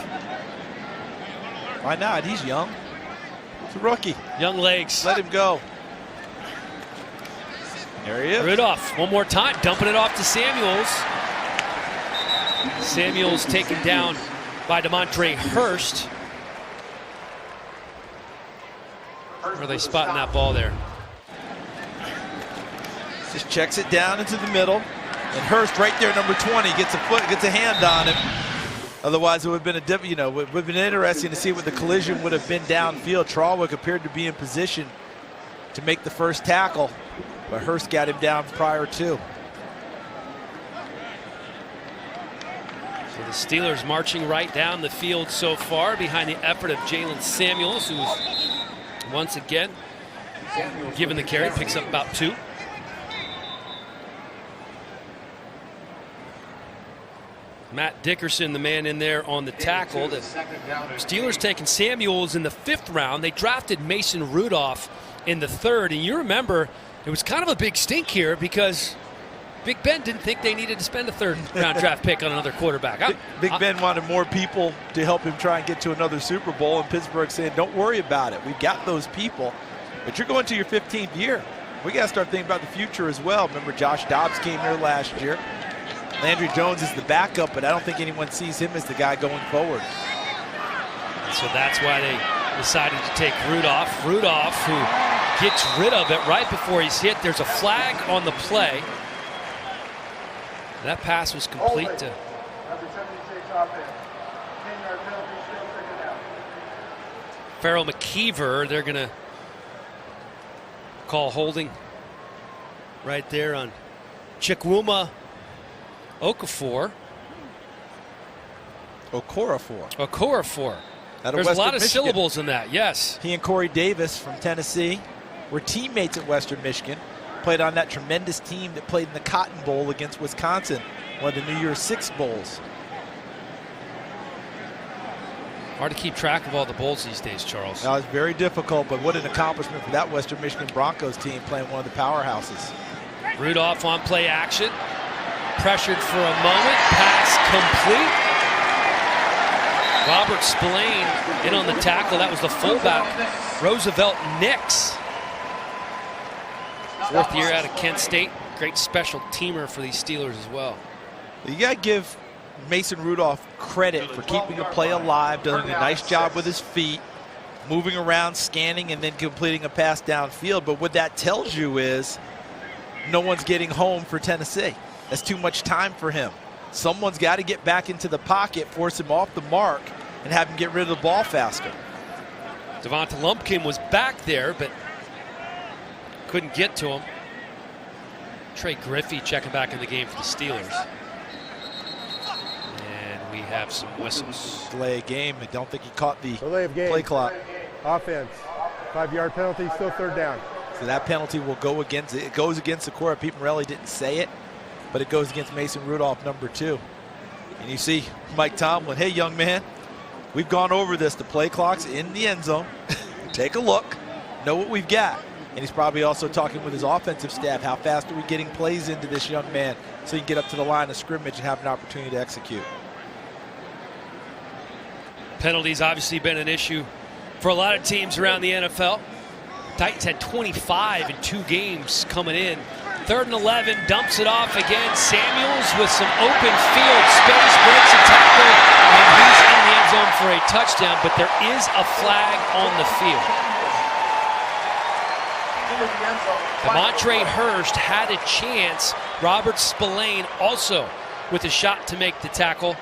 D: Why not? He's young. He's a rookie.
C: Young legs.
D: Let him go. There he is.
C: Rudolph, one more time, dumping it off to Samuels. Samuels taken down by DeMontre Hurst. Where are they spotting that ball there?
D: Just checks it down into the middle. And Hurst right there, number 20, gets a hand on him. Otherwise, it would have been it would have been interesting to see what the collision would have been downfield. Trawick appeared to be in position to make the first tackle, but Hurst got him down prior to.
C: So the Steelers marching right down the field so far behind the effort of Jalen Samuels, who's once again given the carry, picks up about 2. Matt Dickerson, the man in there on the tackle. The Steelers taking Samuels in the 5th round. They drafted Mason Rudolph in the 3rd. And you remember, it was kind of a big stink here because Big Ben didn't think they needed to spend a 3rd round draft pick on another quarterback.
D: Big Ben wanted more people to help him try and get to another Super Bowl, and Pittsburgh saying, don't worry about it. We've got those people. But you're going to your 15th year. We got to start thinking about the future as well. Remember, Josh Dobbs came here last year. Landry Jones is the backup, but I don't think anyone sees him as the guy going forward.
C: So that's why they decided to take Rudolph. Rudolph, who gets rid of it right before he's hit. There's a flag on the play. That pass was complete to Farrell McKeever. They're going to call holding right there on Chukwuma Okorafor. There's a lot of syllables in that, yes.
D: He and Corey Davis from Tennessee were teammates at Western Michigan. Played on that tremendous team that played in the Cotton Bowl against Wisconsin, one of the New Year's Six bowls.
C: Hard to keep track of all the bowls these days, Charles.
D: Now, it's very difficult, but what an accomplishment for that Western Michigan Broncos team playing one of the powerhouses.
C: Rudolph on play action. Pressured for a moment. Pass complete. Robert Spillane in on the tackle. That was the fullback, Roosevelt Nix. 4th year out of Kent State. Great special teamer for these Steelers as well.
D: You got to give Mason Rudolph credit for keeping the play alive, doing a nice job with his feet, moving around, scanning, and then completing a pass downfield. But what that tells you is no one's getting home for Tennessee. That's too much time for him. Someone's got to get back into the pocket, force him off the mark, and have him get rid of the ball faster.
C: Devonta Lumpkin was back there, but couldn't get to him. Trey Griffey checking back in the game for the Steelers. And we have some whistles.
D: Delay of game. I don't think he caught the
G: Delay of game.
D: play clock.
G: Offense. 5-yard penalty, still third down.
D: So that penalty will go against it. It goes against the court. Pete Morelli didn't say it, but it goes against Mason Rudolph, number 2. And you see Mike Tomlin, hey, young man, we've gone over this. The play clock's in the end zone. Take a look. Know what we've got. And he's probably also talking with his offensive staff. How fast are we getting plays into this young man so he can get up to the line of scrimmage and have an opportunity to execute?
C: Penalties obviously been an issue for a lot of teams around the NFL. Titans had 25 in 2 games coming in. 3rd and 11, dumps it off again. Samuels with some open field space, breaks a tackle, and he's in the end zone for a touchdown, but there is a flag on the field. Demontre Hurst had a chance. Robert Spillane also with a shot to make the tackle.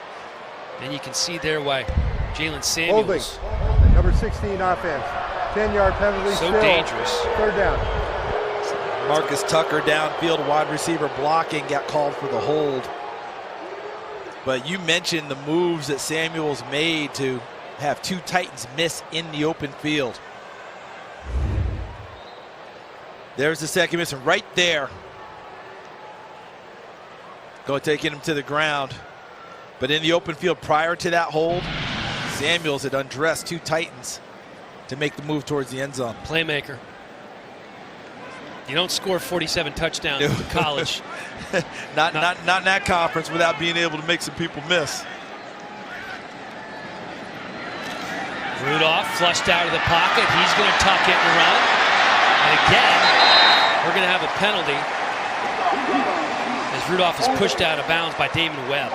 C: And you can see there why Jalen Samuels.
G: Holding. Number 16 offense. 10-yard penalty.
C: So
G: still.
C: dangerous.
G: Third down.
D: Marcus Tucker downfield, wide receiver blocking, got called for the hold. But you mentioned the moves that Samuels made to have 2 Titans miss in the open field. There's the second miss, and right there. Go taking him to the ground. But in the open field prior to that hold, Samuels had undressed 2 Titans to make the move towards the end zone.
C: Playmaker. You don't score 47 touchdowns in college.
D: not in that conference without being able to make some people miss.
C: Rudolph flushed out of the pocket. He's going to tuck it and run. And again, we're going to have a penalty as Rudolph is pushed out of bounds by David Webb.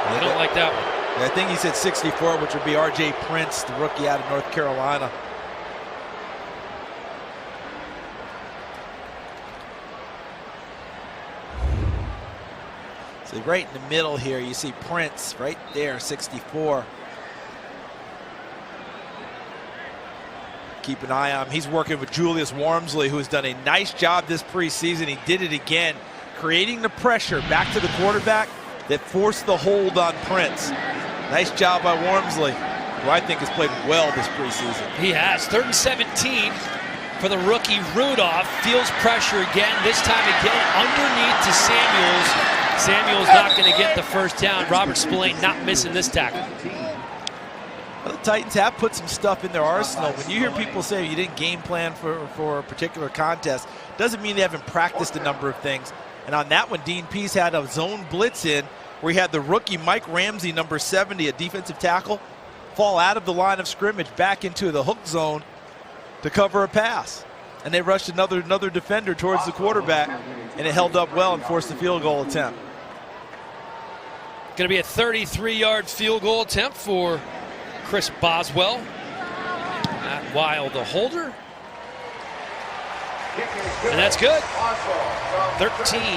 C: I don't like that one.
D: I think he said 64, which would be R.J. Prince, the rookie out of North Carolina. So right in the middle here, you see Prince right there, 64. Keep an eye on him. He's working with Julius Wormsley, who has done a nice job this preseason. He did it again, creating the pressure back to the quarterback that forced the hold on Prince. Nice job by Wormsley, who I think has played well this preseason.
C: He has. 3rd and 17 for the rookie Rudolph. Feels pressure again, this time again underneath to Samuels. Samuels not going to get the first down. Robert Spillane not missing this tackle.
D: Well, the Titans have put some stuff in their arsenal. When you hear people say you didn't game plan for a particular contest, doesn't mean they haven't practiced a number of things. And on that one, Dean Pease had a zone blitz in where he had the rookie Mike Ramsey, number 70, a defensive tackle, fall out of the line of scrimmage back into the hook zone to cover a pass. And they rushed another defender towards the quarterback, and it held up well and forced the field goal attempt.
C: Going to be a 33-yard field goal attempt for Chris Boswell. Matt Wild, the holder. And that's good. 13-0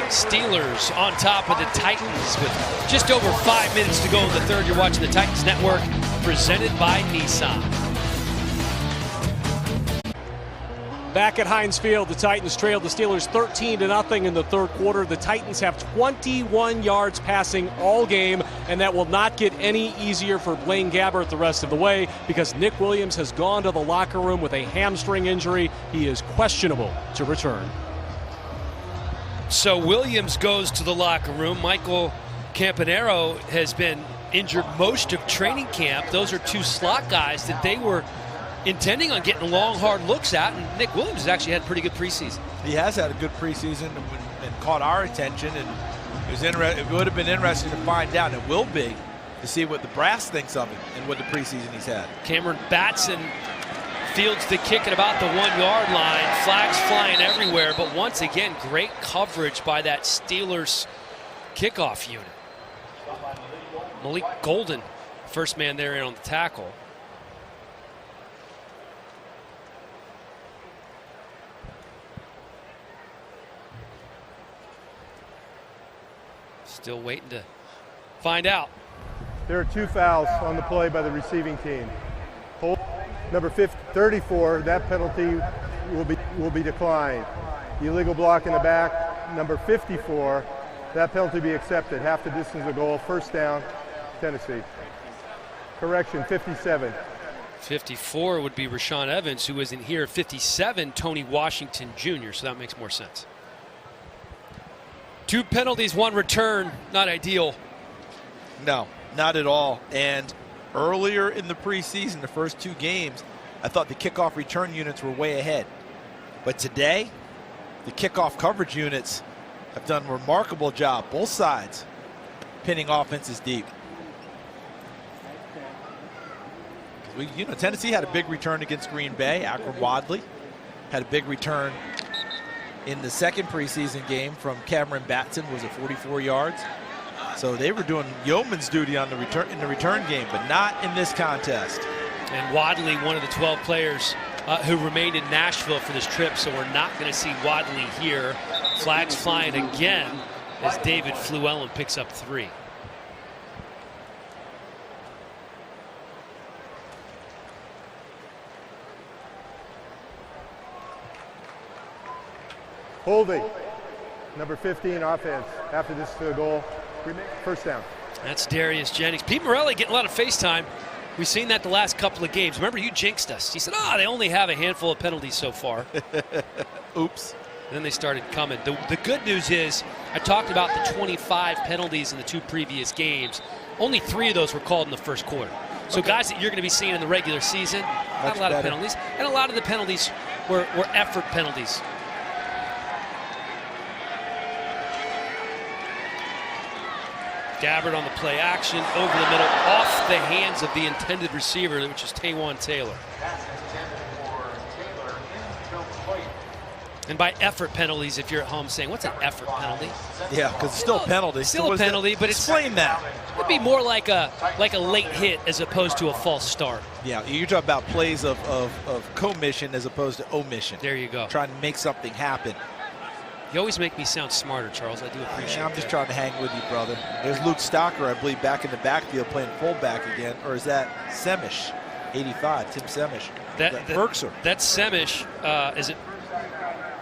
C: Steelers on top of the Titans with just over 5 minutes to go in the third. You're watching the Titans Network, presented by Nissan.
E: Back at Heinz Field, the Titans trailed the Steelers 13-0 in the third quarter. The Titans have 21 yards passing all game, and that will not get any easier for Blaine Gabbert the rest of the way because Nick Williams has gone to the locker room with a hamstring injury. He is questionable to return.
C: So Williams goes to the locker room. Michael Campanaro has been injured most of training camp. Those are 2 slot guys that they were intending on getting long, hard looks at, and Nick Williams has actually had a pretty good preseason.
D: He has had a good preseason and caught our attention, and it would have been interesting to find out, and it will be, to see what the brass thinks of him and what the preseason he's had.
C: Cameron Batson fields the kick at about the 1-yard line. Flags flying everywhere, but once again, great coverage by that Steelers kickoff unit. Malik Golden, first man there in on the tackle. Still waiting to find out.
G: There are 2 fouls on the play by the receiving team. Number 34, that penalty will be declined. The illegal block in the back, number 54, that penalty be accepted. Half the distance of goal, first down, Tennessee. Correction, 57.
C: 54 would be Rashaan Evans, who isn't here. 57, Tony Washington Jr., so that makes more sense. 2 penalties, 1 return, not ideal.
D: No, not at all. And earlier in the preseason, the first 2 games, I thought the kickoff return units were way ahead. But today, the kickoff coverage units have done a remarkable job, both sides, pinning offenses deep. Tennessee had a big return against Green Bay. Akram Wadley had a big return in the second preseason game from Cameron Batson, was it 44 yards? So they were doing yeoman's duty on the return game, but not in this contest.
C: And Wadley, one of the 12 players who remained in Nashville for this trip, so we're not going to see Wadley here. Flags flying again as David Fluellen picks up 3.
G: Holding, number 15, offense. After this goal, first down.
C: That's Darius Jennings. Pete Morelli getting a lot of FaceTime. We've seen that the last couple of games. Remember, you jinxed us. He said, they only have a handful of penalties so far.
D: Oops.
C: And then they started coming. The good news is, I talked about the 25 penalties in the 2 previous games. Only 3 of those were called in the first quarter. So guys that you're going to be seeing in the regular season, not a lot of penalties. And a lot of the penalties were effort penalties. Gabbard on the play action, over the middle, off the hands of the intended receiver, which is Taywan Taylor. And by effort penalties, if you're at home saying, what's an effort penalty?
D: Yeah, because it's still a penalty.
C: Still a penalty, but it's
D: explain that.
C: It'd be more like a late hit as opposed to a false start.
D: Yeah, you're talking about plays of commission as opposed to omission.
C: There you go.
D: Trying to make something happen.
C: You always make me sound smarter, Charles. I do appreciate it.
D: I'm just trying to hang with you, brother. There's Luke Stocker, I believe, back in the backfield playing fullback again. Or is that Semish? 85, Tim Semish. Ferkser.
C: That's Semish. Is it?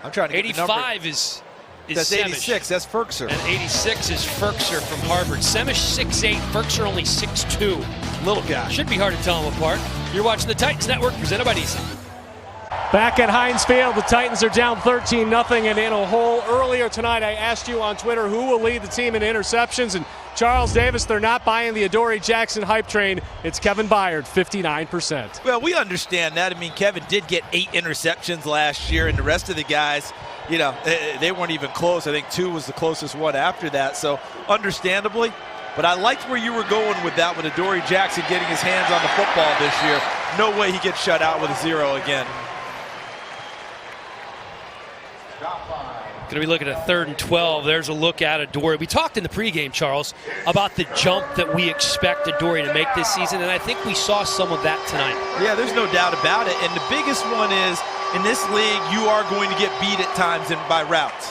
D: I'm trying to get
C: 85 is
D: that's
C: Semish.
D: 86. That's Ferkser.
C: And 86 is Ferkser from Harvard. Semish 6'8", Ferkser only 6'2".
D: Little guy.
C: Should be hard to tell them apart. You're watching the Titans Network, presented by Nissan.
E: Back at Heinz Field, the Titans are down 13-0 and in a hole. Earlier tonight, I asked you on Twitter who will lead the team in interceptions, and Charles Davis, they're not buying the Adoree Jackson hype train. It's Kevin Byard, 59%.
D: Well, we understand that. I mean, Kevin did get 8 interceptions last year, and the rest of the guys, they weren't even close. I think 2 was the closest one after that, so understandably. But I liked where you were going with that, with Adoree Jackson getting his hands on the football this year. No way he gets shut out with a 0 again.
C: Going to be looking at 3rd and 12. There's a look at Adoree. We talked in the pregame, Charles, about the jump that we expect Adoree to make this season, and I think we saw some of that tonight.
D: Yeah, there's no doubt about it. And the biggest one is, in this league, you are going to get beat at times by routes.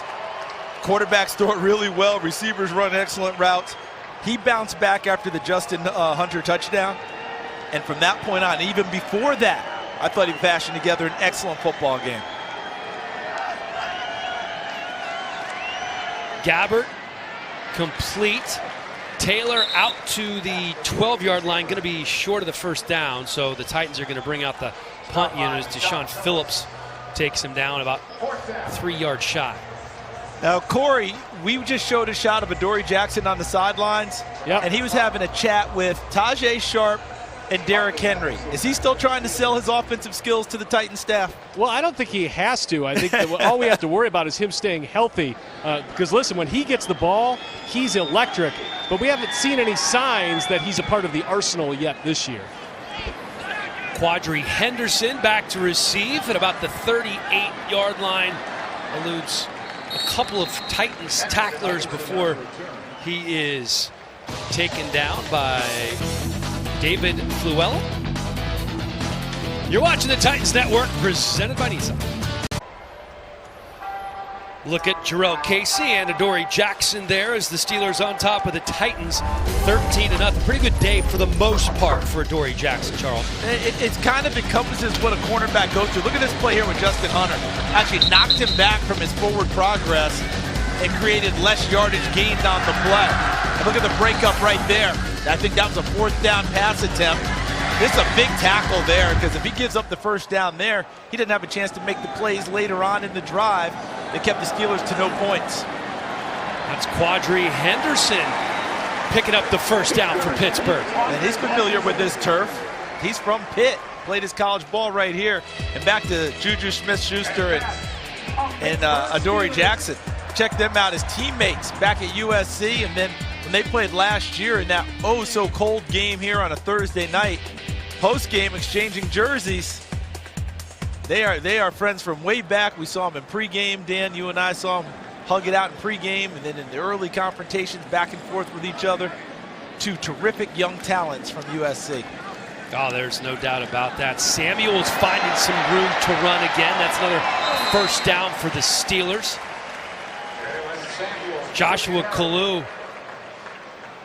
D: Quarterbacks throw it really well. Receivers run excellent routes. He bounced back after the Justin Hunter touchdown. And from that point on, even before that, I thought he fashioned together an excellent football game.
C: Gabbard, complete. Taylor out to the 12-yard line, going to be short of the first down, so the Titans are going to bring out the punt unit as Deshaun Phillips takes him down about 3-yard shot.
D: Now, Corey, we just showed a shot of Adoree Jackson on the sidelines, and he was having a chat with Tajay Sharp and Derrick Henry. Is he still trying to sell his offensive skills to the Titan staff?
E: Well, I don't think he has to. I think that all we have to worry about is him staying healthy. Because, listen, when he gets the ball, he's electric. But we haven't seen any signs that he's a part of the arsenal yet this year.
C: Quadri Henderson back to receive at about the 38-yard line. Eludes a couple of Titans tacklers before he is taken down by David Fluellen. You're watching the Titans Network, presented by Nissan. Look at Jarrell Casey and Adoree Jackson there as the Steelers on top of the Titans, 13-0. Pretty good day for the most part for Adoree Jackson, Charles.
D: It kind of encompasses what a cornerback goes through. Look at this play here with Justin Hunter. Actually knocked him back from his forward progress and created less yardage gained on the play. And look at the breakup right there. I think that was a 4th down pass attempt. This is a big tackle there, because if he gives up the 1st down there, he didn't have a chance to make the plays later on in the drive that kept the Steelers to no points.
C: That's Quadri Henderson picking up the 1st down for Pittsburgh.
D: And he's familiar with this turf. He's from Pitt, played his college ball right here. And back to Juju Smith-Schuster and Adoree Jackson. Check them out as teammates back at USC, and then when they played last year in that oh-so-cold game here on a Thursday night, post-game exchanging jerseys. They are friends from way back. We saw them in pregame. Dan, you and I saw them hug it out in pregame, and then in the early confrontations back and forth with each other. 2 terrific young talents from USC.
C: Oh, there's no doubt about that. Samuel's finding some room to run again. That's another 1st down for the Steelers. Joshua Kalu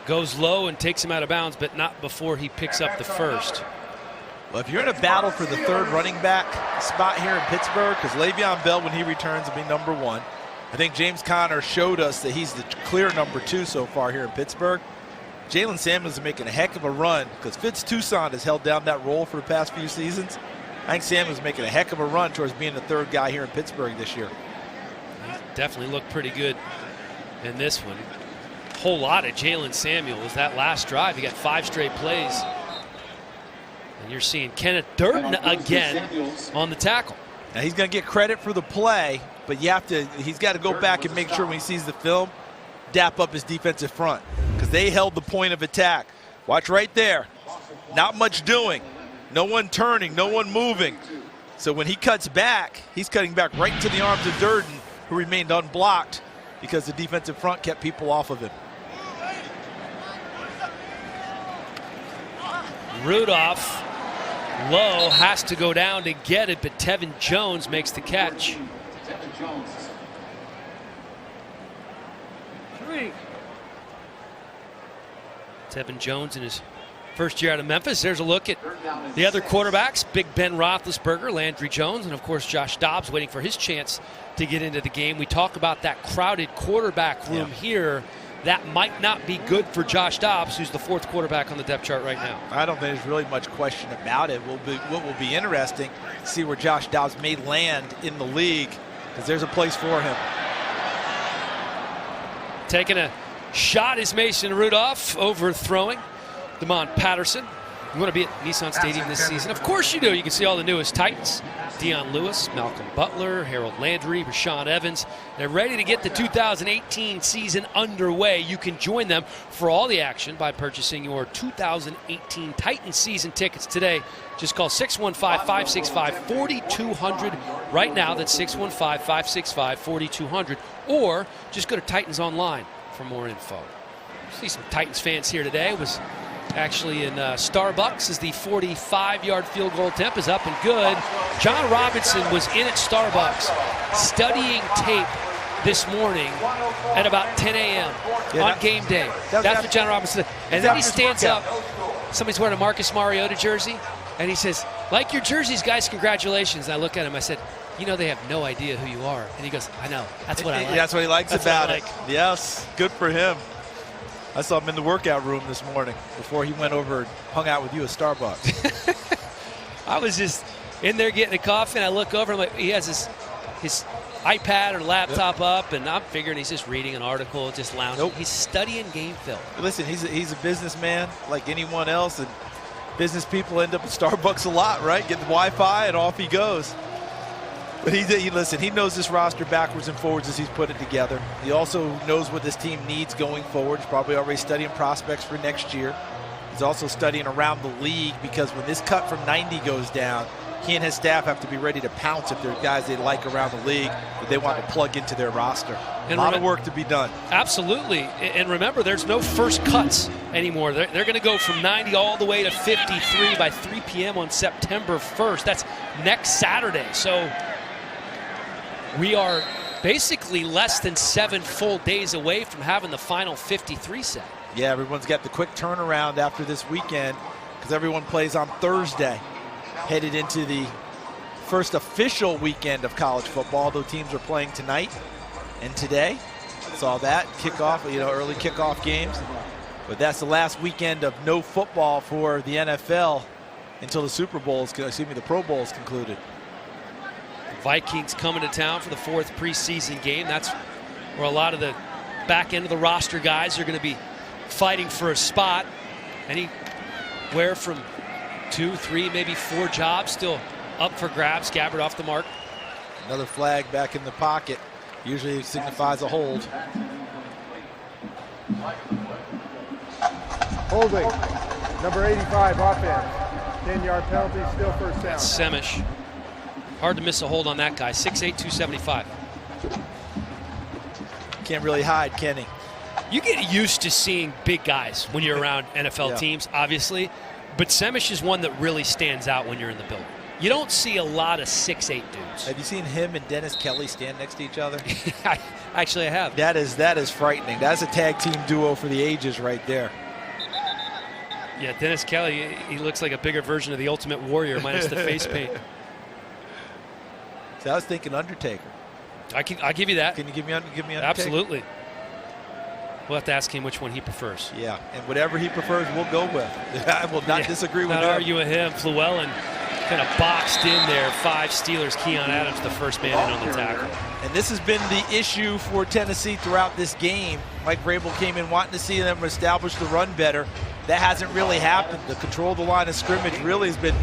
C: goes low and takes him out of bounds, but not before he picks up the 1st.
D: Well, if you're in a battle for the 3rd running back spot here in Pittsburgh, because Le'Veon Bell, when he returns, will be number 1. I think James Conner showed us that he's the clear number 2 so far here in Pittsburgh. Jalen Samuels is making a heck of a run, because Fitz Toussaint has held down that role for the past few seasons. I think Samuels is making a heck of a run towards being the 3rd guy here in Pittsburgh this year.
C: He's definitely looked pretty good in this one. Whole lot of Jalen Samuels. That last drive, he got 5 straight plays. And you're seeing Kenneth Durden again on the tackle.
D: Now he's going to get credit for the play, but he's got to go back and make sure when he sees the film, dap up his defensive front, because they held the point of attack. Watch right there. Not much doing. No one turning, no one moving. So when he cuts back, he's cutting back right into the arms of Durden, who remained unblocked because the defensive front kept people off of him.
C: Rudolph low, has to go down to get it, but Tevin Jones makes the catch. Tevin Jones in his 1st year out of Memphis. There's a look at the other quarterbacks. Big Ben Roethlisberger, Landry Jones, and of course Josh Dobbs waiting for his chance to get into the game. We talk about that crowded quarterback room here. That might not be good for Josh Dobbs, who's the 4th quarterback on the depth chart right now.
D: I don't think there's really much question about it. What will be interesting to see where Josh Dobbs may land in the league, because there's a place for him.
C: Taking a shot is Mason Rudolph, overthrowing Damon Patterson. You want to be at Nissan Stadium this season? Of course you do. You can see all the newest Titans. Deion Lewis, Malcolm Butler, Harold Landry, Rashawn Evans. They're ready to get the 2018 season underway. You can join them for all the action by purchasing your 2018 Titans season tickets today. Just call 615-565-4200 right now. That's 615-565-4200. Or just go to Titans Online for more info. See some Titans fans here today. It was actually in Starbucks as the 45-yard field goal attempt is up and good. John Robinson was in at Starbucks studying tape this morning at about 10 a.m. on game day. That's what John Robinson did. And then he stands up. Somebody's wearing a Marcus Mariota jersey, and he says, "Like your jerseys, guys, congratulations." And I look at him, I said, "You know they have no idea who you are." And he goes, "I know. That's what I like."
D: That's what he likes about it. Yes, good for him. I saw him in the workout room this morning before he went over and hung out with you at Starbucks.
C: I was just in there getting a coffee, and I look over, and I'm like, he has his iPad or laptop up, and I'm figuring he's just reading an article, just lounging. Nope. He's studying game film.
D: Listen, he's a businessman like anyone else, and business people end up at Starbucks a lot, right? Get the Wi-Fi, and off he goes. But he knows this roster backwards and forwards as he's put it together. He also knows what this team needs going forward. He's probably already studying prospects for next year. He's also studying around the league, because when this cut from 90 goes down, he and his staff have to be ready to pounce if there are guys they like around the league that they want to plug into their roster. And a lot of work to be done.
C: Absolutely. And remember, there's no first cuts anymore. They're going to go from 90 all the way to 53 by 3 p.m. on September 1st. That's next Saturday. So we are basically less than 7 full days away from having the final 53 set.
D: Yeah, everyone's got the quick turnaround after this weekend because everyone plays on Thursday, headed into the first official weekend of college football, though teams are playing tonight and today. Saw that kickoff, early kickoff games. But that's the last weekend of no football for the NFL until the the Pro Bowl is concluded.
C: Vikings coming to town for the 4th preseason game. That's where a lot of the back end of the roster guys are going to be fighting for a spot. Anywhere from 2, 3, maybe 4 jobs still up for grabs. Gabbard off the mark.
D: Another flag back in the pocket. Usually signifies a hold.
G: Holding. Number 85, offense. 10-yard penalty, still first down.
C: That's Semish. Hard to miss a hold on that guy. 6'8", 275.
D: Can't really hide, can he?
C: You get used to seeing big guys when you're around NFL teams, obviously. But Semish is one that really stands out when you're in the building. You don't see a lot of 6'8" dudes.
D: Have you seen him and Dennis Kelly stand next to each other?
C: Actually, I have.
D: That is frightening. That's a tag team duo for the ages right there.
C: Yeah, Dennis Kelly, he looks like a bigger version of the Ultimate Warrior minus the face paint.
D: See, I was thinking Undertaker.
C: I'll give you that.
D: Can you give me Undertaker?
C: Absolutely. We'll have to ask him which one he prefers.
D: Yeah, and whatever he prefers, we'll go with. I will not disagree with him.
C: Not argue with him. Fluellen kind of boxed in there. 5 Steelers. Keon Adams, the first man in on the tackle.
D: And this has been the issue for Tennessee throughout this game. Mike Vrabel came in wanting to see them establish the run better. That hasn't really happened. The control of the line of scrimmage really has been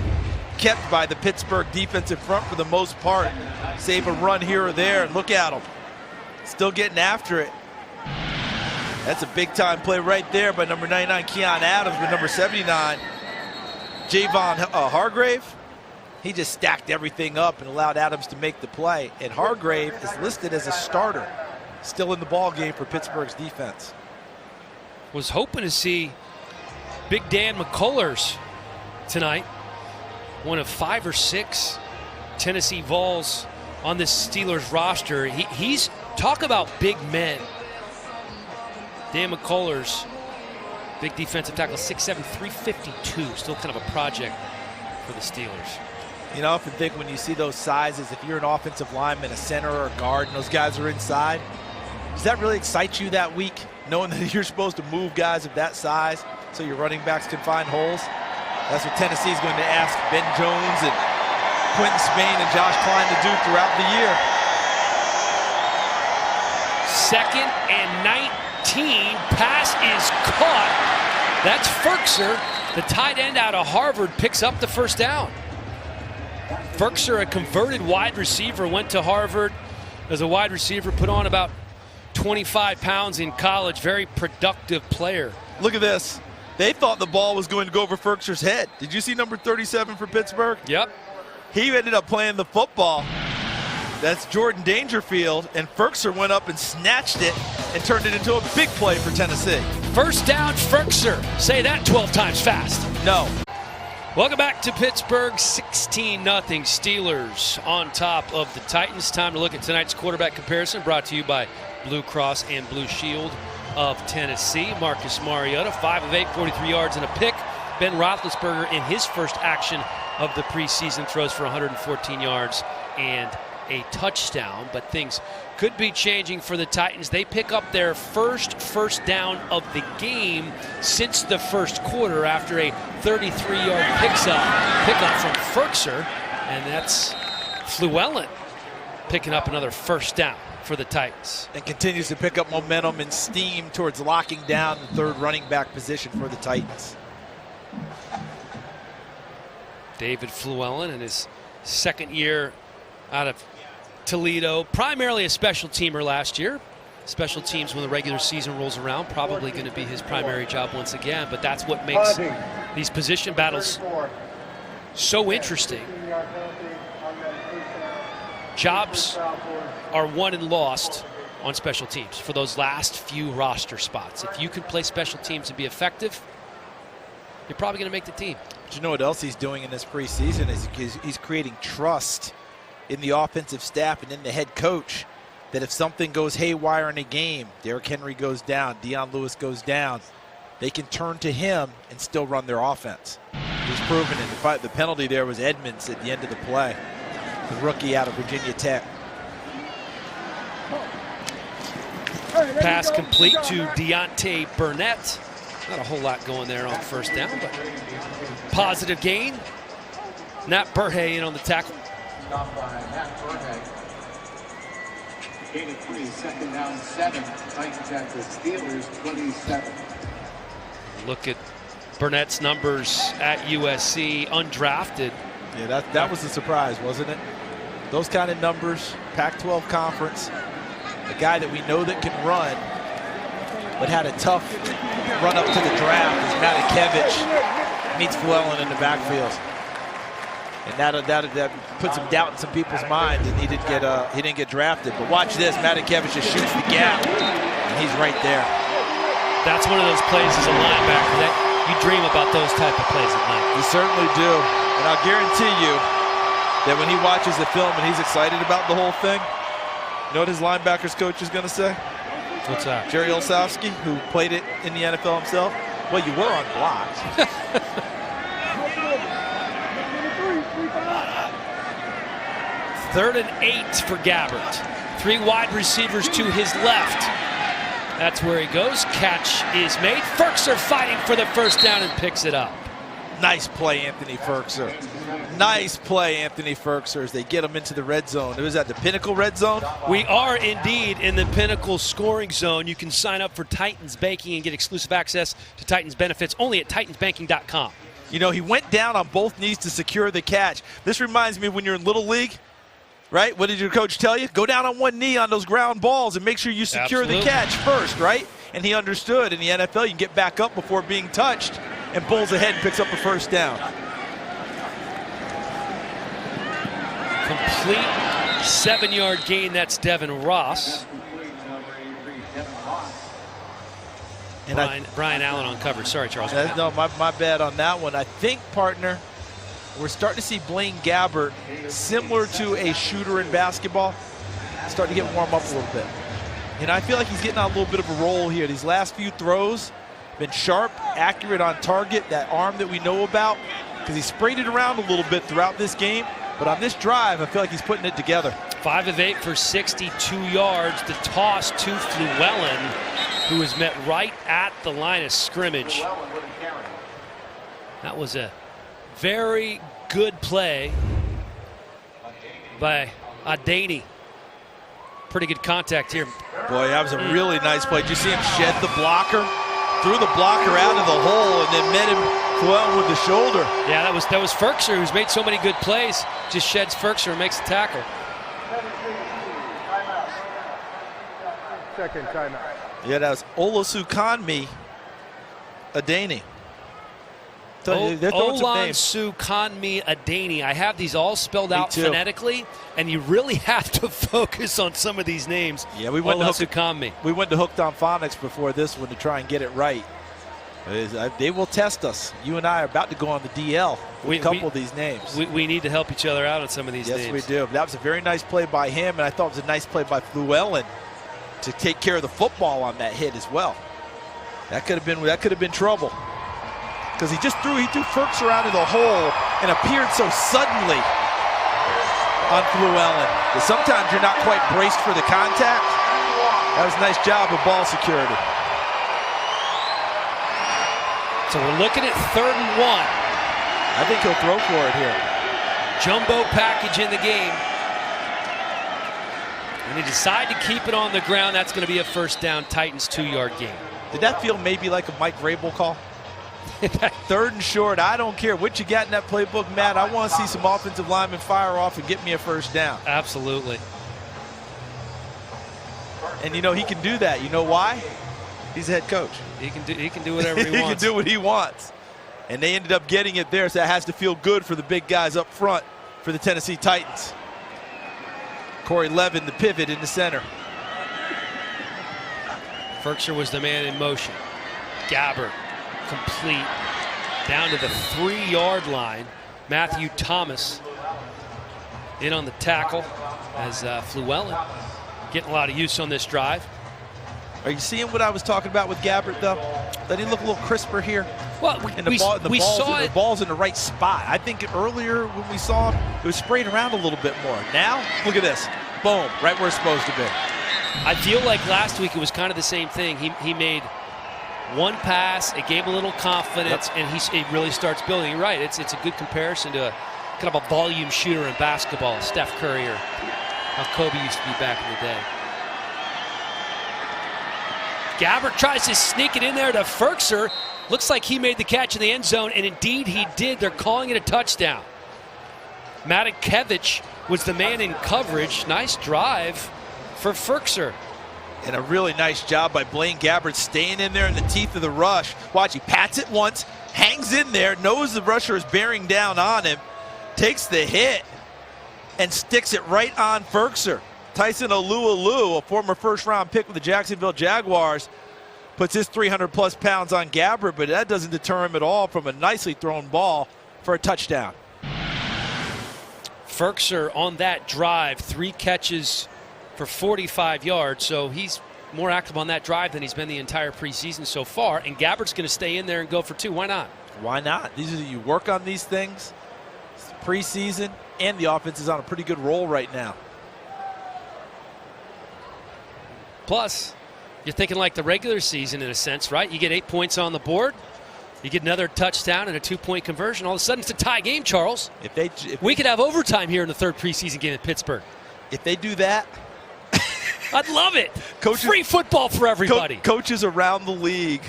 D: kept by the Pittsburgh defensive front for the most part. Save a run here or there, and look at them. Still getting after it. That's a big-time play right there by number 99, Keon Adams, with number 79, Javon Hargrave. He just stacked everything up and allowed Adams to make the play. And Hargrave is listed as a starter, still in the ball game for Pittsburgh's defense.
C: Was hoping to see Big Dan McCullers tonight. One of 5 or 6 Tennessee Vols on this Steelers roster. He's talk about big men. Dan McCullers, big defensive tackle, 6'7", 352. Still kind of a project for the Steelers.
D: You know, I often think when you see those sizes, if you're an offensive lineman, a center or a guard, and those guys are inside, does that really excite you that week, knowing that you're supposed to move guys of that size so your running backs can find holes? That's what Tennessee's going to ask Ben Jones and Quentin Spain and Josh Klein to do throughout the year.
C: 2nd and 19. Pass is caught. That's Ferkser, the tight end out of Harvard, picks up the first down. Ferkser, a converted wide receiver, went to Harvard as a wide receiver, put on about 25 pounds in college. Very productive player.
D: Look at this. They thought the ball was going to go over Ferkser's head. Did you see number 37 for Pittsburgh?
C: Yep.
D: He ended up playing the football. That's Jordan Dangerfield, and Ferkser went up and snatched it and turned it into a big play for Tennessee.
C: First down, Ferkser. Say that 12 times fast.
D: No.
C: Welcome back to Pittsburgh. 16-0 Steelers on top of the Titans. Time to look at tonight's quarterback comparison, brought to you by Blue Cross and Blue Shield of Tennessee. Marcus Mariota, 5 of 8, 43 yards and a pick. Ben Roethlisberger, in his first action of the preseason, throws for 114 yards and a touchdown. But things could be changing for the Titans. They pick up their first down of the game since the first quarter after a 33-yard pickup from Ferkser, and that's Fluellen picking up another first down for the Titans.
D: And continues to pick up momentum and steam towards locking down the third running back position for the Titans.
C: David Fluellen in his second year out of Toledo, primarily a special teamer last year. Special teams, when the regular season rolls around, probably going to be his primary job once again, but that's what makes these position battles so interesting. Jobs are won and lost on special teams for those last few roster spots. If you can play special teams and be effective, you're probably going to make the team.
D: But you know what else he's doing in this preseason is he's creating trust in the offensive staff and in the head coach. that if something goes haywire in a game, Derrick Henry goes down, Dion Lewis goes down, they can turn to him and still run their offense. He's proven it. The penalty there was Edmonds at the end of the play, the rookie out of Virginia Tech.
C: Pass complete to Deontay Burnett. Not a whole lot going there on first down, but positive gain. Nat Burhay in on the tackle.
H: Stop by Matt Burhay. Gain of 3, second down 7. Titans at the Steelers 27.
C: Look at Burnett's numbers at USC, undrafted.
D: Yeah, that was a surprise, wasn't it? Those kind of numbers, Pac-12 conference, a guy that we know that can run, but had a tough run up to the draft is Matakevich. Meets Llewellyn in the backfield. And that put some doubt in some people's minds, and he didn't get drafted. But watch this, Matakevich just shoots the gap, and he's right there.
C: That's one of those plays as a linebacker that you dream about, those type of plays at night.
D: You certainly do. And I'll guarantee you that when he watches the film and he's excited about the whole thing, you know what his linebackers coach is going to say?
C: What's that?
D: Jerry Olszewski, who played it in the NFL himself. Well, you were on block.
C: 3rd and 8 for Gabbert. 3 wide receivers to his left. That's where he goes. Catch is made. Firkser fighting for the first down and picks it up.
D: Nice play, Anthony Firkser. Nice play, Anthony Firkser, as they get him into the red zone. It was at the Pinnacle red zone.
C: We are indeed in the Pinnacle scoring zone. You can sign up for Titans Banking and get exclusive access to Titans benefits only at titansbanking.com.
D: You know, he went down on both knees to secure the catch. This reminds me of when you're in Little League, right? What did your coach tell you? Go down on one knee on those ground balls and make sure you secure the catch first, right? And he understood. In the NFL, you can get back up before being touched, and bowls ahead and picks up a first down.
C: Complete 7-yard gain. That's Devin Ross. And Brian Allen on coverage. Sorry, Charles.
D: No, my bad on that one. I think, partner, we're starting to see Blaine Gabbert, similar to a shooter in basketball, starting to get warm up a little bit. And I feel like he's getting on a little bit of a roll here. These last few throws, been sharp, accurate on target, that arm that we know about, because he sprayed it around a little bit throughout this game. But on this drive, I feel like he's putting it together.
C: 5 of 8 for 62 yards. The toss to Llewellyn, who was met right at the line of scrimmage. That was a very good play by Adaney. Pretty good contact here.
D: Boy, that was a really nice play. Did you see him shed the blocker? Threw the blocker out of the hole and then met him well with the shoulder.
C: Yeah, that was Firkser, who's made so many good plays. Just sheds Firkser and makes the tackle.
G: Second timeout.
D: Yeah, that was Olusekanmi Adaney.
C: Olusekanmi Adaney. I have these all spelled out phonetically, and you really have to focus on some of these names.
D: Yeah, we went to
C: Hooked
D: on Phonics before this one to try and get it right. They will test us. You and I are about to go on the DL with a couple of these names.
C: We need to help each other out on some of these names.
D: Yes, we do. That was a very nice play by him, and I thought it was a nice play by Llewellyn to take care of the football on that hit as well. That could have been trouble. Because he threw Firkser out of the hole and appeared so suddenly on Llewellyn that sometimes you're not quite braced for the contact. That was a nice job of ball security.
C: So we're looking at 3rd and 1.
D: I think he'll throw for it here.
C: Jumbo package in the game. When they decide to keep it on the ground, that's going to be a first down, Titans 2-yard gain.
D: Did that feel maybe like a Mike Vrabel call? 3rd and short, I don't care what you got in that playbook, Matt. I want to see some offensive linemen fire off and get me a first down.
C: Absolutely.
D: And you know he can do that. You know why? He's a head coach.
C: He can do whatever he wants.
D: He can do what he wants. And they ended up getting it there, so that has to feel good for the big guys up front for the Tennessee Titans. Corey Levin, the pivot in the center.
C: Firkser was the man in motion. Gabbert complete down to the 3-yard line. Matthew Thomas in on the tackle as Llewellyn getting a lot of use on this drive.
D: Are you seeing what I was talking about with Gabbert, though? That he look a little crisper here?
C: Well,
D: we saw it. The ball's in the right spot. I think earlier when we saw him, it was sprayed around a little bit more. Now, look at this. Boom, right where it's supposed to be.
C: I feel like last week it was kind of the same thing. He made one pass, it gave him a little confidence, and he really starts building. You're right, it's a good comparison to kind of a volume shooter in basketball, Steph Curry, or how Kobe used to be back in the day. Gabbert tries to sneak it in there to Firkser. Looks like he made the catch in the end zone, and indeed he did. They're calling it a touchdown. Matakevich was the man in coverage. Nice drive for Firkser.
D: And a really nice job by Blaine Gabbert staying in there in the teeth of the rush. Watch, he pats it once, hangs in there, knows the rusher is bearing down on him, takes the hit, and sticks it right on Firkser. Tyson Alualu, a former first-round pick with the Jacksonville Jaguars, puts his 300-plus pounds on Gabbert, but that doesn't deter him at all from a nicely thrown ball for a touchdown.
C: Firkser on that drive, 3 catches for 45 yards, so he's more active on that drive than he's been the entire preseason so far, and Gabbert's going to stay in there and go for 2. Why not?
D: Why not? You work on these things. It's preseason, and the offense is on a pretty good roll right now.
C: Plus, you're thinking like the regular season in a sense, right? You get 8 points on the board, you get another touchdown and a 2-point conversion. All of a sudden, it's a tie game, Charles. We could have overtime here in the 3rd preseason game in Pittsburgh.
D: If they do that,
C: I'd love it. Free football for everybody.
D: Coaches around the league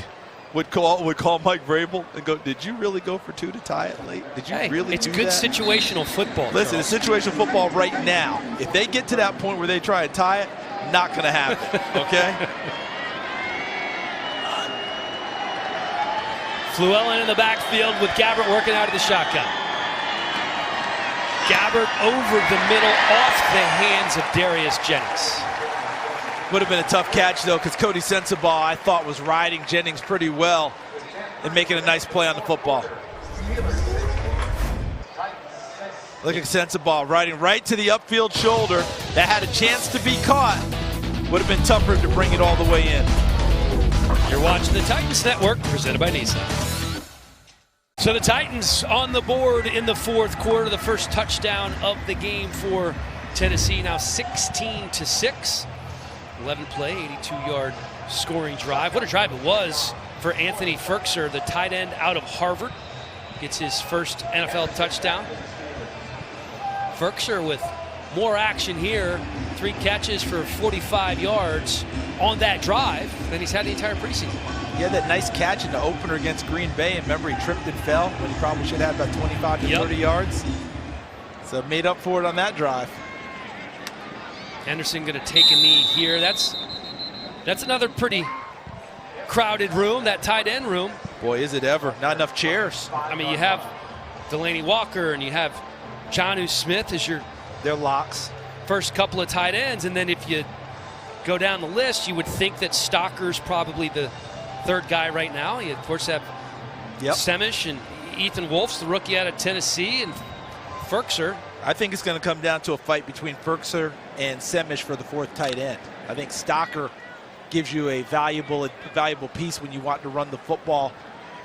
D: would call Mike Vrabel and go, "Did you really go for 2 to tie it late? Did you really?"
C: It's
D: do
C: good
D: that?
C: Situational football.
D: Listen, it's situational football right now. If they get to that point where they try and tie it, not going to happen. Okay.
C: Fluellen in the backfield with Gabbert working out of the shotgun. Gabbert over the middle, off the hands of Darius Jennings.
D: Would have been a tough catch, though, because Cody Sensabaugh, I thought, was riding Jennings pretty well and making a nice play on the football. Look at Sensabaugh riding right to the upfield shoulder. That had a chance to be caught. Would have been tougher to bring it all the way in.
C: You're watching the Titans Network, presented by Nissan. So the Titans on the board in the 4th quarter, the first touchdown of the game for Tennessee, now 16-6. 11-play, 82-yard scoring drive. What a drive it was for Anthony Firkser, the tight end out of Harvard. Gets his first NFL touchdown. Firkser with more action here. 3 catches for 45 yards on that drive than he's had the entire preseason.
D: He had that nice catch in the opener against Green Bay, and remember he tripped and fell when he probably should have had about 25 to 30 yards. So made up for it on that drive.
C: Henderson going to take a knee here. That's another pretty crowded room, that tight end room.
D: Boy, is it ever. Not enough chairs.
C: I mean, you have Delaney Walker and you have Jonnu Smith as
D: their locks.
C: First couple of tight ends, and then if you go down the list, you would think that Stocker's probably the 3rd guy right now. You, of course, have Semish and Ethan Wolf's the rookie out of Tennessee, and Firkser.
D: I think it's going to come down to a fight between Firkser and Semish for the 4th tight end. I think Stocker gives you a valuable piece when you want to run the football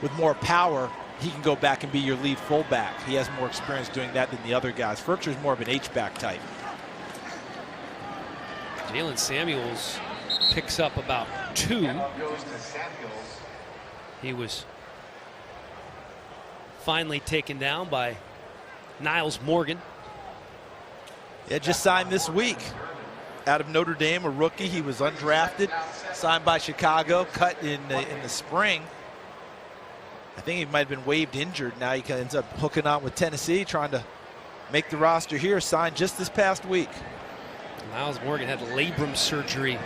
D: with more power. He can go back and be your lead fullback. He has more experience doing that than the other guys. Firkser's more of an H-back type.
C: Jalen Samuels picks up about 2. He was finally taken down by Niles Morgan.
D: Yeah, just signed this week. Out of Notre Dame, a rookie. He was undrafted, signed by Chicago, cut in the spring. I think he might have been waived injured. Now he ends up hooking on with Tennessee, trying to make the roster here. Signed just this past week.
C: Niles Morgan had labrum surgery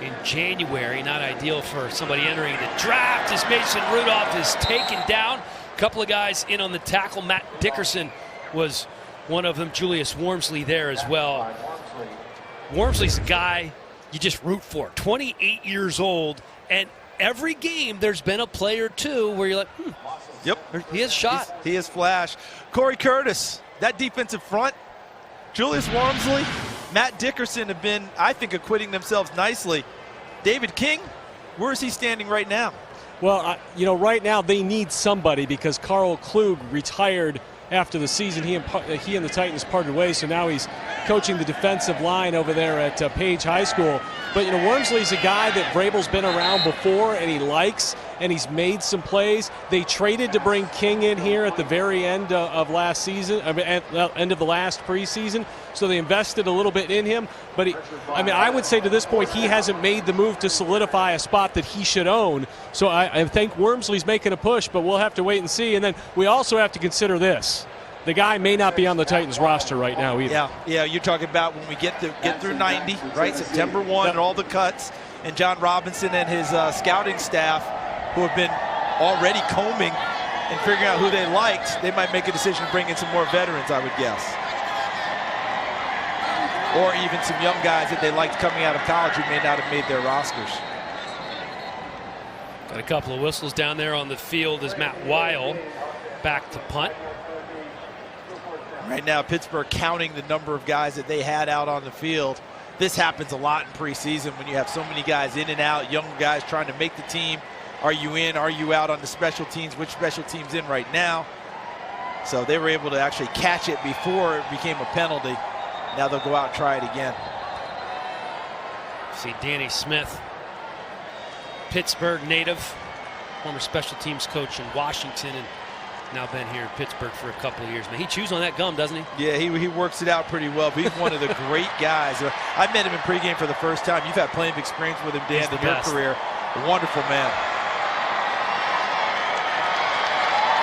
C: in January. Not ideal for somebody entering the draft as Mason Rudolph is taken down. A couple of guys in on the tackle. Matt Dickerson was one of them. Julius Wormsley there as well. Wormsley's a guy you just root for. 28 years old, and every game there's been a play or two where you're like,
D: Yep.
C: He has shot.
D: He has flash. Corey Curtis, that defensive front. Julius Wormsley, Matt Dickerson have been, I think, acquitting themselves nicely. David King, where is he standing right now?
E: Well, right now they need somebody because Carl Klug retired after the season. He and the Titans parted ways, so now he's coaching the defensive line over there at Page High School. But, Wormsley's a guy that Vrabel's been around before and he likes, and he's made some plays. They traded to bring King in here at the very end of last season, at the end of the last preseason, so they invested a little bit in him. But, I would say to this point he hasn't made the move to solidify a spot that he should own. So I think Wormsley's making a push, but we'll have to wait and see. And then we also have to consider this. The guy may not be on the Titans roster right now either.
D: Yeah, you're talking about when we get through 90, right? September 1 and all the cuts, and John Robinson and his scouting staff who have been already combing and figuring out who they liked, they might make a decision to bring in some more veterans, I would guess. Or even some young guys that they liked coming out of college who may not have made their rosters.
C: Got a couple of whistles down there on the field as Matt Weil back to punt.
D: Right now, Pittsburgh counting the number of guys that they had out on the field. This happens a lot in preseason when you have so many guys in and out, young guys trying to make the team. Are you in? Are you out on the special teams? Which special team's in right now? So they were able to actually catch it before it became a penalty. Now they'll go out and try it again.
C: See Danny Smith, Pittsburgh native, former special teams coach in Washington, and now been here in Pittsburgh for a couple of years. Man, he chews on that gum, doesn't he?
D: Yeah, he works it out pretty well. But he's one of the great guys. I met him in pregame for the first time. You've had plenty of experience with him, Dan, in your career. A wonderful man.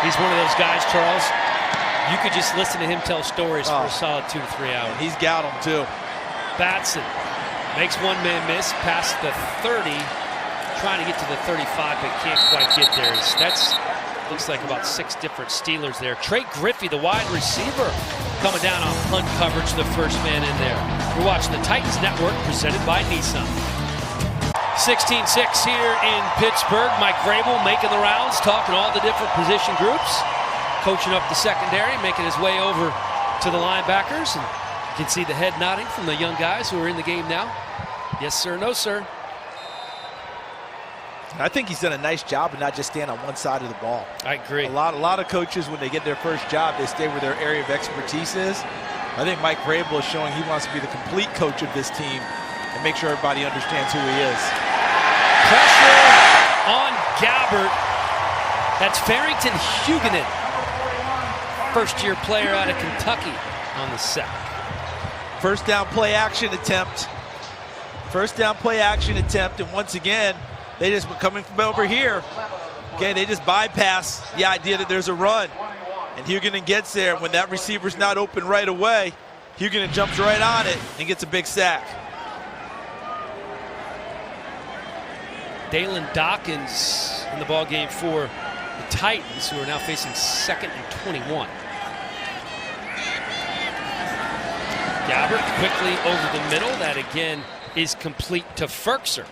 C: He's one of those guys, Charles. You could just listen to him tell stories for a solid 2 to 3 hours.
D: He's got them, too.
C: Batson makes one man miss past the 30, trying to get to the 35, but can't quite get there. That's looks like about 6 different Steelers there. Trey Griffey, the wide receiver, coming down on punt coverage, the first man in there. We're watching the Titans Network presented by Nissan. 16-6 here in Pittsburgh. Mike Vrabel making the rounds, talking all the different position groups, coaching up the secondary, making his way over to the linebackers. And you can see the head nodding from the young guys who are in the game now. Yes, sir, no, sir.
D: I think he's done a nice job of not just staying on one side of the ball.
C: I agree.
D: A lot of coaches, when they get their first job, they stay where their area of expertise is. I think Mike Vrabel is showing he wants to be the complete coach of this team and make sure everybody understands who he is.
C: Pressure on Gabbert. That's Farrington Huguenin, first-year player out of Kentucky, on the sack.
D: First down play action attempt. First down play action attempt, and once again, they just were coming from over here. Okay, they just bypass the idea that there's a run. And Huguenin gets there. When that receiver's not open right away, Huguenin jumps right on it and gets a big sack.
C: Dalen Dawkins in the ballgame for the Titans, who are now facing 2nd and 21. Gabbert quickly over the middle. That again is complete to Ferkser.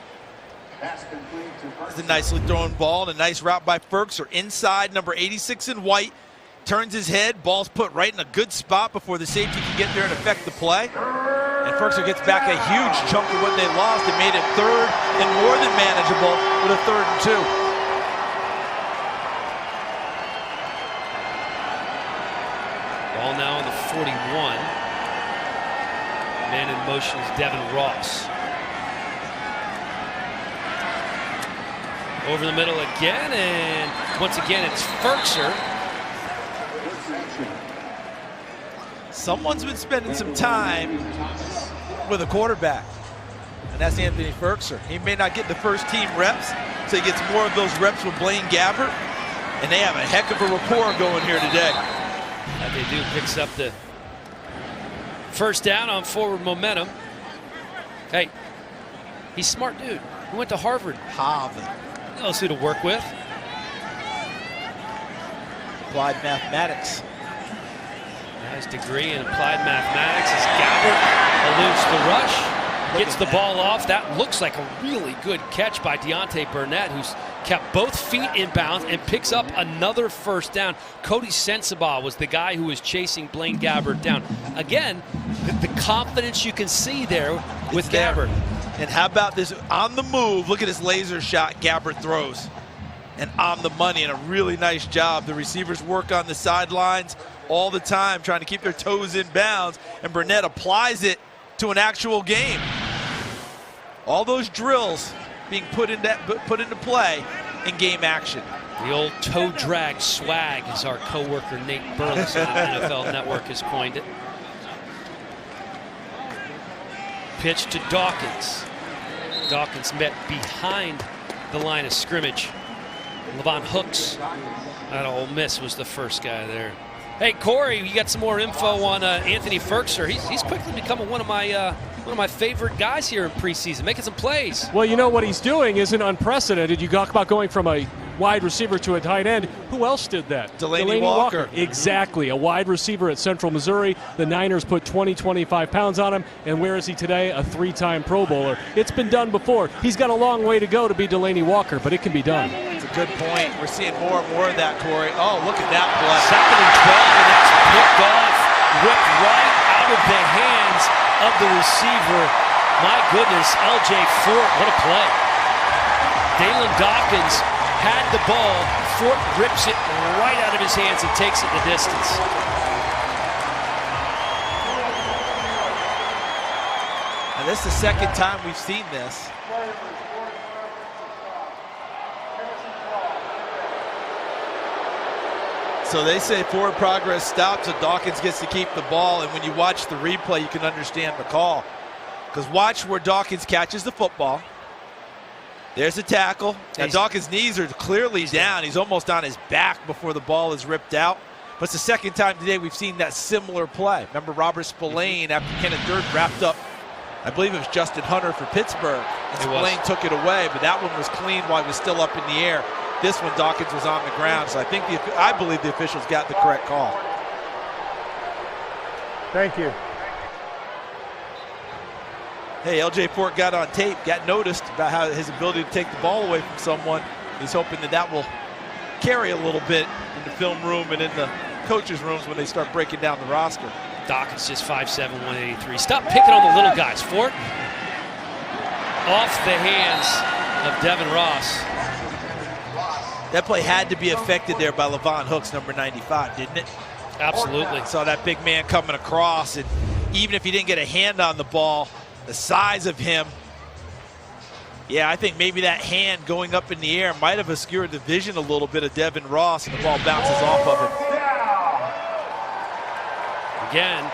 D: It's a nicely thrown ball and a nice route by Ferkser. Inside, number 86 in white, turns his head. Ball's put right in a good spot before the safety can get there and affect the play. And Ferkser gets back a huge chunk of what they lost and made it 3rd and more than manageable with a 3rd and 2.
C: Ball now on the 41. Man in motion is Devin Ross. Over the middle again, and once again it's Ferkser.
D: Someone's been spending some time with a quarterback, and that's Anthony Ferkser. He may not get the first team reps, so he gets more of those reps with Blaine Gabbert, and they have a heck of a rapport going here today.
C: That they do. Picks up the first down on forward momentum. Hey, he's a smart dude. He went to Harvard.
D: Harvard.
C: He knows who to work with.
D: Applied mathematics.
C: His degree in applied mathematics as Gabbert eludes the rush, gets the ball off. That looks like a really good catch by Deontay Burnett, who's kept both feet in bounds and picks up another first down. Cody Sensabaugh was the guy who was chasing Blaine Gabbert down. Again, the confidence you can see there with Gabbert.
D: And how about this on the move? Look at this laser shot Gabbert throws. And on the money, and a really nice job. The receivers work on the sidelines all the time, trying to keep their toes in bounds, and Burnett applies it to an actual game. All those drills being put into play in game action.
C: The old toe drag swag, as our co-worker Nate Burles on the NFL Network has coined it. Pitch to Dawkins. Dawkins met behind the line of scrimmage. Levon Hooks out of Ole Miss was the first guy there. Hey Corey, you got some more info on Anthony Ferkser. He's quickly becoming one of my favorite guys here in preseason, making some plays.
E: Well, you know what he's doing isn't unprecedented. You talk about going from a wide receiver to a tight end. Who else did that?
D: Delaney Walker.
E: Exactly, a wide receiver at Central Missouri. The Niners put 25 pounds on him, and where is he today? A 3-time Pro Bowler. It's been done before. He's got a long way to go to be Delaney Walker, but it can be done.
D: It's a good point. We're seeing more and more of that, Corey. Oh, look at that play.
C: 2nd and 12, and that's picked off, whipped right out of the hands of the receiver. My goodness, L.J. Fort, what a play. Dalen Dawkins had the ball. Fort rips it right out of his hands and takes it the distance.
D: And this is the second time we've seen this. So they say forward progress stops, so Dawkins gets to keep the ball. And when you watch the replay, you can understand the call. Because watch where Dawkins catches the football. There's a tackle. Now Dawkins' knees are clearly down. He's almost on his back before the ball is ripped out. But it's the second time today we've seen that similar play. Remember Robert Spillane after Kenneth Durden wrapped up, I believe it was Justin Hunter for Pittsburgh. And Spillane took it away, but that one was clean while it was still up in the air. This one, Dawkins was on the ground. So I believe the officials got the correct call.
G: Thank you.
D: Hey, L.J. Fort got on tape, got noticed about how his ability to take the ball away from someone. He's hoping that will carry a little bit in the film room and in the coaches' rooms when they start breaking down the roster.
C: Dawkins just 5'7", 183. Stop picking on the little guys. Fort off the hands of Devin Ross.
D: That play had to be affected there by Levon Hooks, number 95, didn't it?
C: Absolutely.
D: Saw that big man coming across, and even if he didn't get a hand on the ball, the size of him, yeah, I think maybe that hand going up in the air might have obscured the vision a little bit of Devin Ross, and the ball bounces off of him.
C: Again,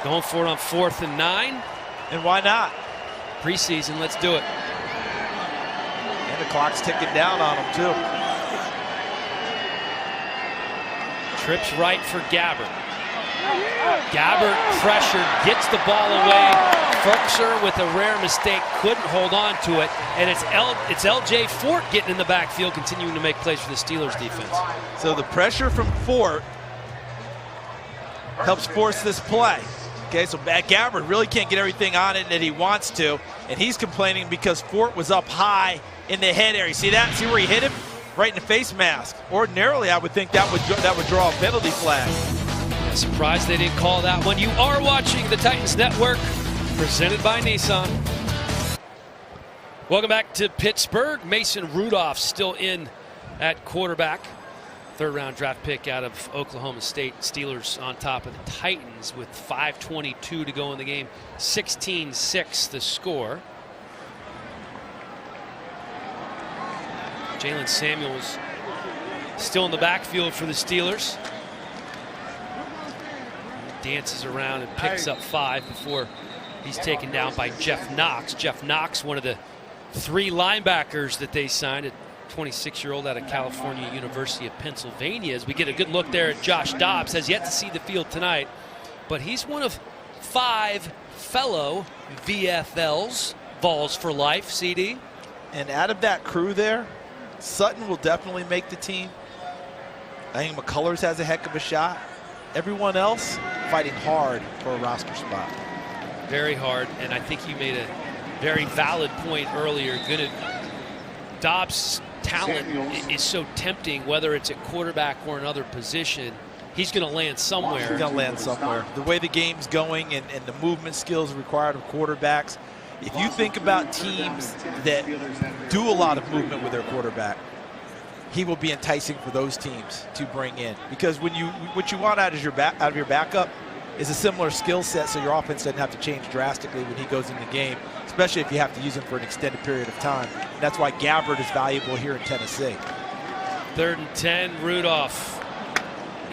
C: going for it on 4th and 9.
D: And why not?
C: Preseason, let's do it.
D: And the clock's ticking down on him, too.
C: Trips right for Gabbert. Gabbert pressured, gets the ball away. Ferkser with a rare mistake, couldn't hold on to it. And it's L.J. Fort getting in the backfield, continuing to make plays for the Steelers defense.
D: So the pressure from Fort helps force this play. Okay, so Gabbert really can't get everything on it that he wants to, and he's complaining because Fort was up high in the head area. See that? See where he hit him? Right in the face mask. Ordinarily, I would think that would draw a penalty flag.
C: Surprised they didn't call that one. You are watching the Titans Network, presented by Nissan. Welcome back to Pittsburgh. Mason Rudolph still in at quarterback. 3rd-round draft pick out of Oklahoma State. Steelers on top of the Titans with 5:22 to go in the game. 16-6 the score. Jalen Samuels still in the backfield for the Steelers. Dances around and picks up 5 before he's taken down by Jeff Knox. Jeff Knox, one of the 3 linebackers that they signed, a 26-year-old out of California University of Pennsylvania. As we get a good look there at Josh Dobbs, has yet to see the field tonight, but he's one of 5 fellow VFLs, Vols for Life, CD.
D: And out of that crew there, Sutton will definitely make the team. I think McCullers has a heck of a shot. Everyone else fighting hard for a roster spot.
C: Very hard, and I think you made a very valid point earlier. Dobbs talent is so tempting, whether it's at quarterback or another position. He's going to land somewhere.
D: He's going to land somewhere. The way the game's going and the movement skills required of quarterbacks, if you think about teams that do a lot of movement with their quarterback, he will be enticing for those teams to bring in. Because what you want out of your backup is a similar skill set, so your offense doesn't have to change drastically when he goes in the game, especially if you have to use him for an extended period of time. And that's why Gabbert is valuable here in Tennessee.
C: 3rd and 10, Rudolph.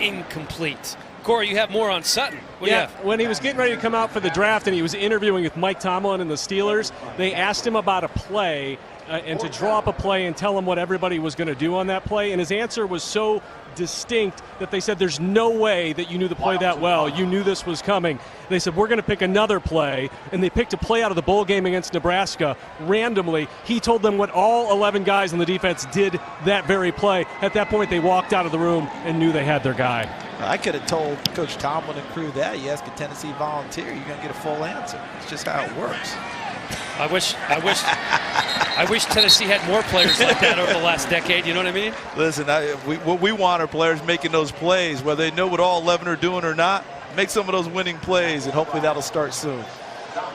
C: Incomplete. Corey, you have more on Sutton. What do you have?
E: When he was getting ready to come out for the draft and he was interviewing with Mike Tomlin and the Steelers, they asked him about a play and to draw up a play and tell him what everybody was going to do on that play. And his answer was so distinct that they said, there's no way that you knew the play that well. You knew this was coming. They said, we're going to pick another play. And they picked a play out of the bowl game against Nebraska randomly. He told them what all 11 guys on the defense did that very play. At that point, they walked out of the room and knew they had their guy.
D: I could have told Coach Tomlin and crew that. You ask a Tennessee Volunteer, you're going to get a full answer. It's just how it works.
C: I wish Tennessee had more players like that over the last decade. You know what I mean?
D: Listen, what we want are players making those plays, whether they know what all 11 are doing or not. Make some of those winning plays, and hopefully that'll start soon.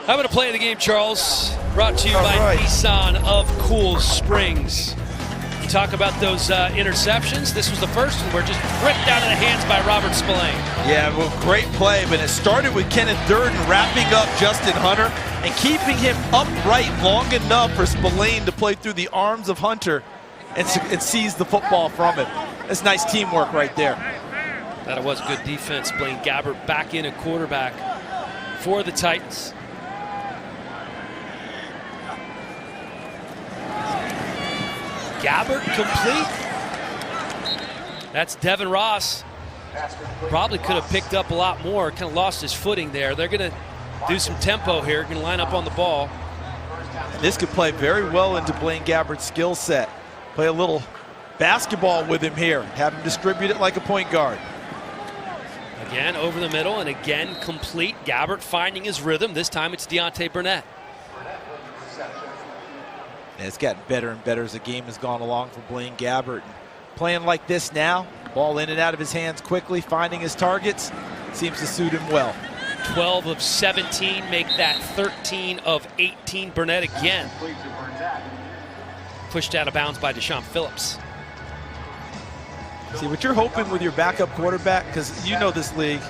C: How about a play of the game, Charles? Brought to you by Nissan of Cool Springs. You talk about those interceptions. This was the first one where just ripped out of the hands by Robert Spillane. Yeah, well, great play, but it started with Kenneth Durden wrapping up Justin Hunter and keeping him upright long enough for Spillane to play through the arms of Hunter and seize the football from him. That's nice teamwork right there. That was good defense. Blaine Gabbert back in at quarterback for the Titans. Gabbert complete. That's Devin Ross. Probably could have picked up a lot more. Kind of lost his footing there. They're going to do some tempo here. Going to line up on the ball. And this could play very well into Blaine Gabbert's skill set. Play a little basketball with him here. Have him distribute it like a point guard. Again over the middle and again complete. Gabbert finding his rhythm. This time it's Deontay Burnett. And it's gotten better and better as the game has gone along for Blaine Gabbert. Playing like this now, ball in and out of his hands quickly, finding his targets, seems to suit him well. 12 of 17, make that 13 of 18. Burnett again. Pushed out of bounds by Deshaun Phillips. See, what you're hoping with your backup quarterback, because you know this league,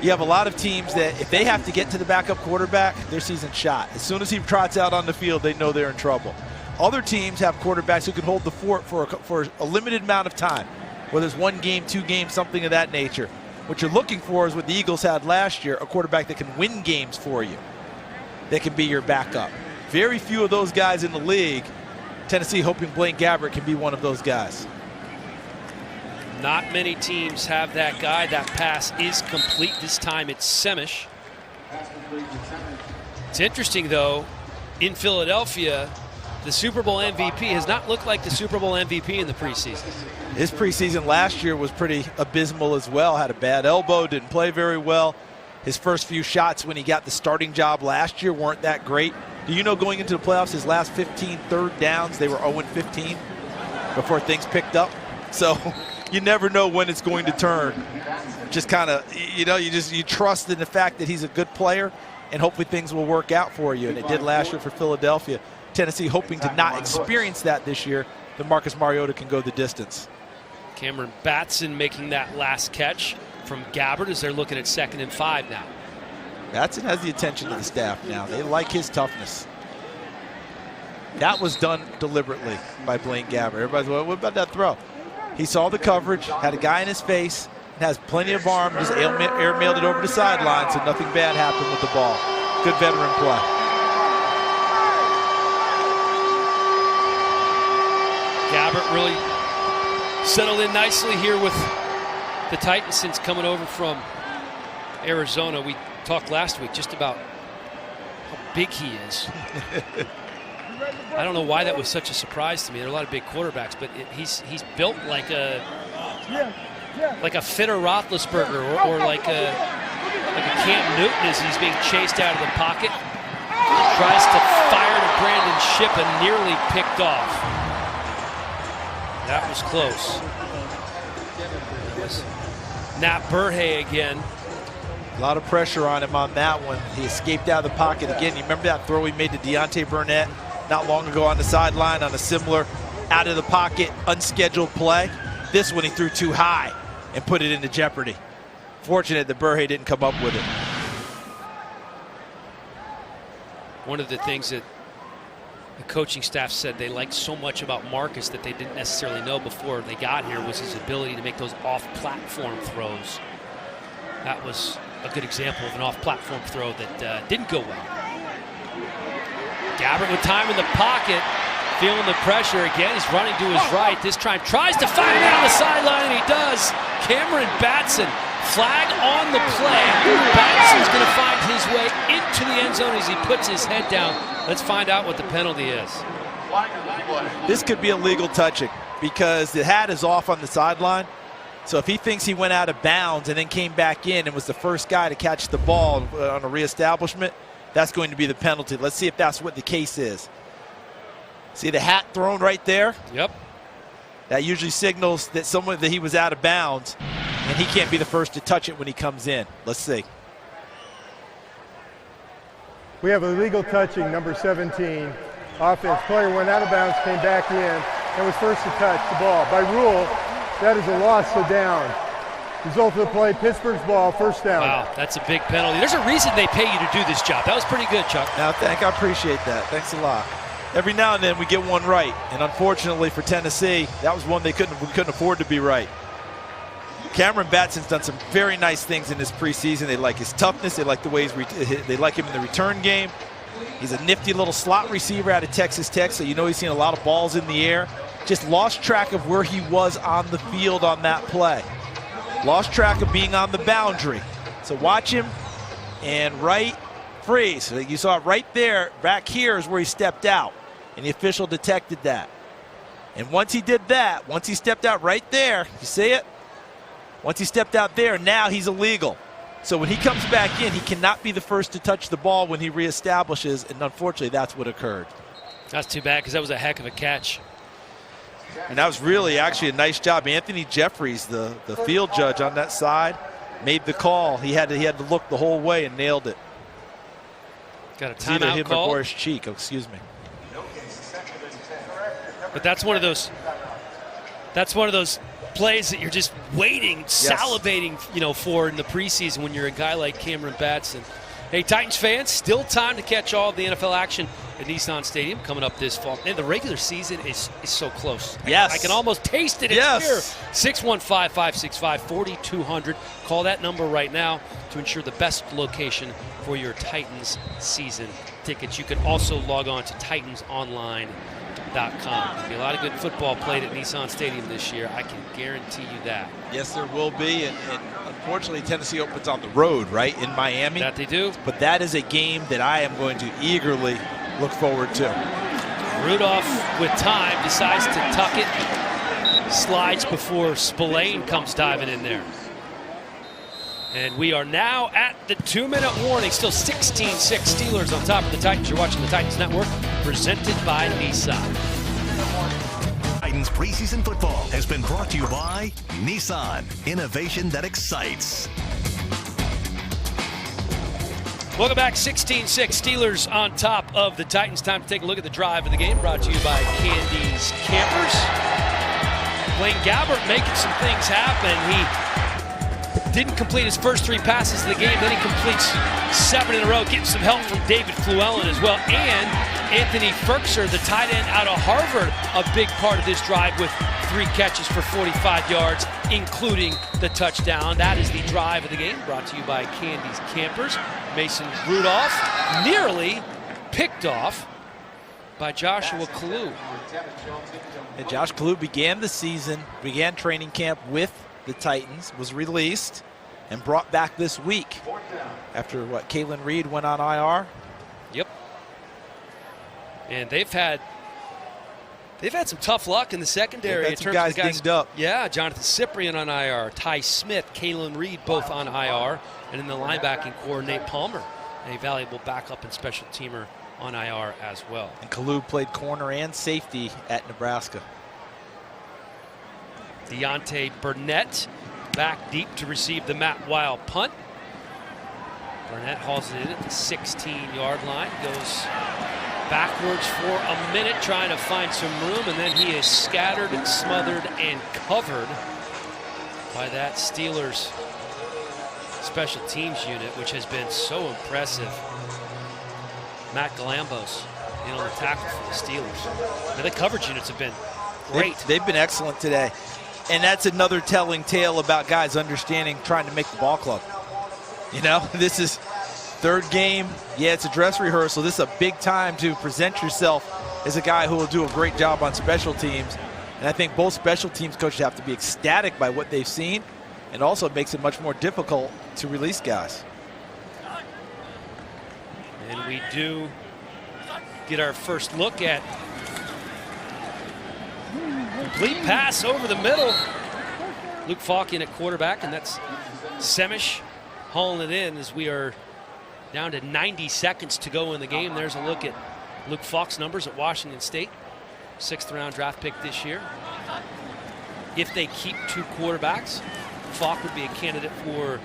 C: you have a lot of teams that if they have to get to the backup quarterback, their season's shot. As soon as he trots out on the field, they know they're in trouble. Other teams have quarterbacks who can hold the fort for a limited amount of time, whether it's 1 game, 2 games, something of that nature. What you're looking for is what the Eagles had last year, a quarterback that can win games for you, that can be your backup. Very few of those guys in the league. Tennessee hoping Blaine Gabbert can be one of those guys. Not many teams have that guy. That pass is complete. This time it's Semish. It's interesting, though, in Philadelphia, the Super Bowl MVP has not looked like the Super Bowl MVP in the preseason. His preseason last year was pretty abysmal as well. Had a bad elbow, didn't play very well. His first few shots when he got the starting job last year weren't that great. Do you know going into the playoffs, his last 15 third downs, they were 0-15 before things picked up? So you never know when it's going to turn. Just kind of, you trust in the fact that he's a good player and hopefully things will work out for you. And it did last year for Philadelphia. Tennessee hoping to not experience that this year, that Marcus Mariota can go the distance. Cameron Batson making that last catch from Gabbert as they're looking at 2nd and 5 now. Batson has the attention of the staff now. They like his toughness. That was done deliberately by Blaine Gabbert. Everybody's like, what about that throw? He saw the coverage, had a guy in his face, and has plenty of arm, just airmailed it over the sideline, so nothing bad happened with the ball. Good veteran play. Gabbert really settled in nicely here with the Titans since coming over from Arizona. We talked last week just about how big he is. I don't know why that was such a surprise to me. There are a lot of big quarterbacks, but he's built like a fitter Roethlisberger or like a Cam Newton as he's being chased out of the pocket. Tries to fire to Brandon Shipp and nearly picked off. That was close. That was Nat Burhay again.
D: A lot of pressure on him on that one. He escaped out of the pocket again. You remember that throw he made to Deontay Burnett not long ago on the sideline on a similar out of the pocket, unscheduled play? This one he threw too high and put it into jeopardy. Fortunate that Burhay didn't come up with it.
C: One of the things that the coaching staff said they liked so much about Marcus that they didn't necessarily know before they got here was his ability to make those off-platform throws. That was a good example of an off-platform throw that didn't go well. Gabbert with time in the pocket, feeling the pressure again. He's running to his right. This time tries to find it on the sideline, and he does. Cameron Batson, flag on the play. Batson's going to find his way into the end zone as he puts his head down. Let's find out what the penalty is.
D: This could be illegal touching because the hat is off on the sideline. So if he thinks he went out of bounds and then came back in and was the first guy to catch the ball on a reestablishment, that's going to be the penalty. Let's see if that's what the case is. See the hat thrown right there?
C: Yep.
D: That usually signals that that he was out of bounds, and he can't be the first to touch it when he comes in. Let's see.
G: We have illegal touching, number 17. Offense player went out of bounds, came back in, and was first to touch the ball. By rule, that is a loss of down. Result of the play, Pittsburgh's ball, first down.
C: Wow, that's a big penalty. There's a reason they pay you to do this job. That was pretty good, Chuck.
D: I appreciate that. Thanks a lot. Every now and then we get one right, and unfortunately for Tennessee, that was one we couldn't afford to be right. Cameron Batson's done some very nice things in this preseason. They like his toughness. They like the ways they like him in the return game. He's a nifty little slot receiver out of Texas Tech, so you know he's seen a lot of balls in the air. Just lost track of where he was on the field on that play. Lost track of being on the boundary. So watch him and right freeze. So you saw it right there. Back here is where he stepped out, and the official detected that. And once he did that, once he stepped out right there, you see it? Once he stepped out there, now he's illegal. So when he comes back in, he cannot be the first to touch the ball when he reestablishes, and unfortunately that's what occurred.
C: That's too bad because that was a heck of a catch.
D: And that was really actually a nice job. Anthony Jeffries, the field judge on that side, made the call. He had to look the whole way and nailed it.
C: Got a timeout call.
D: Boris Cheek, excuse me.
C: But that's one of those plays that you're just waiting, salivating, for in the preseason when you're a guy like Cameron Batson. Hey, Titans fans, still time to catch all of the NFL action at Nissan Stadium coming up this fall. And the regular season is so close.
D: Yes.
C: I can almost taste it. It's here. 615-565-4200. Call that number right now to ensure the best location for your Titans season tickets. You can also log on to TitansOnline.com. There'll be a lot of good football played at Nissan Stadium this year. I can guarantee you that.
D: Yes, there will be. And unfortunately, Tennessee opens on the road, right, in Miami.
C: That they do.
D: But that is a game that I am going to eagerly look forward to.
C: Rudolph, with time, decides to tuck it. Slides before Spillane comes diving in there. And we are now at the 2-minute warning. Still 16-6 Steelers on top of the Titans. You're watching the Titans Network, presented by Nissan.
F: Titans preseason football has been brought to you by Nissan. Innovation that excites.
C: Welcome back. 16-6 Steelers on top of the Titans. Time to take a look at the drive of the game. Brought to you by Candy's Campers. Blaine Gabbert making some things happen. He didn't complete his first 3 passes of the game. Then he completes 7 in a row. Getting some help from David Fluellen as well. And Anthony Ferkser, the tight end out of Harvard, a big part of this drive with 3 catches for 45 yards, including the touchdown. That is the drive of the game, brought to you by Candy's Campers. Mason Rudolph nearly picked off by Joshua Kalu.
D: And Josh Kalu began training camp with the Titans, was released and brought back this week after Kalen Reed went on IR.
C: Yep. And they've had some tough luck in the secondary in terms of the guys
D: dinged up.
C: Yeah, Jonathan Cyprian on IR, Ty Smith, Kalen Reed both on IR, and in the linebacking core, Nate Palmer, a valuable backup and special teamer on IR as well.
D: And Kalu played corner and safety at Nebraska.
C: Deontay Burnett back deep to receive the Matt Weil punt. Burnett hauls it in at the 16-yard line, goes backwards for a minute trying to find some room, and then he is scattered and smothered and covered by that Steelers special teams unit, which has been so impressive. Matt Galambos in on the tackle for the Steelers. Now, the coverage units have been great.
D: They've been excellent today. And that's another telling tale about guys understanding trying to make the ball club. You know, this is third game. Yeah, it's a dress rehearsal. This is a big time to present yourself as a guy who will do a great job on special teams. And I think both special teams coaches have to be ecstatic by what they've seen, and also it makes it much more difficult to release guys.
C: And we do get our first look at complete pass over the middle. Luke Falk in at quarterback, and that's Semish hauling it in as we are down to 90 seconds to go in the game. There's a look at Luke Falk's numbers at Washington State. 6th round draft pick this year. If they keep 2 quarterbacks, Falk would be a candidate for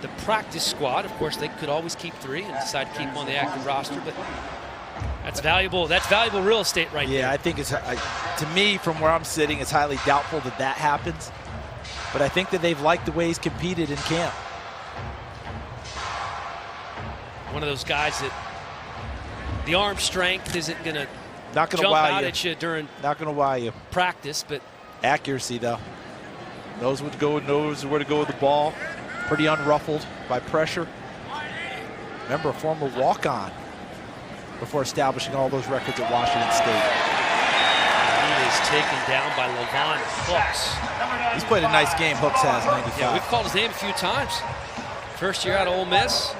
C: the practice squad. Of course, they could always keep 3 and decide to keep him on the active roster, but that's valuable. That's valuable real estate right there.
D: Yeah, I think it's, to me, from where I'm sitting, it's highly doubtful that that happens. But I think that they've liked the way he's competed in camp.
C: One of those guys that the arm strength isn't going to jump out at you during practice, but
D: accuracy, though. Knows where to go with the ball. Pretty unruffled by pressure. Remember, a former walk-on before establishing all those records at Washington State.
C: He is taken down by Levon Hooks.
D: He's played a nice game, Hooks has, 95.
C: Yeah, we've called his name a few times. First year out of Ole Miss.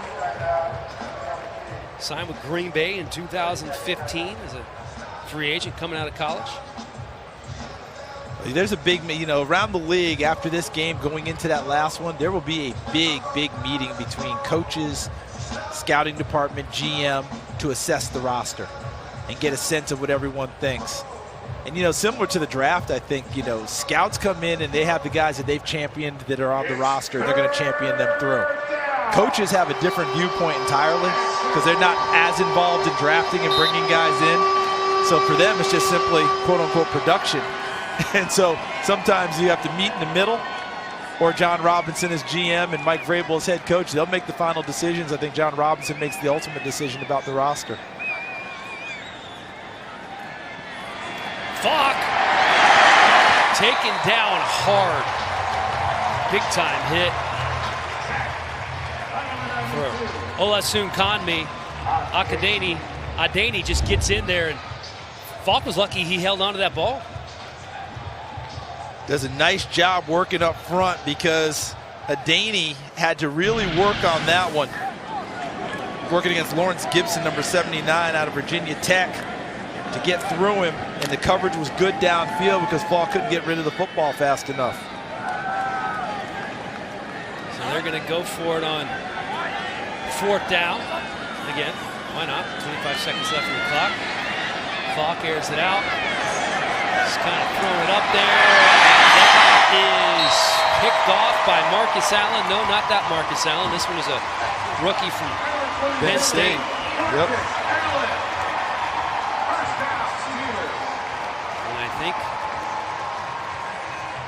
C: Signed with Green Bay in 2015 as a free agent coming out of college.
D: There's a big, around the league after this game going into that last one, there will be a big meeting between coaches, scouting department, GM to assess the roster and get a sense of what everyone thinks. And, similar to the draft, I think, scouts come in and they have the guys that they've championed that are on the roster, and they're going to champion them through. Coaches have a different viewpoint entirely because they're not as involved in drafting and bringing guys in. So for them, it's just simply, quote-unquote, production. And so sometimes you have to meet in the middle, or John Robinson as GM and Mike Vrabel as head coach. They'll make the final decisions. I think John Robinson makes the ultimate decision about the roster.
C: Falk taken down hard. Big time hit for Olasun Kanmi. Adeni just gets in there, and Falk was lucky he held on to that ball.
D: Does a nice job working up front because Adeni had to really work on that one. Working against Lawrence Gibson, number 79 out of Virginia Tech, to get through him, and the coverage was good downfield because Falk couldn't get rid of the football fast enough.
C: So they're going to go for it on 4th down. Again, why not? 25 seconds left on the clock. Falk airs it out. Just kind of throwing it up there. That is picked off by Marcus Allen. No, not that Marcus Allen. This one is a rookie from Penn State.
D: Yep.
C: And I think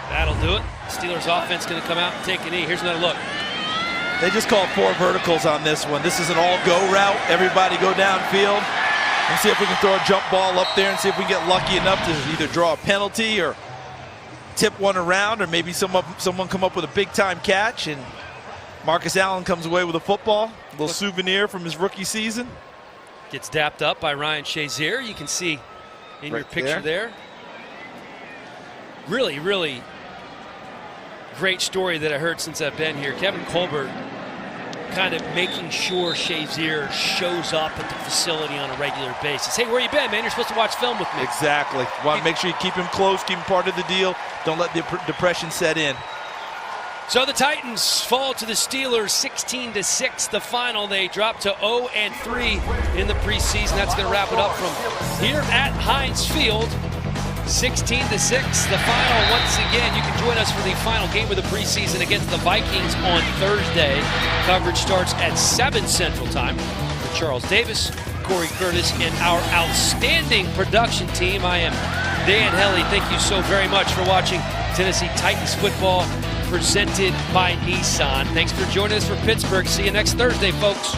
C: that'll do it. Steelers offense going to come out and take a knee. Here's another look.
D: They just called 4 verticals on this one. This is an all-go route. Everybody go downfield and see if we can throw a jump ball up there and see if we can get lucky enough to either draw a penalty or tip one around, or maybe someone come up with a big-time catch, and Marcus Allen comes away with a football, a little souvenir from his rookie season.
C: Gets dapped up by Ryan Shazier. You can see in your picture there. Really, really great story that I heard since I've been here. Kevin Colbert kind of making sure Shazier shows up at the facility on a regular basis. Hey, where you been, man? You're supposed to watch film with me.
D: Exactly. Want to make sure you keep him close, keep him part of the deal. Don't let the depression set in.
C: So the Titans fall to the Steelers 16-6, the final. They drop to 0-3 in the preseason. That's going to wrap it up from here at Heinz Field 16-6, the final. Once again, you can join us for the final game of the preseason against the Vikings on Thursday. Coverage starts at 7 Central Time. For Charles Davis, Corey Curtis, and our outstanding production team, I am Dan Helly. Thank you so very much for watching Tennessee Titans football presented by Nissan. Thanks for joining us for Pittsburgh. See you next Thursday, folks.